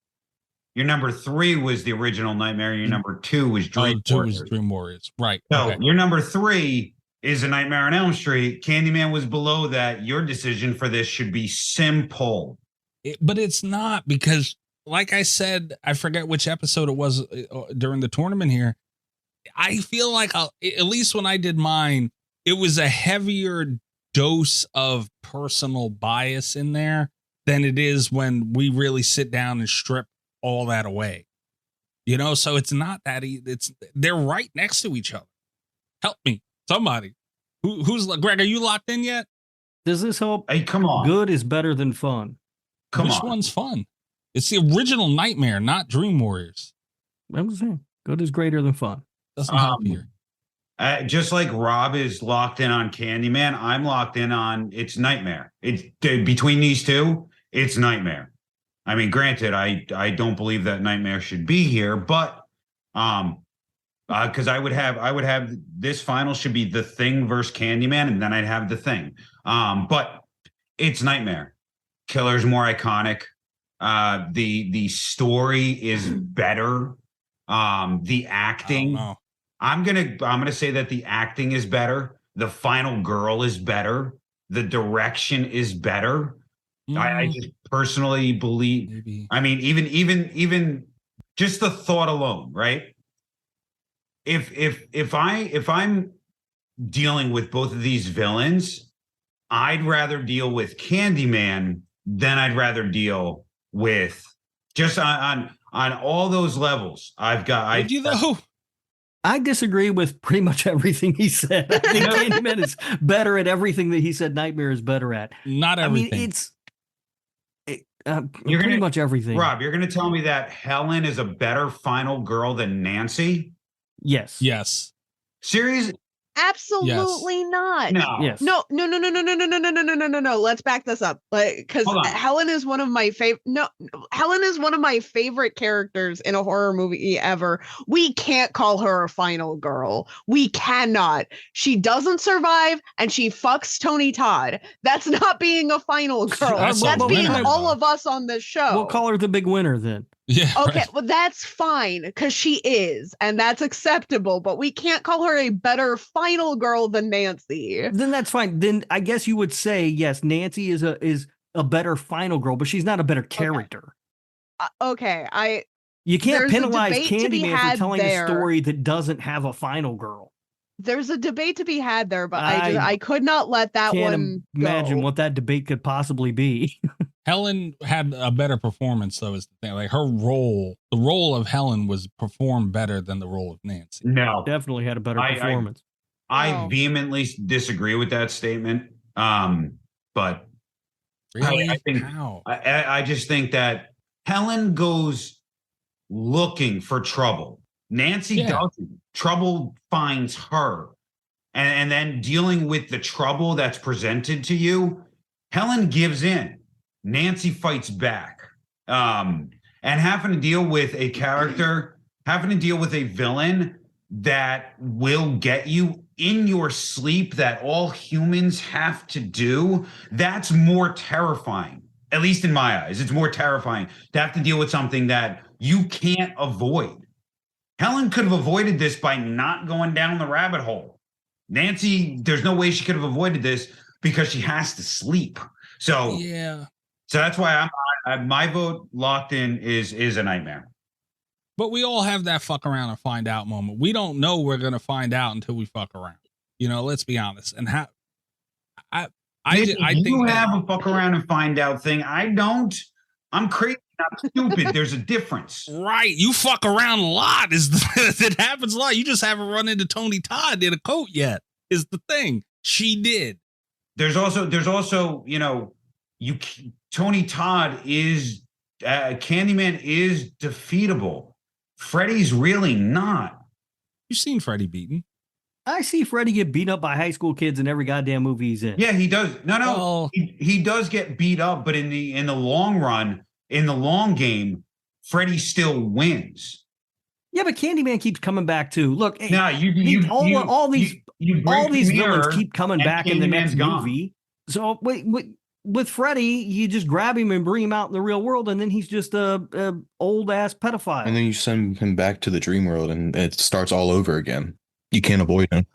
Your number 3 was the original Nightmare. Your number 2 was Dream Warriors. Dream Warriors. Right. So Okay. your number 3 is A Nightmare on Elm Street. Candyman was below that. Your decision for this should be simple. But it's not, because like I said, I forget which episode it was during the tournament here. I feel like at least when I did mine, it was a heavier dose of personal bias in there than it is when we really sit down and strip all that away. You know, so it's not that they're right next to each other. Help me, somebody. Who's Greg? Are you locked in yet? Does this help? Hey, come on. Good is better than fun. Which one's fun? It's the original Nightmare, not Dream Warriors. I'm just saying, good is greater than fun. Doesn't help here. Just like Rob is locked in on Candyman, I'm locked in on it's Nightmare. It's between these two, it's Nightmare. I mean, granted, I don't believe that Nightmare should be here, but Because I would have this final should be The Thing versus Candyman, and then I'd have The Thing. But it's Nightmare. Killer's more iconic. The story is better. The acting. I'm gonna say that the acting is better. The final girl is better. The direction is better. I just personally believe. Maybe. I mean, even just the thought alone, right? If I'm dealing with both of these villains, I'd rather deal with Candyman than I'd rather deal with just on all those levels. Would you though? I disagree with pretty much everything he said. I think Candyman is better at everything that he said Nightmare is better at. Not everything. I mean, pretty much everything. Rob, you're going to tell me that Helen is a better final girl than Nancy? Yes. Yes. Serious? Absolutely not. No. Yes. No. Let's back this up. Because Helen is one of my favorite. No, Helen is one of my favorite characters in a horror movie ever. We can't call her a final girl. We cannot. She doesn't survive, and she fucks Tony Todd. That's not being a final girl. That's That's being winner, all though. of us on this show. We'll call her the big winner then. Yeah. Okay, right. well, that's fine because she is, and that's acceptable, but we can't call her a better final girl than Nancy. Then that's fine. Then I guess you would say, yes, Nancy is a better final girl, but she's not a better character. Okay, You can't there's a penalize debate to be Candyman for had telling there. a story that doesn't have a final girl. There's a debate to be had there, but I I could not let that Can't one imagine go. what that debate could possibly be. Helen had a better performance, though, is the thing. Like her role, the role of Helen was performed better than the role of Nancy. No. Definitely had a better performance. I vehemently disagree with that statement. But Really? I think How? I just think that Helen goes looking for trouble. Nancy doesn't. Trouble finds her. And then dealing with the trouble that's presented to you, Helen gives in. Nancy fights back. And having to deal with a character, having to deal with a villain that will get you in your sleep that all humans have to do, that's more terrifying. At least in my eyes, it's more terrifying to have to deal with something that you can't avoid. Helen could have avoided this by not going down the rabbit hole. Nancy, there's no way she could have avoided this because she has to sleep. So yeah. So that's why my vote locked in is a Nightmare. But we all have that fuck around and find out moment. We don't know we're gonna find out until we fuck around. You know, let's be honest. And I think you have a fuck around and find out thing. I don't. I'm crazy, not stupid. There's a difference. Right. You fuck around a lot. It happens a lot. You just haven't run into Tony Todd in a coat yet, is the thing. She did. There's also, you know, Tony Todd is Candyman is defeatable. Freddy's really not. You've seen Freddy beaten. I see Freddy get beat up by high school kids in every goddamn movie he's in. Yeah, he does. No. He does get beat up, but in the long run, in the long game, Freddy still wins. Yeah, but Candyman keeps coming back too. Look, all these villains keep coming back in the next gone. movie. So with Freddy, you just grab him and bring him out in the real world, and then he's just a old ass pedophile. And then you send him back to the dream world, and it starts all over again. You can't avoid him.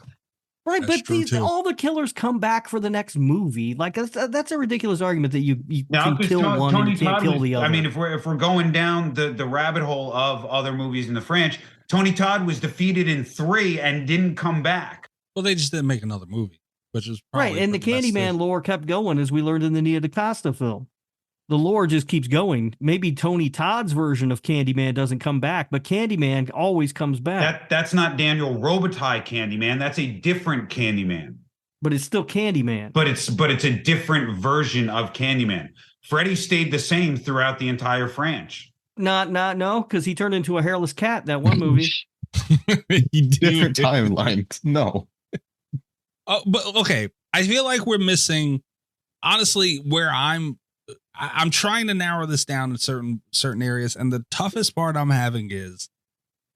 Right, but all the killers come back for the next movie. Like that's a ridiculous argument that you can kill one and you can't kill the other. I mean, if we're going down the rabbit hole of other movies in the franchise, Tony Todd was defeated in 3 and didn't come back. Well, they just didn't make another movie, which is right. And the Candyman lore kept going, as we learned in the Nia DaCosta film. The lore just keeps going. Maybe Tony Todd's version of Candyman doesn't come back, but Candyman always comes back. That's not Daniel Robitaille Candyman. That's a different Candyman. But it's still Candyman. But it's a different version of Candyman. Freddy stayed the same throughout the entire franchise. No, because he turned into a hairless cat that one movie. Different timelines. No. But okay, I feel like we're missing. Honestly, where I'm trying to narrow this down in certain areas, and the toughest part I'm having is,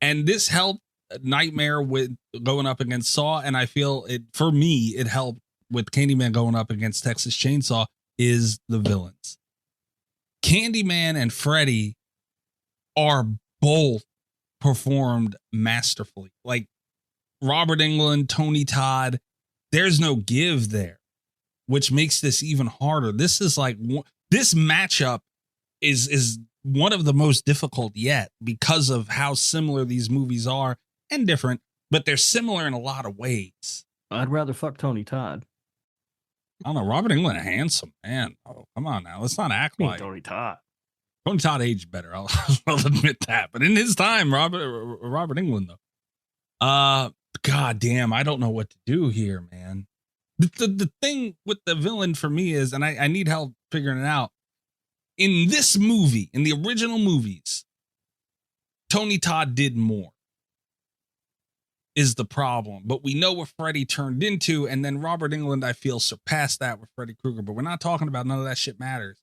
and this helped Nightmare with going up against Saw, and I feel it for me it helped with Candyman going up against Texas Chainsaw is the villains. Candyman and Freddy are both performed masterfully. Like Robert Englund, Tony Todd, there's no give there, which makes this even harder. This is like this matchup is one of the most difficult yet because of how similar these movies are and different, but they're similar in a lot of ways. I'd rather fuck Tony Todd. I don't know. Robert Englund, handsome man. Oh, come on now. Let's not act like Tony Todd. Tony Todd aged better. I'll admit that. But in his time, Robert Englund though. God damn, I don't know what to do here, man. The thing with the villain for me is, and I need help figuring it out. In this movie, in the original movies, Tony Todd did more. Is the problem. But we know what Freddy turned into, and then Robert Englund, I feel, surpassed that with Freddy Krueger. But we're not talking about none of that shit matters.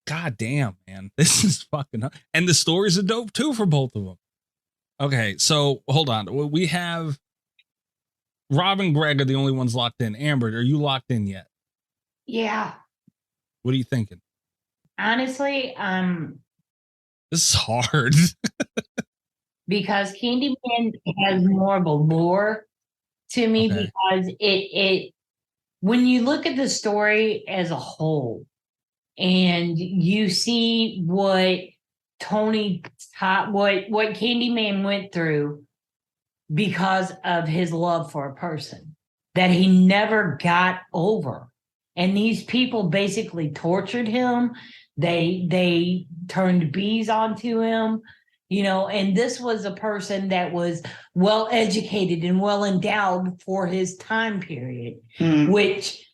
God damn, man. This is fucking... And the stories are dope, too, for both of them. Okay, so hold on. We have... Rob and Greg are the only ones locked in. Amber, are you locked in yet? Yeah. What are you thinking? Honestly, this is hard. because Candyman has more of a lore to me, Okay. because it when you look at the story as a whole and you see what what Candyman went through because of his love for a person that he never got over. And these people basically tortured him. They turned bees onto him, and this was a person that was well educated and well endowed for his time period, which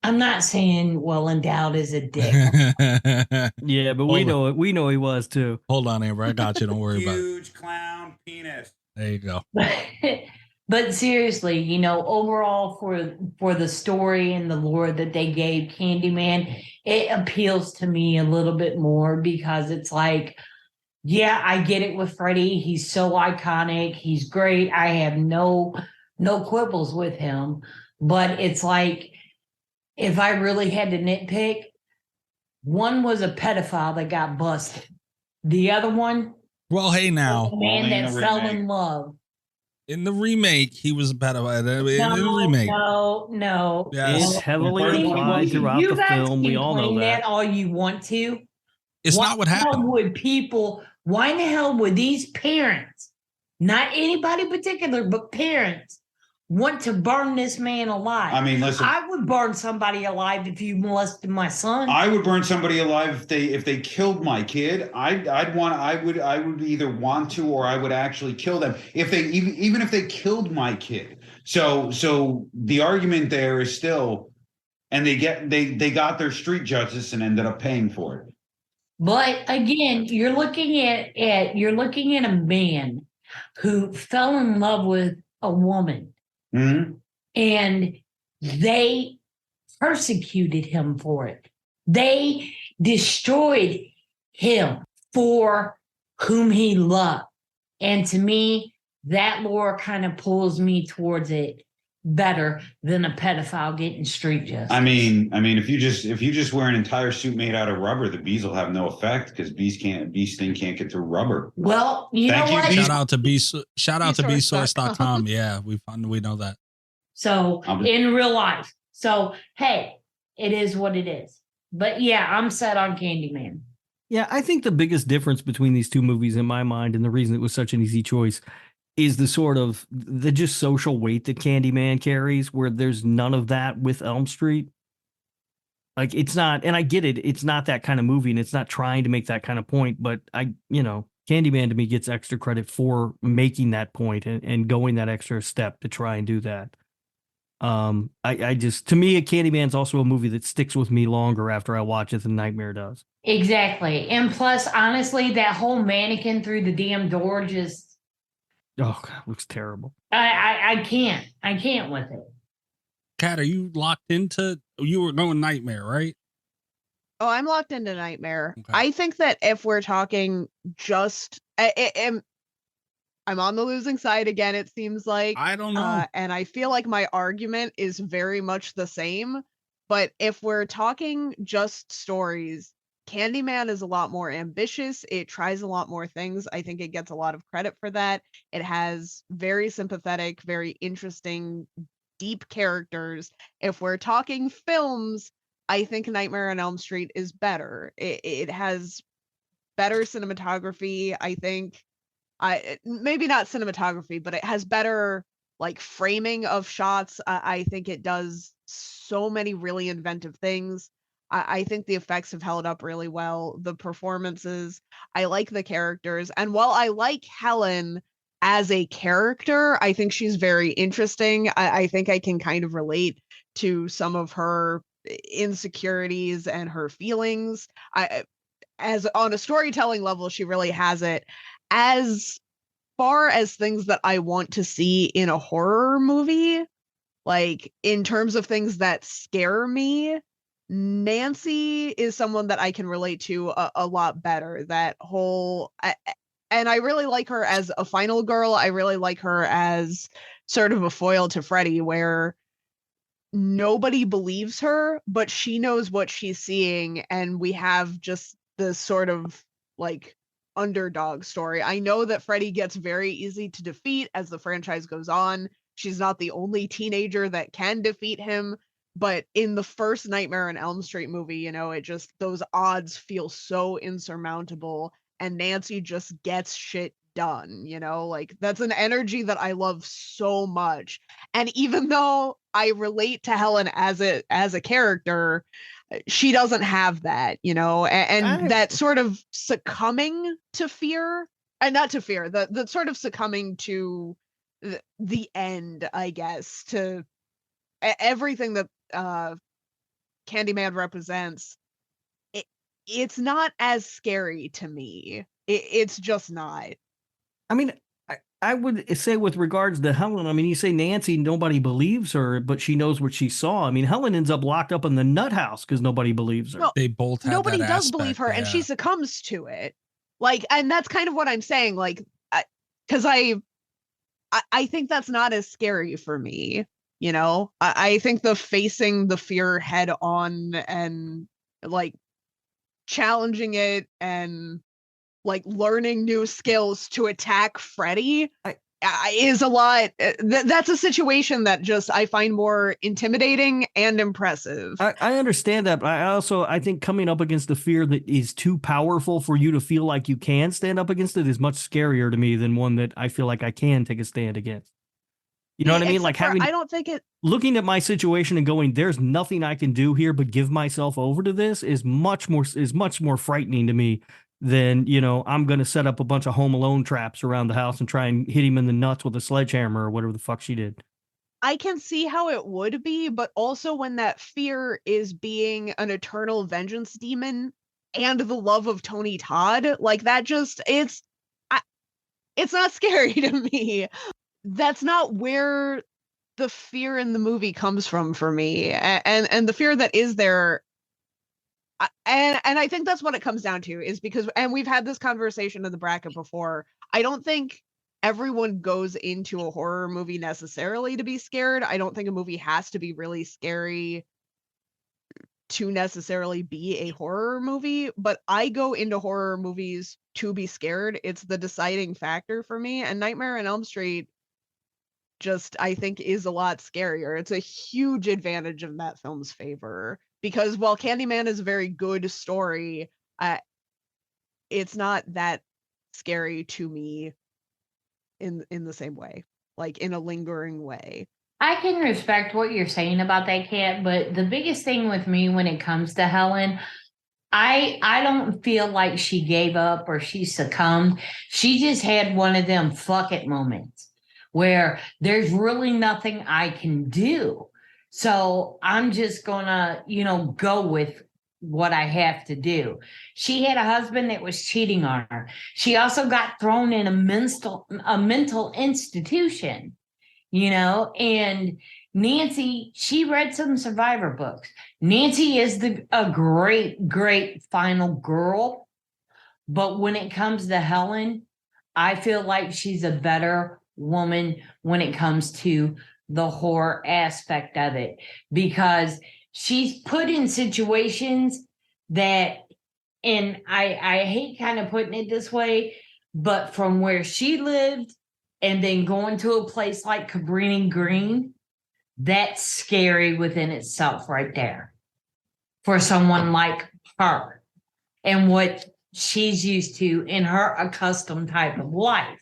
I'm not saying well endowed is a dick. Yeah, but we know he was too. Hold on, Amber. I got you. Don't worry about it. Huge clown penis. There you go. But seriously, overall for the story and the lore that they gave Candyman, it appeals to me a little bit more because it's like, yeah, I get it with Freddy. He's so iconic. He's great. I have no quibbles with him. But it's like, if I really had to nitpick, one was a pedophile that got busted. The other one, well, hey now, a man that fell in love. In the remake, he was a pedophile. In the remake. No. Yes. It's heavily implied throughout the film. We all know that. All you want to. It's not what happened. Why in the hell would these parents, not anybody particular, but parents, want to burn this man alive? I mean, listen. I would burn somebody alive if you molested my son. I would burn somebody alive if they killed my kid. I would either want to, or I would actually kill them if they even if they killed my kid. So the argument there is still, and they got their street justice and ended up paying for it. But again, you're looking at a man who fell in love with a woman. Mm-hmm. And they persecuted him for it. They destroyed him for whom he loved. And to me, that lore kind of pulls me towards it better than a pedophile getting street justice. I mean, if you just wear an entire suit made out of rubber, the bees will have no effect because bee sting can't get through rubber. Well, you know what? Shout out to bsource.com. Yeah, we know that. So in real life. So hey, it is what it is. But yeah, I'm set on Candyman. Yeah, I think the biggest difference between these two movies in my mind, and the reason it was such an easy choice, is the sort of the just social weight that Candyman carries, where there's none of that with Elm Street. Like, it's not, and I get it, it's not that kind of movie, and it's not trying to make that kind of point, but Candyman to me gets extra credit for making that point and going that extra step to try and do that. I just, to me, Candyman's also a movie that sticks with me longer after I watch it than Nightmare does. Exactly. And plus, honestly, that whole mannequin through the damn door just, oh God, looks terrible. I can't with it. Kat, are you locked into, you were going Nightmare, right? Oh, I'm locked into Nightmare. Okay. I think that if we're talking just, I I'm on the losing side again, it seems like. I don't know. And I feel like my argument is very much the same. But if we're talking just stories, Candyman is a lot more ambitious. It tries a lot more things. I think it gets a lot of credit for that. It has very sympathetic, very interesting, deep characters. If we're talking films, I think Nightmare on Elm Street is better. It has better cinematography. I think maybe not cinematography, but it has better like framing of shots. I think it does so many really inventive things. I think the effects have held up really well. The performances, I like the characters. And while I like Helen as a character, I think she's very interesting. I think I can kind of relate to some of her insecurities and her feelings. As on a storytelling level, she really has it. As far as things that I want to see in a horror movie, like in terms of things that scare me, Nancy is someone that I can relate to a lot better. That whole, and I really like her as a final girl. I really like her as sort of a foil to Freddy, where nobody believes her, but she knows what she's seeing, and we have just this sort of like underdog story. I know that Freddy gets very easy to defeat as the franchise goes on. She's not the only teenager that can defeat him, but in the first Nightmare on Elm Street movie, you know, it just, those odds feel so insurmountable, and Nancy just gets shit done, you know? Like, that's an energy that I love so much. And even though I relate to Helen as a character, she doesn't have that, you know, and that sort of succumbing to fear, and not to fear, the sort of succumbing to the end, I guess, to everything that Candyman represents. It's not as scary to me. It's just not. I mean, I would say with regards to Helen, I mean, you say Nancy, nobody believes her, but she knows what she saw. I mean, Helen ends up locked up in the nut house because nobody believes her. Well, they both have nobody that does aspect, believe her, yeah. and she succumbs to it. Like, and that's kind of what I'm saying. Like, because I think that's not as scary for me. You know, I think the facing the fear head on and like challenging it and like learning new skills to attack Freddy is a lot. That's a situation that just I find more intimidating and impressive. I understand that, but I think coming up against the fear that is too powerful for you to feel like you can stand up against it is much scarier to me than one that I feel like I can take a stand against. You know what I mean? Like having, I don't think it. Looking at my situation and going, there's nothing I can do here but give myself over to this is much more frightening to me than, you know, I'm going to set up a bunch of Home Alone traps around the house and try and hit him in the nuts with a sledgehammer or whatever the fuck she did. I can see how it would be, but also when that fear is being an eternal vengeance demon and the love of Tony Todd, like that just, it's not scary to me. That's not where the fear in the movie comes from for me. And the fear that is there, and I think that's what it comes down to, is because, and we've had this conversation in the bracket before, I don't think everyone goes into a horror movie necessarily to be scared. I don't think a movie has to be really scary to necessarily be a horror movie, but I go into horror movies to be scared. It's the deciding factor for me, and Nightmare on Elm Street just, I think, is a lot scarier. It's a huge advantage in that film's favor, because while Candyman is a very good story, it's not that scary to me in the same way, like in a lingering way. I can respect what you're saying about that, Kat, but the biggest thing with me when it comes to Helen, I don't feel like she gave up or she succumbed. She just had one of them fuck it moments where there's really nothing I can do. So I'm just gonna, go with what I have to do. She had a husband that was cheating on her. She also got thrown in a mental institution, and Nancy, she read some survivor books. Nancy is a great, great final girl. But when it comes to Helen, I feel like she's a better woman when it comes to the horror aspect of it, because she's put in situations that, and I hate kind of putting it this way, but from where she lived and then going to a place like Cabrini Green, that's scary within itself right there for someone like her and what she's used to in her accustomed type of life.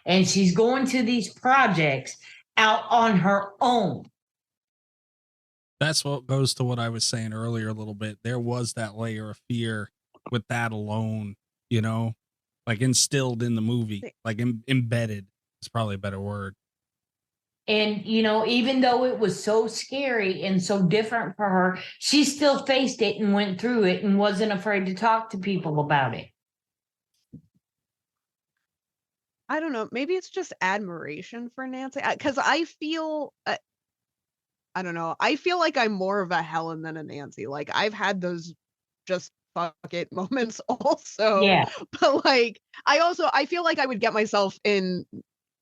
And she's going to these projects out on her own. That's what goes to what I was saying earlier a little bit. There was that layer of fear with that alone, you know, like instilled in the movie, like embedded is probably a better word. And, you know, even though it was so scary and so different for her, she still faced it and went through it and wasn't afraid to talk to people about it. I don't know. Maybe it's just admiration for Nancy, because I feel, I don't know. I feel like I'm more of a Helen than a Nancy. Like, I've had those just fuck it moments also. Yeah. But like, I feel like I would get myself in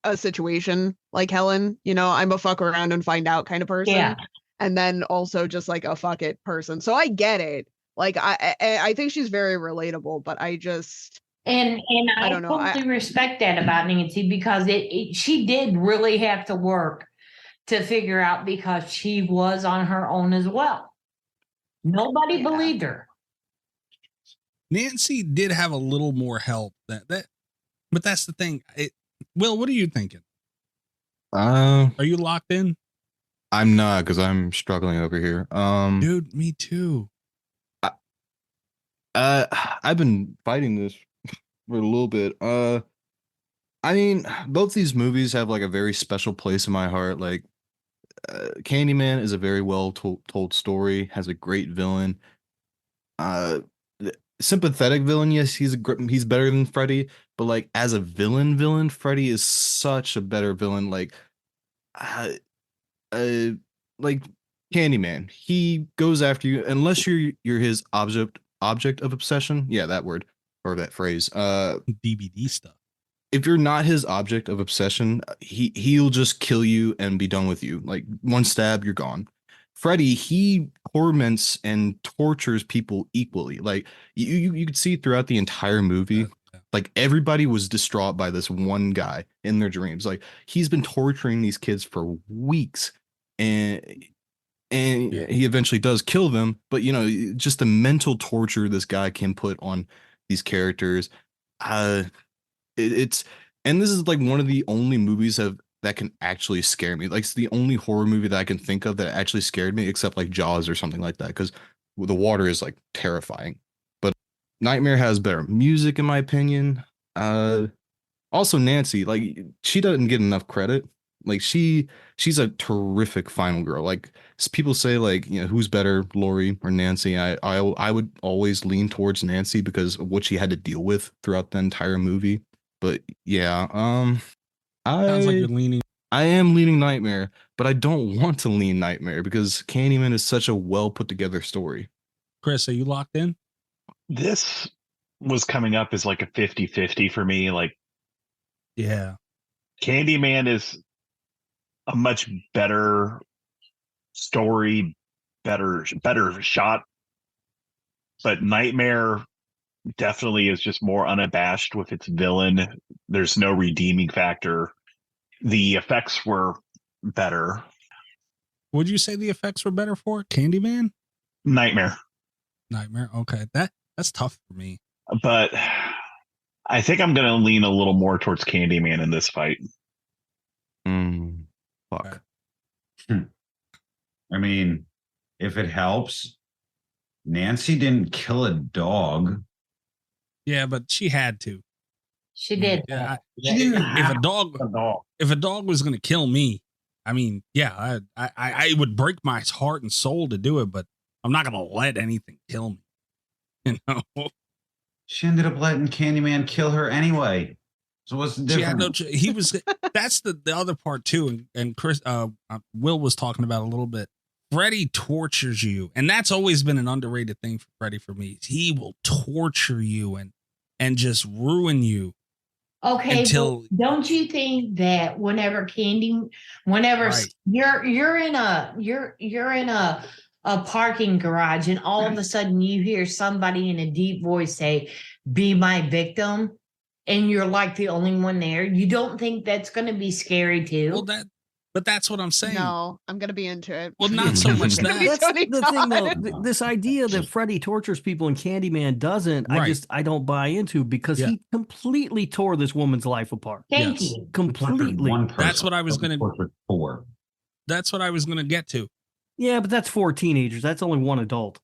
a situation like Helen. You know, I'm a fuck around and find out kind of person. Yeah. And then also just like a fuck it person. So I get it. Like, I think she's very relatable, but I just. And I don't know. totally respect that about Nancy, because she did really have to work to figure out, because she was on her own as well. Nobody believed her. Nancy did have a little more help but that's the thing. Will, what are you thinking? Are you locked in? I'm not, because I'm struggling over here. Dude, me too. I've been fighting this for a little bit. I mean, both these movies have like a very special place in my heart. Like, Candyman is a very well told story, has a great villain. Sympathetic villain, yes, he's better than Freddy, but like as a villain, Freddy is such a better villain. Like Candyman, he goes after you unless you're his object of obsession. Yeah, that word or that phrase. DVD stuff. If you're not his object of obsession, he'll just kill you and be done with you. Like one stab, you're gone. Freddy, he torments and tortures people equally. Like you could see throughout the entire movie, like everybody was distraught by this one guy in their dreams. Like he's been torturing these kids for weeks, and he eventually does kill them. But you know, just the mental torture this guy can put on these characters. It's and this is like one of the only movies that can actually scare me. Like it's the only horror movie that I can think of that actually scared me, except like Jaws or something like that, because the water is like terrifying. But Nightmare has better music in my opinion. Also Nancy, like she doesn't get enough credit. Like she's a terrific final girl. Like people say, like, you know, who's better, Laurie or Nancy? I would always lean towards Nancy because of what she had to deal with throughout the entire movie. But yeah, Sounds like you're leaning. I am leaning Nightmare, but I don't want to lean Nightmare because Candyman is such a well put together story. Chris, are you locked in? This was coming up as like a 50-50 for me. Like, yeah, Candyman is a much better story, better shot, but Nightmare definitely is just more unabashed with its villain. There's no redeeming factor. The effects were better. Would you say the effects were better for Candyman? Nightmare. Okay, that's tough for me. But I think I'm going to lean a little more towards Candyman in this fight. Fuck. I mean, if it helps, Nancy didn't kill a dog. Yeah, but she had to. She did. Yeah, if a dog was going to kill me, I mean, yeah, I would break my heart and soul to do it, but I'm not going to let anything kill me. You know. She ended up letting Candyman kill her anyway. So what's the difference? He was. That's the other part too, and Chris, Will was talking about a little bit. Freddy tortures you, and that's always been an underrated thing for Freddy for me. He will torture you and just ruin you. Okay, until but don't you think that whenever Right. you're in a parking garage and all of a sudden you hear somebody in a deep voice say, "Be my victim," and you're like the only one there, you don't think that's going to be scary too? But that's what I'm saying. No, I'm gonna be into it. Well, not so much Gonna be that. That's Tony the thing, though. Todd. This idea that Freddy tortures people and Candyman doesn't, Right. I don't buy into, because Yeah. he completely tore this woman's life apart. Thank Yes. you. Completely. That's what I was gonna. Four. That's what I was gonna get to. Yeah, but that's 4 teenagers. That's only one adult.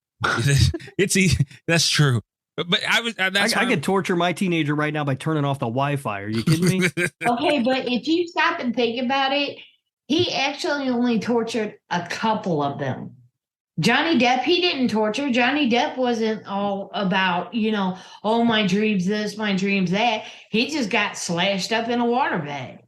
That's true. But I was. I could torture my teenager right now by turning off the Wi-Fi. Are you kidding me? Okay, but if you stop and think about it, he actually only tortured a couple of them. Johnny Depp, he didn't torture. Johnny Depp wasn't all about, oh, my dreams this, my dreams that. He just got slashed up in a waterbed.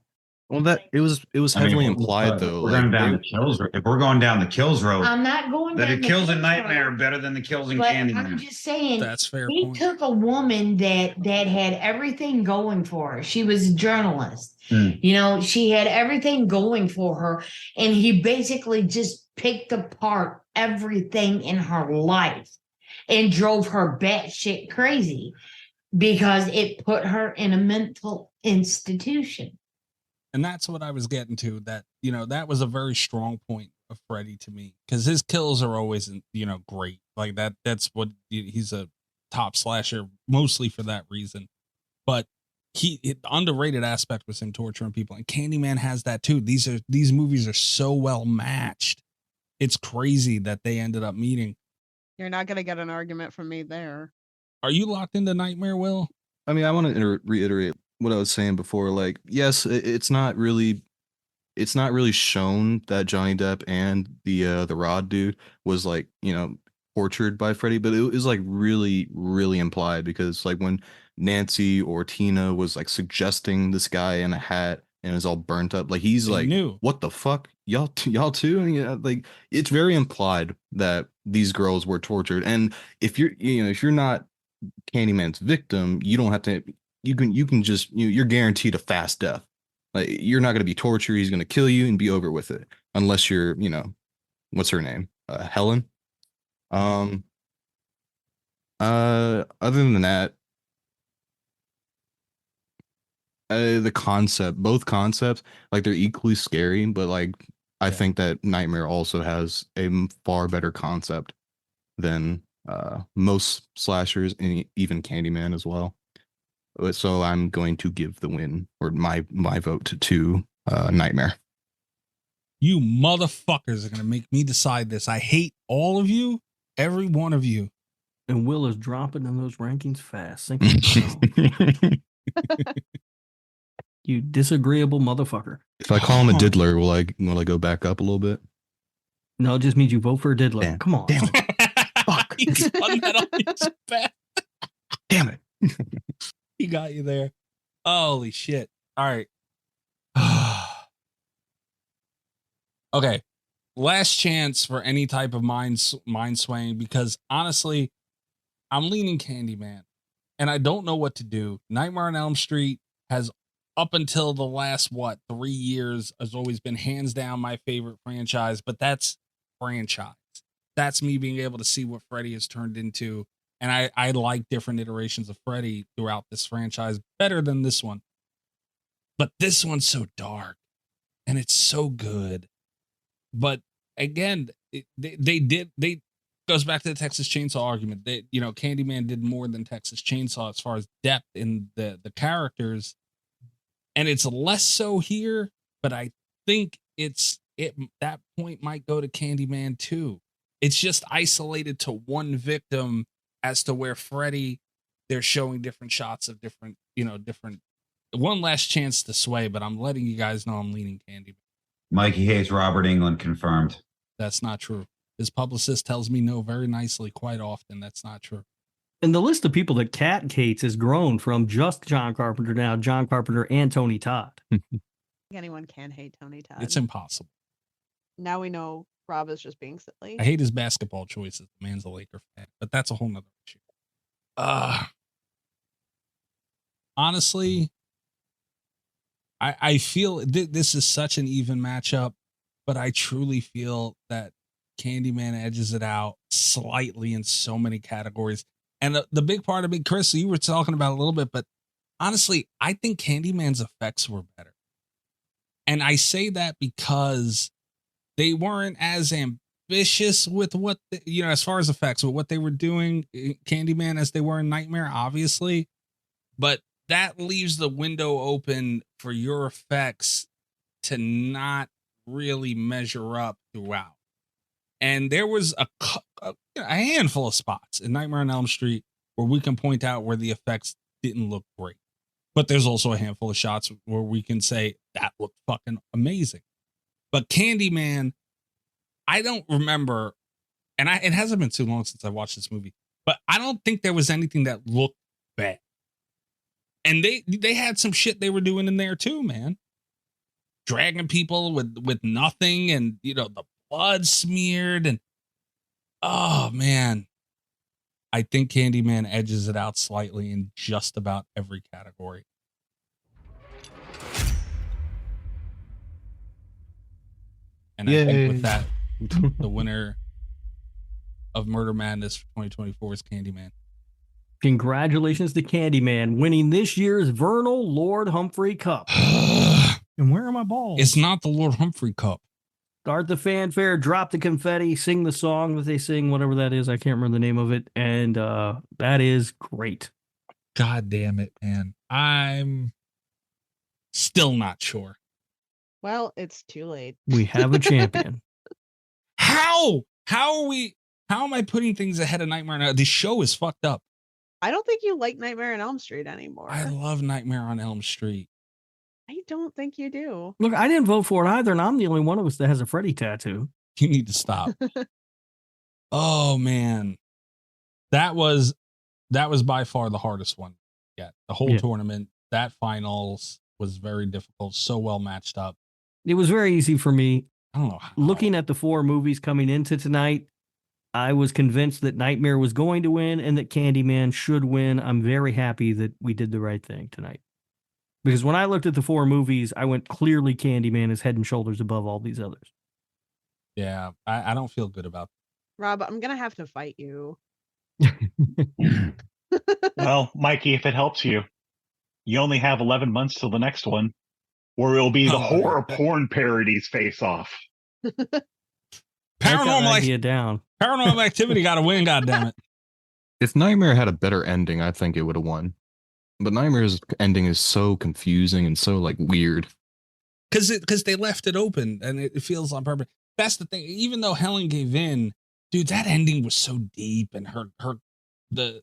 Well, it was heavily implied though. We're going down the kills. If we're going down the kills road, I'm not going that down the the kills in kills Nightmare road. are better than the kills in But Candyman. I'm just saying, That's fair he point. took a woman that had everything going for her. She was a journalist. She had everything going for her, and he basically just picked apart everything in her life and drove her batshit crazy because it put her in a mental institution. And that's what I was getting to. That that was a very strong point of Freddy to me, because his kills are always great. Like that. That's what he's a top slasher mostly for that reason. But the underrated aspect was him torturing people, and Candyman has that too. These movies are so well matched. It's crazy that they ended up meeting. You're not gonna get an argument from me there. Are you locked into Nightmare, Will? I mean, I want to reiterate what I was saying before. Like, yes, it's not really shown that Johnny Depp and the Rod dude was like, tortured by Freddy, but it was like really, really implied, because like when Nancy or Tina was like suggesting this guy in a hat and is all burnt up, like he's like, knew. What the fuck, y'all too? And, like it's very implied that these girls were tortured, and if you're not Candyman's victim, you don't have to. You can just you're guaranteed a fast death. Like you're not going to be tortured. He's going to kill you and be over with it, unless you're what's her name, Helen. Other than that, both concepts, like they're equally scary, but like I think that Nightmare also has a far better concept than most slashers, and even Candyman as well. So I'm going to give the win, or my vote, to Nightmare. You motherfuckers are going to make me decide this. I hate all of you, every one of you. And Will is dropping in those rankings fast. You disagreeable motherfucker. If I call him a diddler, will I go back up a little bit? No, it just means you vote for a diddler. Damn. Come on. Damn it. Fuck. He spun that on his back. Damn it. He got you there. Holy shit. All right. Okay. Last chance for any type of mind swaying, because honestly, I'm leaning Candyman, and I don't know what to do. Nightmare on Elm Street has, up until the last 3 years, has always been hands down my favorite franchise, but that's franchise. That's me being able to see what Freddy has turned into. And I like different iterations of Freddy throughout this franchise better than this one. But this one's so dark and it's so good. But again, they goes back to the Texas Chainsaw argument. Candyman did more than Texas Chainsaw as far as depth in the characters. And it's less so here, but I think that point might go to Candyman too. It's just isolated to one victim, as to where Freddy, they're showing different shots of different one last chance to sway, but I'm letting you guys know I'm leaning Candyman. Mikey hates Robert Englund, confirmed. That's not true. His publicist tells me no very nicely quite often. That's not true. And the list of people that Cat hates has grown from just John Carpenter now, John Carpenter and Tony Todd. Anyone can hate Tony Todd. It's impossible. Now we know Rob is just being silly. I hate his basketball choices. The man's a Laker fan, but that's a whole nother issue. Honestly, I feel this is such an even matchup, but I truly feel that Candyman edges it out slightly in so many categories. And the big part of it, Chris, you were talking about a little bit, but honestly, I think Candyman's effects were better. And I say that because they weren't as ambitious with what, as far as effects, with what they were doing in Candyman as they were in Nightmare, obviously. But that leaves the window open for your effects to not really measure up throughout. And there was a handful of spots in Nightmare on Elm Street where we can point out where the effects didn't look great. But there's also a handful of shots where we can say that looked fucking amazing. But Candyman, I don't remember, and it hasn't been too long since I watched this movie, but I don't think there was anything that looked bad. And they had some shit they were doing in there too, man. Dragging people with nothing, and the blood smeared, and oh man. I think Candyman edges it out slightly in just about every category. And I think with that, the winner of Murder Madness for 2024 is Candyman. Congratulations to Candyman winning this year's Vernal Lord Humphrey Cup. And where are my balls? It's not the Lord Humphrey Cup. Start the fanfare, drop the confetti, sing the song that they sing, whatever that is. I can't remember the name of it. And that is great. God damn it, man. I'm still not sure. Well, it's too late. We have a champion. How am I putting things ahead of Nightmare on Elm Street? This show is fucked up. I don't think you like Nightmare on Elm Street anymore. I love Nightmare on Elm Street. I don't think you do. Look, I didn't vote for it either, and I'm the only one of us that has a Freddy tattoo. You need to stop. Oh man. That was by far the hardest one yet. The whole tournament, that finals was very difficult, so well matched up. It was very easy for me. I don't know how. Looking at the 4 movies coming into tonight, I was convinced that Nightmare was going to win and that Candyman should win. I'm very happy that we did the right thing tonight. Because when I looked at the 4 movies, I went clearly Candyman is head and shoulders above all these others. Yeah, I don't feel good about that. Rob, I'm going to have to fight you. Well, Mikey, if it helps you, you only have 11 months till the next one, where it'll be the horror porn parodies face off. Paranormal Activity got to win, goddammit. If Nightmare had a better ending, I think it would have won. But Nightmare's ending is so confusing and so weird. Because they left it open and it feels on purpose. That's the thing. Even though Helen gave in, dude, that ending was so deep, and the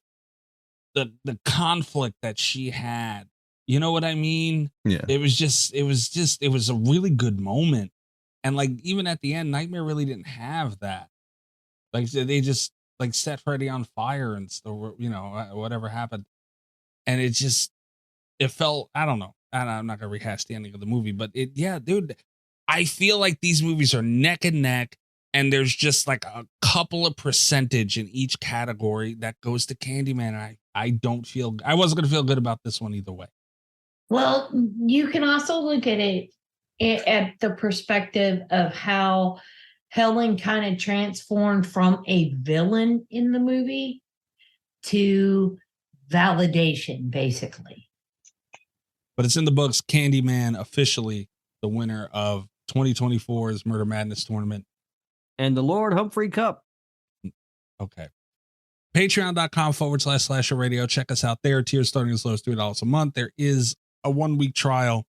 conflict that she had. You know what I mean? Yeah. It was a really good moment. And even at the end, Nightmare really didn't have that. They just set Freddy on fire and still, whatever happened. And it felt, I don't know. I'm not going to rehash the ending of the movie, but dude, I feel like these movies are neck and neck, and there's just a couple of percentage in each category that goes to Candyman. And I wasn't going to feel good about this one either way. Well, you can also look at it at the perspective of how Helen kind of transformed from a villain in the movie to validation, basically. But it's in the books. Candyman officially the winner of 2024's Murder Madness tournament. And the Lord Humphrey Cup. Okay. Patreon.com/Slasher Radio. Check us out there. Tiers starting as low as $3 a month. There is a 1-week trial.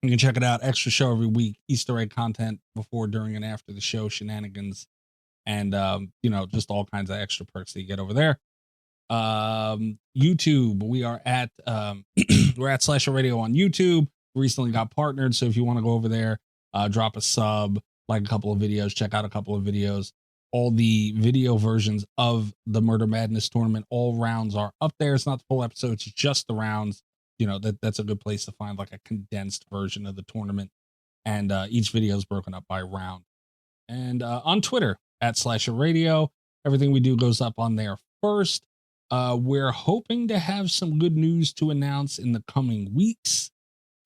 You can check it out. Extra show every week. Easter egg content before, during, and after the show. Shenanigans. And, just all kinds of extra perks that you get over there. YouTube, we are at we're at Slasher Radio on YouTube. Recently got partnered, so if you want to go over there, drop a sub, like a couple of videos, check out a couple of videos. All the video versions of the Murder Madness tournament, all rounds are up there. It's not the full episodes, it's just the rounds. That's a good place to find a condensed version of the tournament, and each video is broken up by round. And on Twitter at Slasher Radio, everything we do goes up on there first. We're hoping to have some good news to announce in the coming weeks.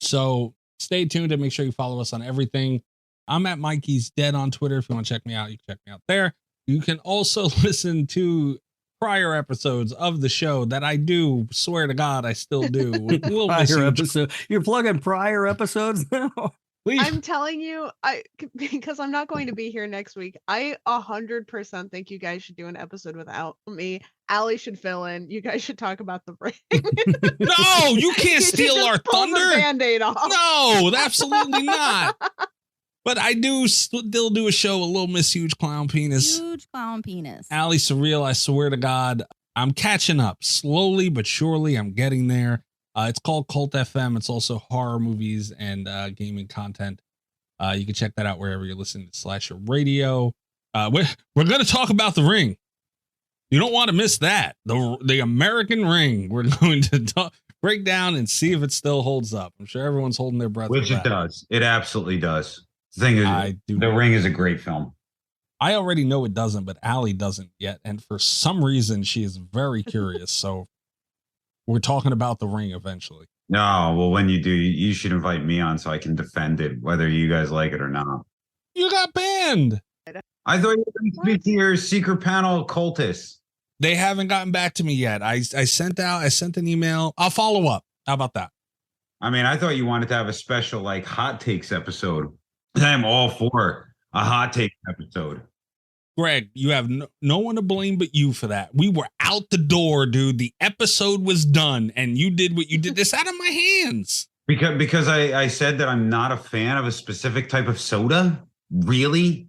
So stay tuned and make sure you follow us on everything. I'm at Mikey's Dead on Twitter. If you want to check me out, you can check me out there. You can also listen to prior episodes of the show that I do. Swear to God, I still do. Prior episode. You're plugging prior episodes now. I'm telling you, because I'm not going to be here next week. I 100% think you guys should do an episode without me. Allie should fill in. You guys should talk about the ring. No, you can't steal our thunder. The Band-Aid off. No, absolutely not. But I do still do a show, a Little Miss Huge Clown Penis. Huge clown penis. Allie Surreal, I swear to God, I'm catching up slowly but surely. I'm getting there. It's called Cult FM. It's also horror movies and gaming content. You can check that out wherever you're listening to Slasher Radio. We're going to talk about The Ring. You don't want to miss that. The American Ring. We're going to break down and see if it still holds up. I'm sure everyone's holding their breath. Which it does. It absolutely does. The thing is, The Ring is a great film. I already know it doesn't, but Allie doesn't yet. And for some reason, she is very curious. So we're talking about The Ring eventually. No, well, when you do, you should invite me on so I can defend it, whether you guys like it or not. You got banned. I thought you were going to speak to your secret panel cultists. They haven't gotten back to me yet. I sent an email. I'll follow up. How about that? I mean, I thought you wanted to have a special like hot takes episode. I'm all for a hot take episode. Greg, you have no one to blame but you for that. We were out the door, dude. The episode was done, and you did what you did. This out of my hands. Because I said that I'm not a fan of a specific type of soda. Really?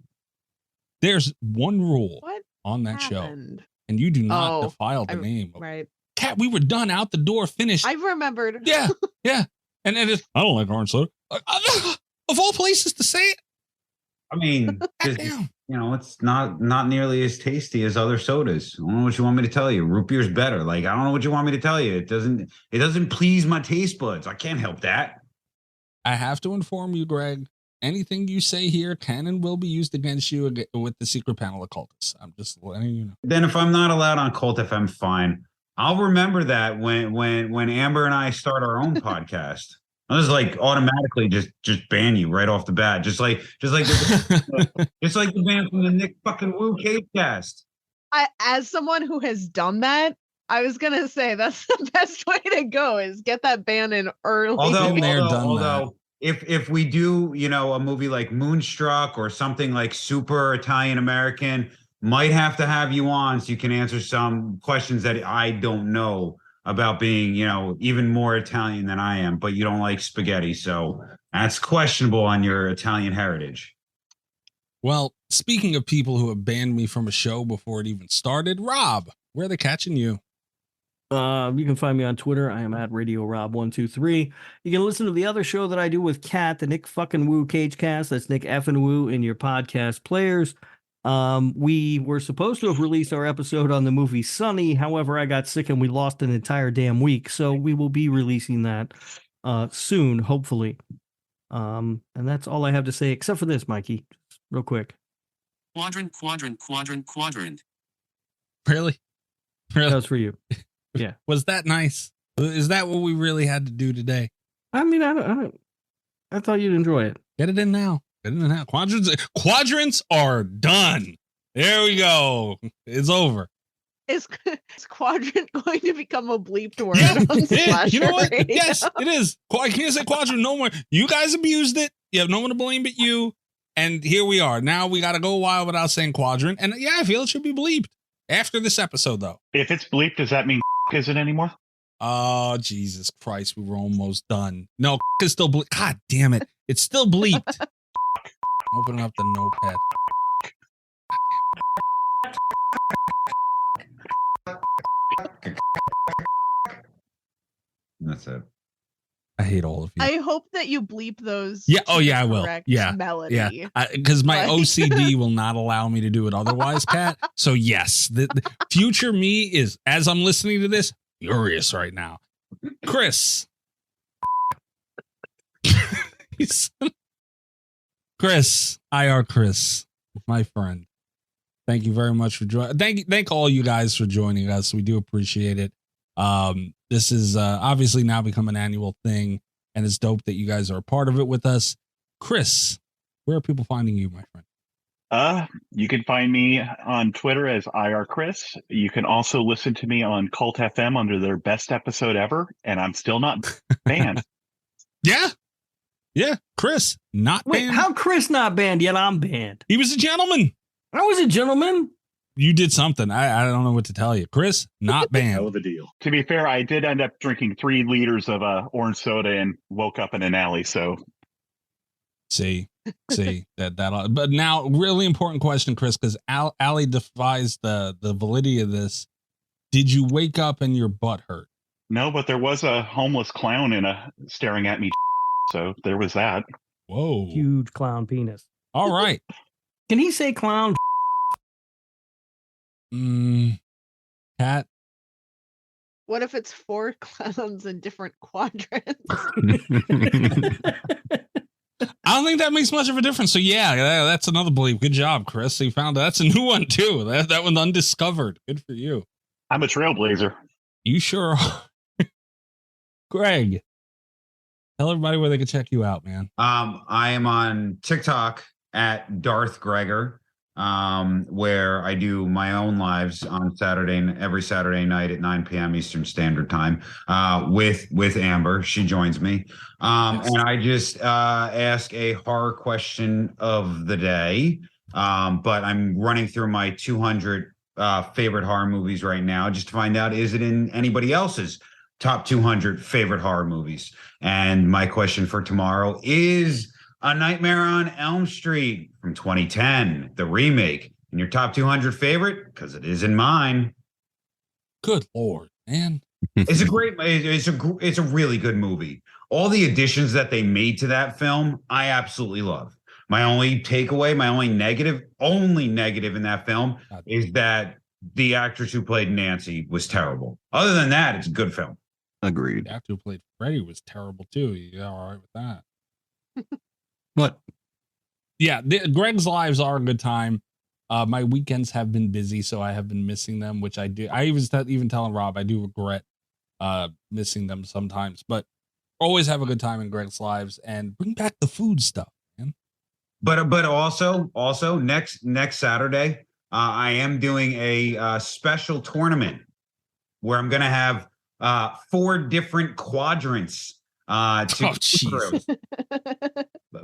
There's one rule on that show, and you do not defile the name. Right. Kat, we were done, out the door, finished. I remembered. Yeah, yeah. And then I don't like orange soda. Of all places to say it. I mean, it's not nearly as tasty as other sodas. I don't know what you want me to tell you. Root beer's better. Like, I don't know what you want me to tell you. It doesn't please my taste buds. I can't help that. I have to inform you, Greg. Anything you say here can and will be used against you with the secret panel of cultists. I'm just letting you know. Then if I'm not allowed on Cult FM, fine. I'll remember that when Amber and I start our own podcast. I'll just like automatically just ban you right off the bat. Just like the band from the Nick fucking Woo Cave cast. As someone who has done that, I was gonna say that's the best way to go is get that ban in early. Although if we do, a movie like Moonstruck or something like super Italian American, might have to have you on so you can answer some questions that I don't know about being, even more Italian than I am, but you don't like spaghetti. So that's questionable on your Italian heritage. Well, speaking of people who have banned me from a show before it even started, Rob, where are they catching you? You can find me on Twitter. I am at Radio Rob123. You can listen to the other show that I do with Kat, the Nick fucking Woo Cage Cast. That's Nick effing Woo in your podcast players. We were supposed to have released our episode on the movie Sunny. However, I got sick and we lost an entire damn week. So we will be releasing that soon, hopefully. And that's all I have to say, except for this, Mikey. Just real quick. Quadrant. Really? That was for you. Yeah. Was that nice? Is that what we really had to do today? I mean, I thought you'd enjoy it. Get it in now. Quadrants are done. There we go. It's over. Is quadrant going to become a bleeped word? Yeah, on Slasher you know what? Radio? Yes, it is. I can't say quadrant no more. You guys abused it. You have no one to blame but you. And here we are. Now we got to go a while without saying quadrant. And yeah, I feel it should be bleeped after this episode, though. If it's bleeped, does that mean isn't anymore? Oh, Jesus Christ. We were almost done. No, it's still bleeped. God damn it. It's still bleeped. Opening up the notepad. That's it. I hate all of you. I hope that you bleep those. Yeah. Oh, yeah, I will. Yeah. Melody. Yeah. Because my OCD will not allow me to do it otherwise, Kat. So, yes, the future me is, as I'm listening to this, furious right now. Chris. Chris, EyeRChris, my friend. Thank you very much for joining. Thank all you guys for joining us. We do appreciate it. This is obviously now become an annual thing, and it's dope that you guys are a part of it with us. Chris, where are people finding you, my friend? You can find me on Twitter as EyeRChris. You can also listen to me on Cult FM under their best episode ever, and I'm still not banned. Yeah, Chris, not Wait, banned. how Chris not banned yet? I'm banned. He was a gentleman. I was a gentleman. You did something. I don't know what to tell you. Chris, not banned. Know the deal. To be fair, I did end up drinking 3 liters of orange soda and woke up in an alley, so. See that. But now, really important question, Chris, because Allie defies the validity of this. Did you wake up and your butt hurt? No, but there was a homeless clown staring at me, so there was that. Whoa. Huge clown penis. All right. Can he say clown? Cat. What if it's 4 clowns in different quadrants? I don't think that makes much of a difference. So yeah, that's another belief. Good job, Chris. You found that's a new one too. That one's undiscovered. Good for you. I'm a trailblazer. You sure are. Greg, tell everybody where they can check you out, man. I am on TikTok at Darth Gregor, where I do my own lives on every Saturday night at 9 p.m. Eastern Standard Time, with Amber. She joins me. And I just ask a horror question of the day. But I'm running through my 200 favorite horror movies right now, just to find out, is it in anybody else's top 200 favorite horror movies? And my question for tomorrow is A Nightmare on Elm Street from 2010, the remake, in your top 200 favorite, because it is in mine. Good Lord, man. It's a really good movie. All the additions that they made to that film, I absolutely love. My only takeaway, my only negative in that film is that the actress who played Nancy was terrible. Other than that, it's a good film. Agreed. The actor who played Freddy was terrible too. You all right with that? What? Yeah, Greg's lives are a good time. My weekends have been busy, so I have been missing them, which I do. I even telling Rob I do regret missing them sometimes, but always have a good time in Greg's lives and bring back the food stuff, man. But also next Saturday, I am doing a special tournament where I'm gonna have 4 different quadrants to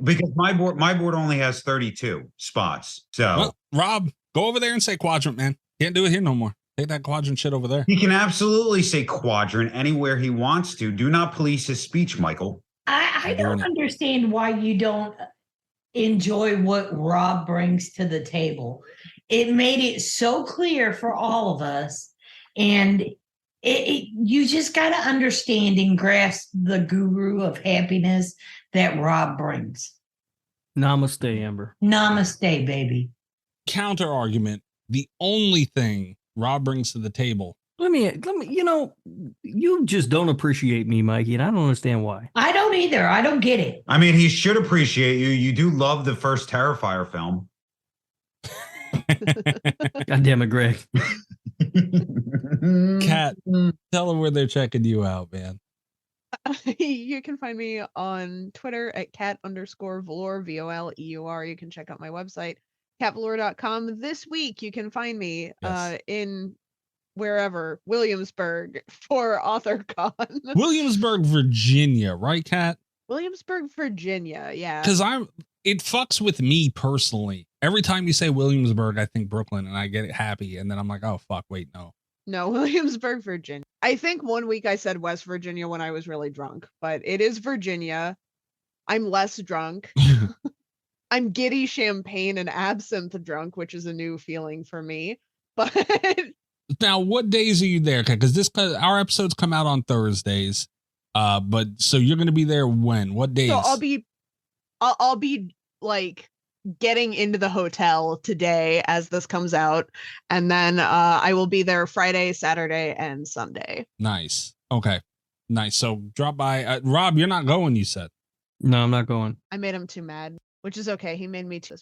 because my board only has 32 spots. So well, Rob, go over there and say quadrant, man. Can't do it here no more. Take that quadrant shit over there. He can absolutely say quadrant anywhere he wants to. Do not police his speech, Michael. I don't understand why you don't enjoy what Rob brings to the table. It made it so clear for all of us, and you just got to understand and grasp the guru of happiness that Rob brings. Namaste, Amber. Namaste, baby. Counter argument. The only thing Rob brings to the table. Let me, you just don't appreciate me, Mikey, and I don't understand why. I don't either. I don't get it. I mean, he should appreciate you. You do love the first Terrifier film. God damn it, Greg. Kat, tell them where they're checking you out, man. You can find me on Twitter at cat_velour, VOLEUR. You can check out my website, catvelour.com. This week, you can find me in wherever, Williamsburg, for AuthorCon. Williamsburg, Virginia, right, Kat? Williamsburg, Virginia, yeah. Because it fucks with me personally. Every time you say Williamsburg, I think Brooklyn, and I get happy, and then I'm like, oh, fuck, wait, no. No, Williamsburg, Virginia. I think one week I said West Virginia when I was really drunk, but it is Virginia. I'm less drunk. I'm giddy champagne and absinthe drunk, which is a new feeling for me. But now, what days are you there? Because our episodes come out on Thursdays. But so you're going to be there when? What days? So I'll be like getting into the hotel today as this comes out, and then I will be there Friday, Saturday, and Sunday. Nice. Okay. Nice. So drop by. Rob, you're not going, you said. No, I'm not going. I made him too mad, which is okay. He made me too.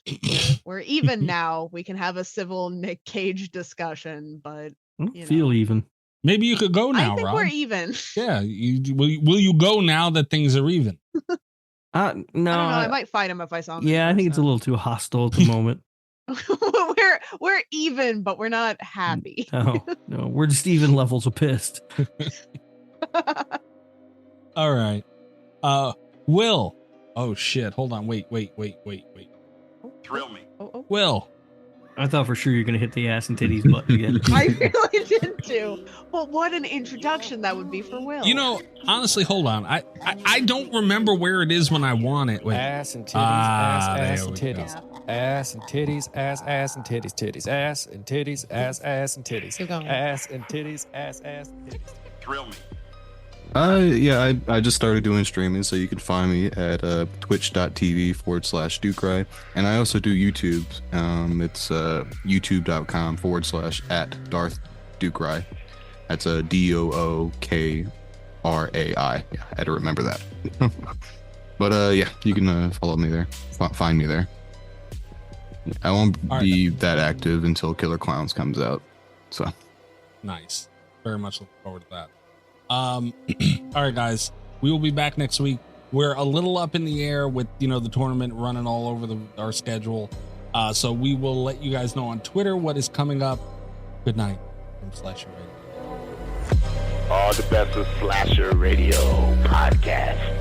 We're even now. We can have a civil Nick Cage discussion, but I don't feel even. Maybe you could go now, I think Rob. we're even. Yeah. Will you go now that things are even? No, I don't know. I might fight him if I saw him. Yeah, I think it's a little too hostile at the moment. we're even, but we're not happy. No, we're just even levels of pissed. All right. Will. Oh shit. Hold on. Wait. Thrill me. Will. I thought for sure you're going to hit the ass and titties button again. I really did too. Well, what an introduction that would be for Will. You know, honestly, hold on. I don't remember where it is when I want it. Wait. Ass and titties, ass and titties. Ass and titties, ass and titties, titties, ass and titties, ass and titties. Keep going. Ass and titties, ass and titties. Thrill me. Yeah, I just started doing streaming, so you can find me at twitch.tv/DukeRye. And I also do YouTube. It's youtube.com/@DarthDukeRye. That's a DOOKRAI. Yeah, I had to remember that. But yeah, you can follow me there. Find me there. I won't be that active until Killer Clowns comes out. So nice. Very much looking forward to that. All right, guys, we will be back next week. We're a little up in the air with, the tournament running all over our schedule. So we will let you guys know on Twitter what is coming up. Good night from Slasher Radio. All the best of Slasher Radio podcast.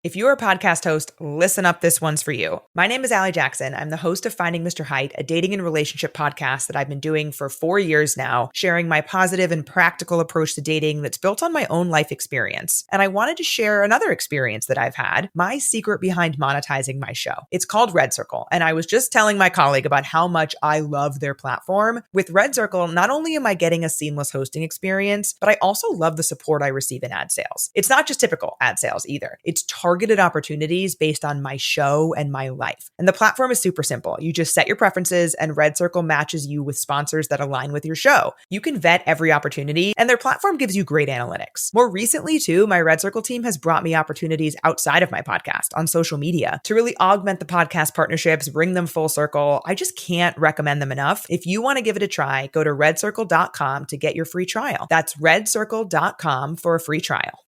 If you're a podcast host, listen up, this one's for you. My name is Allie Jackson. I'm the host of Finding Mr. Height, a dating and relationship podcast that I've been doing for 4 years now, sharing my positive and practical approach to dating that's built on my own life experience. And I wanted to share another experience that I've had, my secret behind monetizing my show. It's called Red Circle, and I was just telling my colleague about how much I love their platform. With Red Circle, not only am I getting a seamless hosting experience, but I also love the support I receive in ad sales. It's not just typical ad sales either. It's targeted opportunities based on my show and my life. And the platform is super simple. You just set your preferences and Red Circle matches you with sponsors that align with your show. You can vet every opportunity and their platform gives you great analytics. More recently too, my Red Circle team has brought me opportunities outside of my podcast on social media to really augment the podcast partnerships, bring them full circle. I just can't recommend them enough. If you want to give it a try, go to redcircle.com to get your free trial. That's redcircle.com for a free trial.